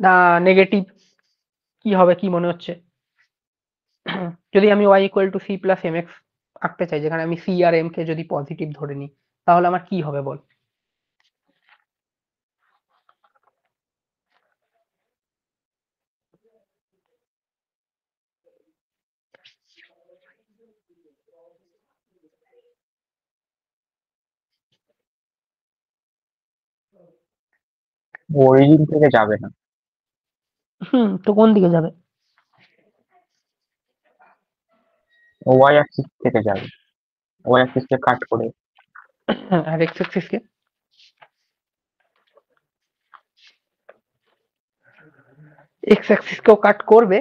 Speaker 1: না নেগেটিভ, কি হবে, কি মনে হচ্ছে? যদি আমি y equal to C plus M X আঁকতে চাই, যেখানে আমি সি আর এম কে যদি পজিটিভ ধরে নিই, তাহলে আমার কি হবে বল?
Speaker 2: অরিজিন থেকে যাবে না,
Speaker 1: তো কোন দিকে যাবে?
Speaker 2: ওয়াই অ্যাক্সিস থেকে যাবে, ওয়াই অ্যাক্সিসকে কাট করে।
Speaker 1: আর এক্স অ্যাক্সিস কে? এক্স অ্যাক্সিস কেও কাট করবে,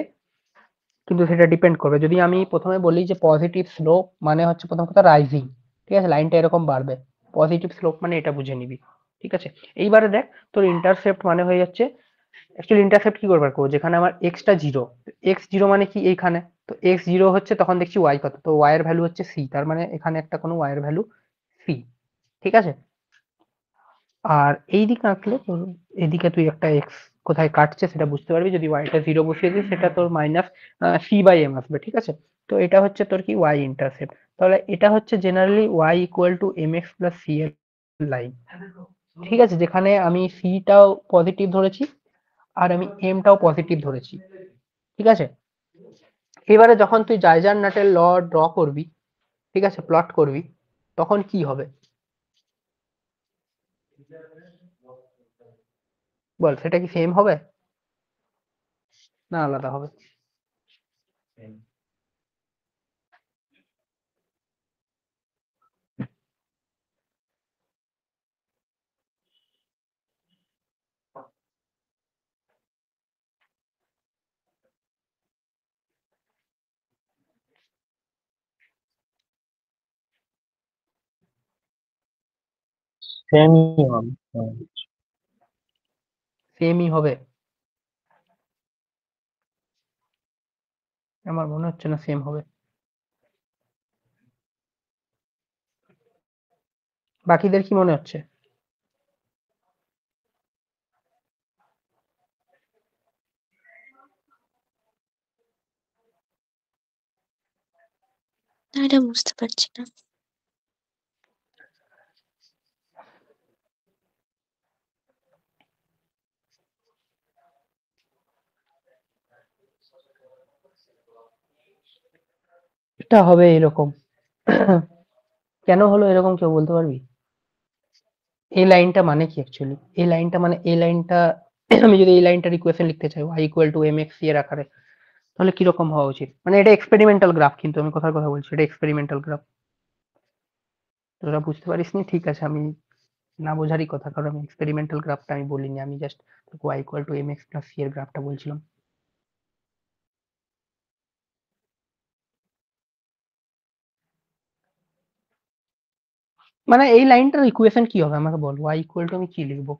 Speaker 1: কিন্তু সেটা ডিপেন্ড করবে। যদি আমি প্রথমে বলি যে পজিটিভ স্লোপ মানে হচ্ছে প্রথম কথা রাইজিং, ঠিক আছে? লাইনটা এরকম বাড়বে, পজিটিভ স্লোপ মানে এটা বুঝে নিবি, ঠিক আছে? এইবারে দেখ, তোর ইন্টারসেপ্ট মানে হয়ে যাচ্ছে, অ্যাকচুয়ালি ইন্টারসেপ্ট কি করবার করবো, যেখানে আমার এক্সটা জিরো, এক্স জিরো মানে কি এইখানে, তো এক্স জিরো হচ্ছে, তখন দেখছি ওয়াই কত, তো ওয়াই এর ভ্যালু হচ্ছে সি, তার মানে এখানে একটা কোনো ওয়াই এর ভ্যালু সি, ঠিক আছে? আর এই দিকে আঁকলে তোর এদিকে তুই একটা এক্স কোথায় কাটছে সেটা বুঝতে পারবি, যদি ওয়াইটা জিরো বসিয়ে দিস সেটা তোর মাইনাস সি বাই এম আসবে, ঠিক আছে? তো এটা হচ্ছে তোর কি ওয়াই ইন্টারসেপ্ট, তাহলে এটা হচ্ছে generally Y equal to M X plus C এর লাইন, ঠিক আছে? যেখানে আমি সিটাও পজিটিভ ধরেছি, আর আমি এমটাও পজিটিভ ধরেছি, ঠিক আছে? এবারে যখন তুই জাইজার নাটের ল ড্র করবি, ঠিক আছে, প্লট করবি, তখন কি হবে বল? সেটা কি সেম হবে না আলাদা হবে?
Speaker 2: সেমই হবে। হুম।
Speaker 1: সেমই হবে। আমার মনে হচ্ছে না সেম হবে। বাকিদের কি মনে হচ্ছে?
Speaker 3: না, এটা বুঝতে পারছি না।
Speaker 1: এটা হবে এরকম। কেন হলো এরকম কেউ বলতে পারবি? এই লাইনটা মানে কি অ্যাকচুয়ালি? এই লাইনটা মানে এই লাইনটা আমি যদি এই লাইনটার ইকুয়েশন লিখতে চাই y equal two mx c এর আকারে, তাহলে কিরকম হওয়া উচিত? মানে এটা এক্সপেরিমেন্টাল গ্রাফ, কিন্তু আমি কথার কথা বলছি, এটা এক্সপেরিমেন্টাল গ্রাফ। তোরা বুঝতে পারিসনি, ঠিক আছে, আমি না বোঝারই কথা, কারণ আমি এক্সপেরিমেন্টাল গ্রাফটা আমি বলিনি, আমি just y equal two mx plus c এর গ্রাফটা বলছিলাম। মানে এই লাইনটার ইকুয়েশন কি হবে আমাকে বল, y ইকুয়াল টু আমি কি লিখবো?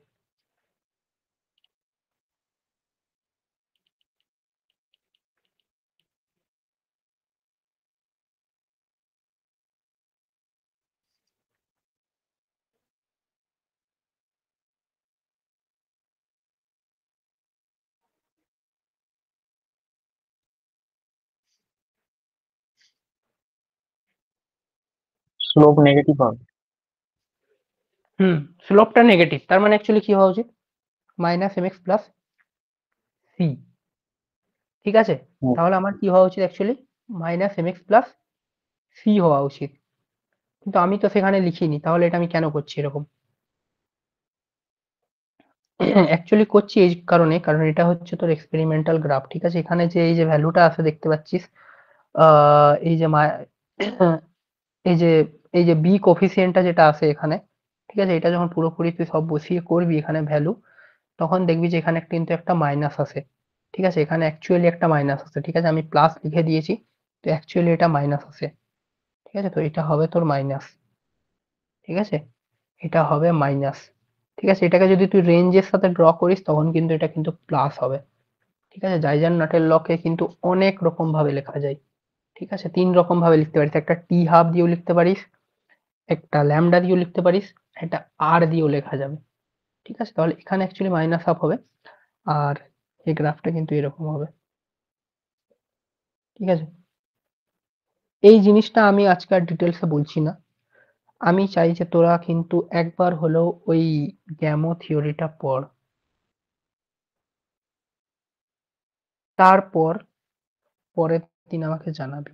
Speaker 2: স্লোপ নেগেটিভ হবে।
Speaker 1: স্লোপটা নেগেটিভ, তার মানে অ্যাকচুয়ালি কি হওয়া উচিত? মাইনাস mx প্লাস c, ঠিক আছে?
Speaker 2: হুম,
Speaker 1: তাহলে আমার কি হওয়া উচিত actually? Minus mx plus c হওয়া উচিত, কিন্তু আমি তো সেখানে লিখিনি, তাহলে এটা আমি কেন করছি এরকম? অ্যাকচুয়ালি করছি এই কারণে, কারণ এটা হচ্ছে তোর এক্সপেরিমেন্টাল গ্রাফ, ঠিক আছে? এখানে যে এই যে ভ্যালুটা আছে দেখতে পাচ্ছিস, এই যে এই যে এই যে বি কোফিসিয়েন্টটা যেটা আছে এখানে, ঠিক আছে? এটা যখন পুরোপুরি তুই সব বসিয়ে করবি এখানে ভ্যালু, তখন দেখবি যে এখানে কিন্তু একটা মাইনাস আছে, ঠিক আছে? এখানে অ্যাকচুয়ালি একটা মাইনাস আছে, ঠিক আছে? আমি প্লাস লিখে দিয়েছি, তো অ্যাকচুয়ালি এটা মাইনাস আছে, ঠিক আছে? তো এটা হবে তোর মাইনাস, ঠিক আছে? এটা হবে মাইনাস, ঠিক আছে? এটাকে যদি তুই রেঞ্জের সাথে ড্র করিস তখন কিন্তু এটা কিন্তু প্লাস হবে, ঠিক আছে? জাইজার-নাটের লকে কিন্তু অনেক রকম ভাবে লেখা যায়, ঠিক আছে? ৩ রকম ভাবে লিখতে পারিস, একটা টি হাফ দিয়েও লিখতে পারিস, একটা ল্যামডা দিয়েও লিখতে পারিস, একটা আর দিয়েও লেখা যাবে, ঠিক আছে? তাহলে এখানে অ্যাকচুয়ালি মাইনাস হাফ হবে, আর এই গ্রাফটা কিন্তু এরকম হবে, ঠিক আছে? এই জিনিসটা আমি আজকে আর ডিটেলসে বলছি না, আমি চাই যে তোরা কিন্তু একবার হলেও ওই গ্যামো থিওরিটা পড়, তারপর পরের দিন আমাকে জানাবি,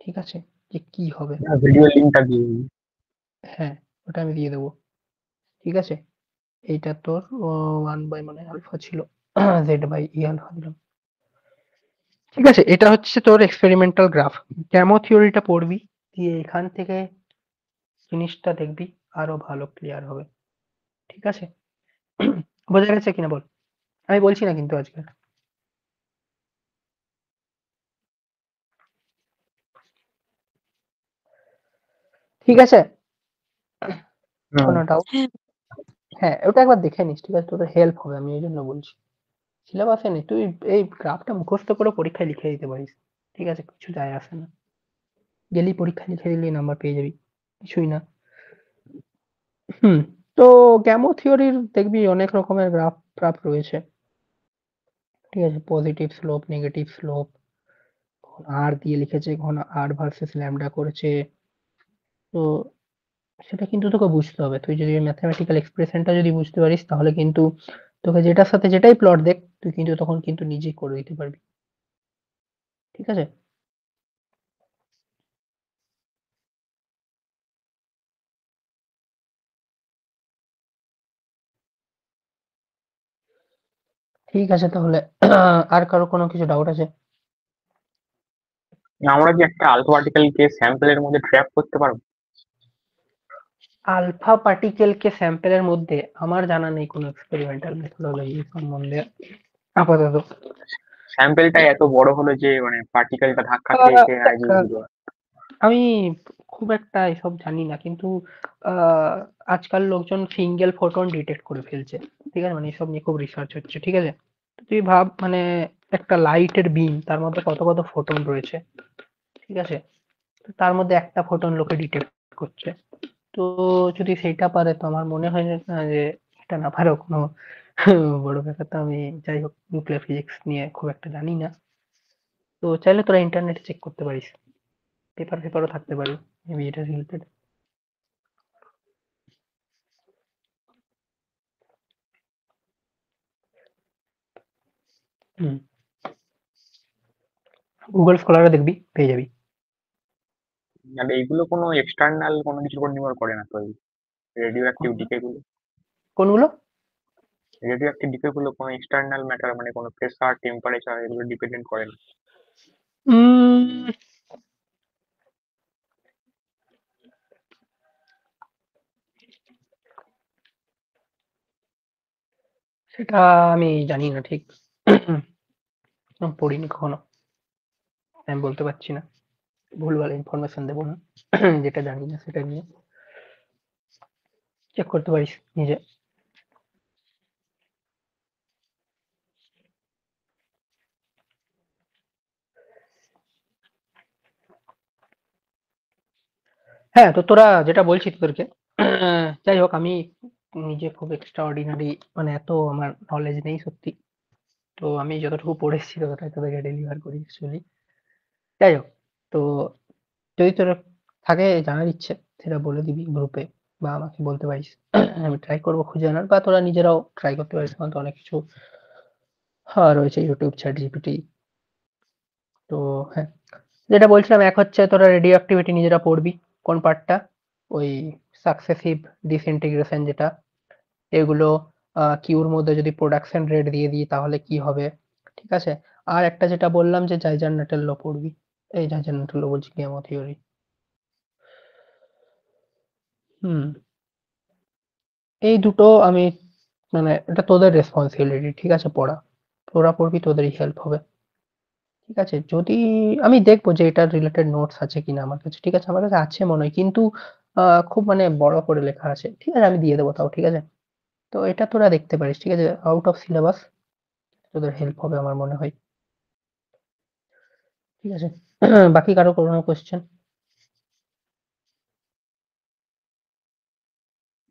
Speaker 1: ঠিক আছে? যে কি হবে।
Speaker 2: ভিডিও লিঙ্কটা দিয়ে দিবি।
Speaker 1: হ্যাঁ, ওটা আমি দিয়ে দেবো, ঠিক আছে? এইটা তোর 1 বাই মানে আলফা ছিল, জেড বাই ই আলফা দিলাম, ঠিক আছে? এটা হচ্ছে তোর এক্সপেরিমেন্টাল গ্রাফ। গ্যামো থিওরিটা পড়বি, দিয়ে এখান থেকে জিনিসটা দেখবি আরো ভালো ক্লিয়ার হবে, ঠিক আছে? বোঝা গেছে কিনা বল? আমি বলছি না কিন্তু আজকে, ঠিক আছে?
Speaker 2: হুম,
Speaker 1: কোনো ডাউট?
Speaker 3: হ্যাঁ,
Speaker 1: হ্যাঁ, ওটা একবার দেখে নিস, ঠিক আছে? তোর হেল্প হবে, আমি এই জন্য বলছি। সিলেবাসে নেই, তুই এই গ্রাফটা মুখস্থ করে পরীক্ষায় লিখে দিতে পারিস, ঠিক আছে? কিছু যায় আসে না, গেলি পরীক্ষায় লিখে দিলি নাম্বার পেয়ে যাবি, কিছুই না। হুম, তো গ্যামো থিওরির দেখবি অনেক রকমের গ্রাফ ট্রাফ রয়েছে, ঠিক আছে? পজিটিভ স্লোপ, নেগেটিভ স্লোপ, আর দিয়ে লিখেছে, কখনো আর ভার্সেস ল্যামডা করেছে, তো সেটা কিন্তু তোকে বুঝতে হবে। তুই যদি ম্যাথমেটিক্যাল এক্সপ্রেশনটা যদি বুঝতে পারিস, তাহলে কিন্তু তোকে যেটার সাথে যেটাই প্লট দেখ, তুই কিন্তু তখন কিন্তু নিজেই করে দিতে পারবি, ঠিক আছে? ঠিক আছে তাহলে। আর কারো কোনো কিছু ডাউট আছে?
Speaker 2: আমরা কি একটা আলফা পার্টিকেলকে স্যাম্পলের মধ্যে ট্র্যাপ করতে পারবো?
Speaker 1: আলফা পার্টিকেলকে স্যাম্পেলের মধ্যে আমার জানা নেই কোনো এক্সপেরিমেন্টাল মেথোডোলজি সম্বন্ধে আপাতত।
Speaker 2: স্যাম্পেলটা এত বড় হলো যে মানে পার্টিকেলটা ধাক্কা খেয়ে খেয়ে
Speaker 1: দেখ,
Speaker 2: আইডিয়া দিতে পারে।
Speaker 1: আমি খুব একটা এসব জানি না, কিন্তু আজকাল লোকজন সিঙ্গেল ফোটন ডিটেক্ট করে ফেলছে, ঠিক আছে? মানে এসব নিয়ে খুব রিসার্চ হচ্ছে, ঠিক আছে? তো তুই ভাব মানে একটা লাইটের বিম, তার মধ্যে কত কত ফোটন রয়েছে, ঠিক আছে? তো তার মধ্যে একটা ফোটন লোকে ডিটেক্ট করছে। তো যদি সেইটা পারে, তো আমার মনে হয় না যে এটা না পারেও কোনো বড় ব্যাপার। তো আমি যাই হোক নিউক্লিয়ার ফিজিক্স নিয়ে খুব একটা জানি না। তো চাইলে তোরা ইন্টারনেটে চেক করতে পারিস, পেপারও থাকতে পারে মেবি এটা রিলেটেড। হুম, গুগল স্কলারে দেখবি, পেয়ে যাবি।
Speaker 2: আর এইগুলো কোনো এক্সটার্নাল কোনো কিছুর উপর নির্ভর করে না তো, এই রেডিও অ্যাক্টিভ
Speaker 1: কোনগুলো
Speaker 2: ডিকে গুলো?
Speaker 1: কোনগুলো?
Speaker 2: রেডিও অ্যাক্টিভ ডিকে গুলো কোনো এক্সটার্নাল ম্যাটার মানে কোনো প্রেসার, টেম্পারেচার এগুলো ডিপেন্ডেন্ট করে না?
Speaker 1: উম, সেটা আমি জানি না ঠিক। পড়িনি কখনো, আমি বলতে পারছি না, ভুলভাল ইনফরমেশন দেবো না। যেটা জানি না সেটা নিয়ে চেক করতে পারিস নিজে। হ্যাঁ, তো তোরা যেটা বলছি তোদেরকে, যাই হোক আমি নিজে খুব এক্সট্রা অর্ডিনারি, মানে এত আমার নলেজ নেই সত্যি। তো আমি যতটুকু পড়েছি ততটাই তোদেরকে ডেলিভার করি অ্যাকচুয়ালি। যাই হোক, তো যদি তোর থাকে জানার ইচ্ছে, সেটা বলে দিবি গ্রুপে বা আমাকে বলতে পারিস। আমি ট্রাই করবো খুঁজে আনার, বা তোরা নিজেরাও ট্রাই করতে পারিস। এখন তো অনেক কিছু রয়েছে, ইউটিউব, চ্যাট জিপিটি। তো হ্যাঁ, যেটা বলছিলাম, এক হচ্ছে তোরা রেডিও অ্যাক্টিভিটি নিজেরা পড়বি। কোন পার্টটা? ওই সাকসেসিভ ডিসইন্টিগ্রেশন যেটা, এগুলো কিউর মধ্যে যদি প্রোডাকশন রেট দিয়ে দিই তাহলে কি হবে, ঠিক আছে? আর একটা যেটা বললাম যে জাইজার ল পড়বি। এই জাইজার ল বলছি, গেমো থিওরি। হুম, এই দুটো আমি, মানে এটা তোদের রেসপন্সিবিলিটি, ঠিক আছে? পড়া, তোরা পড়বি, তোদেরই হেল্প হবে, ঠিক আছে? যদি আমি দেখবো যে এটার রিলেটেড নোটস আছে কিনা আমার কাছে, ঠিক আছে? আমার কাছে আছে মনে হয়, কিন্তু খুব মানে বড় করে লেখা আছে, ঠিক আছে? আমি দিয়ে দেবো তাও, ঠিক আছে? তো এটা তোরা দেখতে পারিস, ঠিক আছে? আউট অফ সিলেবাস, তোদের হেল্প হবে আমার মনে হয়, ঠিক আছে? বাকি কারো কোনো কোয়েশ্চেন?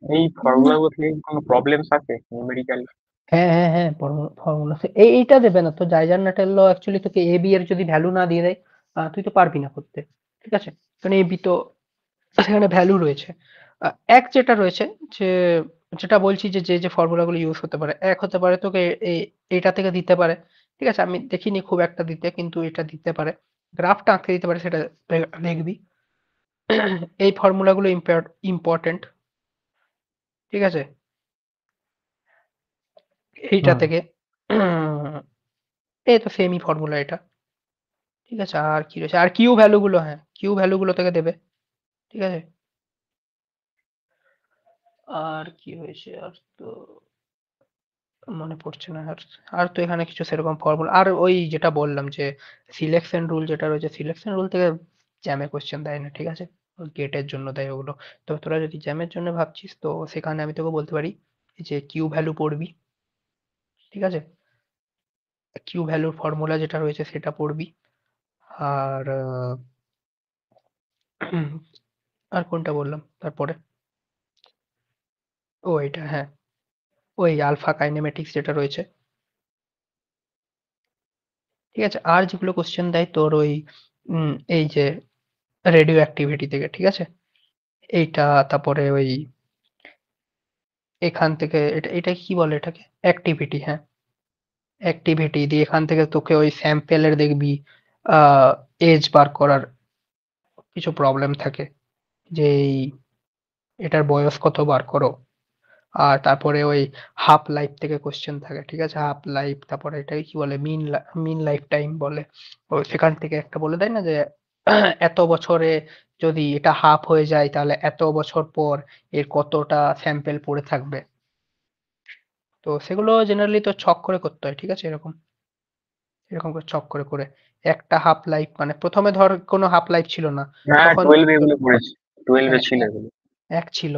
Speaker 2: এই ফর্মুলা গুলো থেকে কি কোনো প্রবলেমস আছে নিউমেরিক্যাল?
Speaker 1: হ্যাঁ, হ্যাঁ, হ্যাঁ, ফর্মুলা এইটা দেবে না তো। জাইজার ল অ্যাকচুয়ালি তোকে এ বি এর যদি ভ্যালু না দিয়ে দেয়, তুই তো পারবি না করতে, ঠিক আছে? কারণ এ বি তো সেখানে ভ্যালু রয়েছে। এক যেটা রয়েছে, যে যেটা বলছি যে যে ফর্মুলা গুলো ইউজ হতে পারে, এক হতে পারে তোকে এইটা থেকে দিতে পারে, ঠিক আছে? আমি দেখিনি খুব একটা দিতে, কিন্তু এটা দিতে পারে। গ্রাফটা আঁকতে দিতে পারে, সেটা দেখবি। এই ফর্মুলা গুলো ইম্পর্টেন্ট, ঠিক আছে? এইটা
Speaker 2: হুম।
Speaker 1: থেকে এই তো সেমই ফর্মুলা এটা, ঠিক আছে? আর কি রয়েছে? আর কিউ ভ্যালু গুলো, হ্যাঁ, কিউ ভ্যালু গুলো থেকে দেবে, ঠিক আছে? আর কি হয়েছে আর তো মনে পড়ছে না। আর আর তো এখানে কিছু সেরকম ফর্মুলা, আর ওই যেটা বললাম যে সিলেকশন রুল যেটা রয়েছে, সিলেকশন রুল থেকে জ্যামে কোশ্চেন দেয় না, ঠিক আছে? গেটের জন্য দেয় ওগুলো। তো তোরা যদি জ্যামের জন্য ভাবছিস, তো সেখানে আমি তোকে বলতে পারি যে কিউ ভ্যালু পড়বি, ঠিক আছে? কিউ ভ্যালুর ফর্মুলা যেটা রয়েছে সেটা পড়বি। আর আর কোনটা বললাম তারপরে? ও এটা, হ্যাঁ, ওই আলফা কাইনেমেটিক্স যেটা রয়েছে, ঠিক আছে? আর যেগুলো কোশ্চেন দেয় তোর ওই এই যে রেডিও অ্যাক্টিভিটি থেকে, ঠিক আছে? এইটা, তারপরে ওই এখান থেকে এটা কি বলে এটাকে? অ্যাক্টিভিটি, হ্যাঁ, অ্যাক্টিভিটি দিয়ে এখান থেকে তোকে ওই স্যাম্পেলের দেখবি আহ এজ বার করার কিছু প্রবলেম থাকে, যে এটার বয়স কত বার করো। আর তারপরে ওই হাফ লাইফ থেকে কোশ্চেন থাকে, ঠিক আছে? হাফ লাইফ, তারপরে এটাকে কি বলে, মিন লাইফ টাইম বলে। ও সেখান থেকে একটা বলে দেয় না যে এত বছরে যদি এটা হাফ হয়ে যায় তাহলে এত বছর পর এর কতটা স্যাম্পেল পড়ে থাকবে। তো সেগুলো জেনারেলি তো ছক করে করতে হয়, ঠিক আছে? এরকম এরকম করে ছক করে করে একটা হাফ লাইফ, মানে প্রথমে ধর কোনো হাফ লাইফ ছিল না,
Speaker 2: হ্যাঁ,
Speaker 1: তখন
Speaker 2: 12 এগুলো পড়েছি, 12 এ
Speaker 1: হ্যাঁ,
Speaker 2: ছিল এগুলো।
Speaker 1: এক ছিল,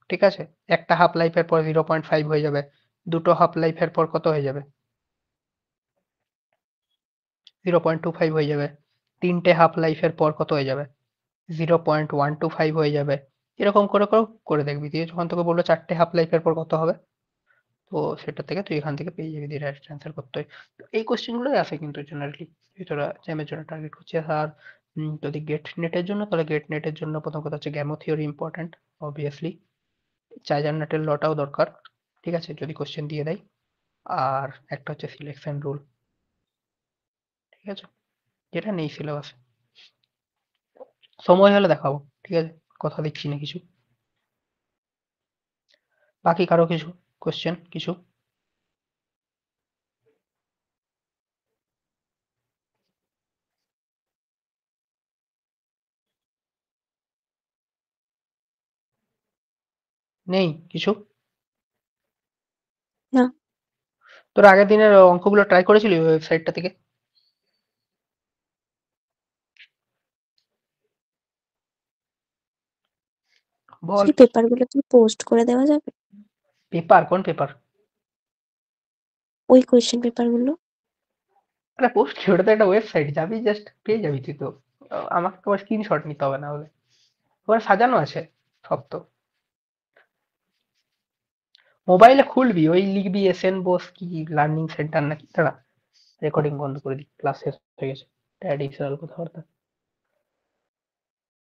Speaker 1: ঠিক আছে? একটা হাফ লাইফের পর 0.5 হয়ে যাবে, দুটো হাফ লাইফের পর কত হয়ে যাবে? 0.25 হয়ে যাবে। 3টে হাফ লাইফের পর কত হয়ে যাবে? 0.125 হয়ে যাবে। এরকম করে দেখবি। দিয়ে যখন তোকে বললো 4টে হাফ লাইফের পর কত হবে, তো সেটা থেকে তুই এখান থেকে পেয়ে যাবি ডিরাইভড অ্যান্সার করতে হয়। তো এই কোশ্চেন গুলোই আসে কিন্তু জেনারেলি, তোরা জ্যামের জন্য টার্গেট করছিস। আর যদি গেট নেটের জন্য, তাহলে গেট নেটের জন্য প্রথম কথা হচ্ছে গ্যামো থিওরি ইম্পর্ট্যান্ট, অবভিয়াসলি। জাইজারনেটের লটাও দরকার, ঠিক আছে, যদি কোশ্চেন দিয়ে দেয়। আর একটা হচ্ছে সিলেকশন রুল, ঠিক আছে, যেটা নেই সিলেবাসে। সময় হলে দেখাবো, ঠিক আছে, কথা দিচ্ছি না কিছু। বাকি কারো কিছু কোশ্চেন কিছু? নেই কিছু?
Speaker 3: না।
Speaker 1: তোর আগের দিনের অঙ্কগুলো ট্রাই করেছিলি ওয়েবসাইটটা থেকে? বল।
Speaker 3: সেই পেপার গুলো কি পোস্ট করে দেওয়া যাবে?
Speaker 1: পেপার? কোন পেপার?
Speaker 3: ওই কোয়েশ্চেন পেপার গুলো?
Speaker 1: আরে পোস্ট কি, ওটা তো একটা ওয়েবসাইট, যাবি জাস্ট পেয়ে যাবি তুই তো। আমাকে তোমার স্ক্রিনশট নিতে হবে না হলে, ওখানে সাজানো আছে সব তো। মোবাইলে খুলবি, ওই লিখবি এসএন বোস কি লার্নিং সেন্টার নাকি, দাঁড়া রেকর্ডিং বন্ধ করে দিই, ক্লাস শেষ হয়ে গেছে, এটা অ্যাডিশনাল কথাবার্তা।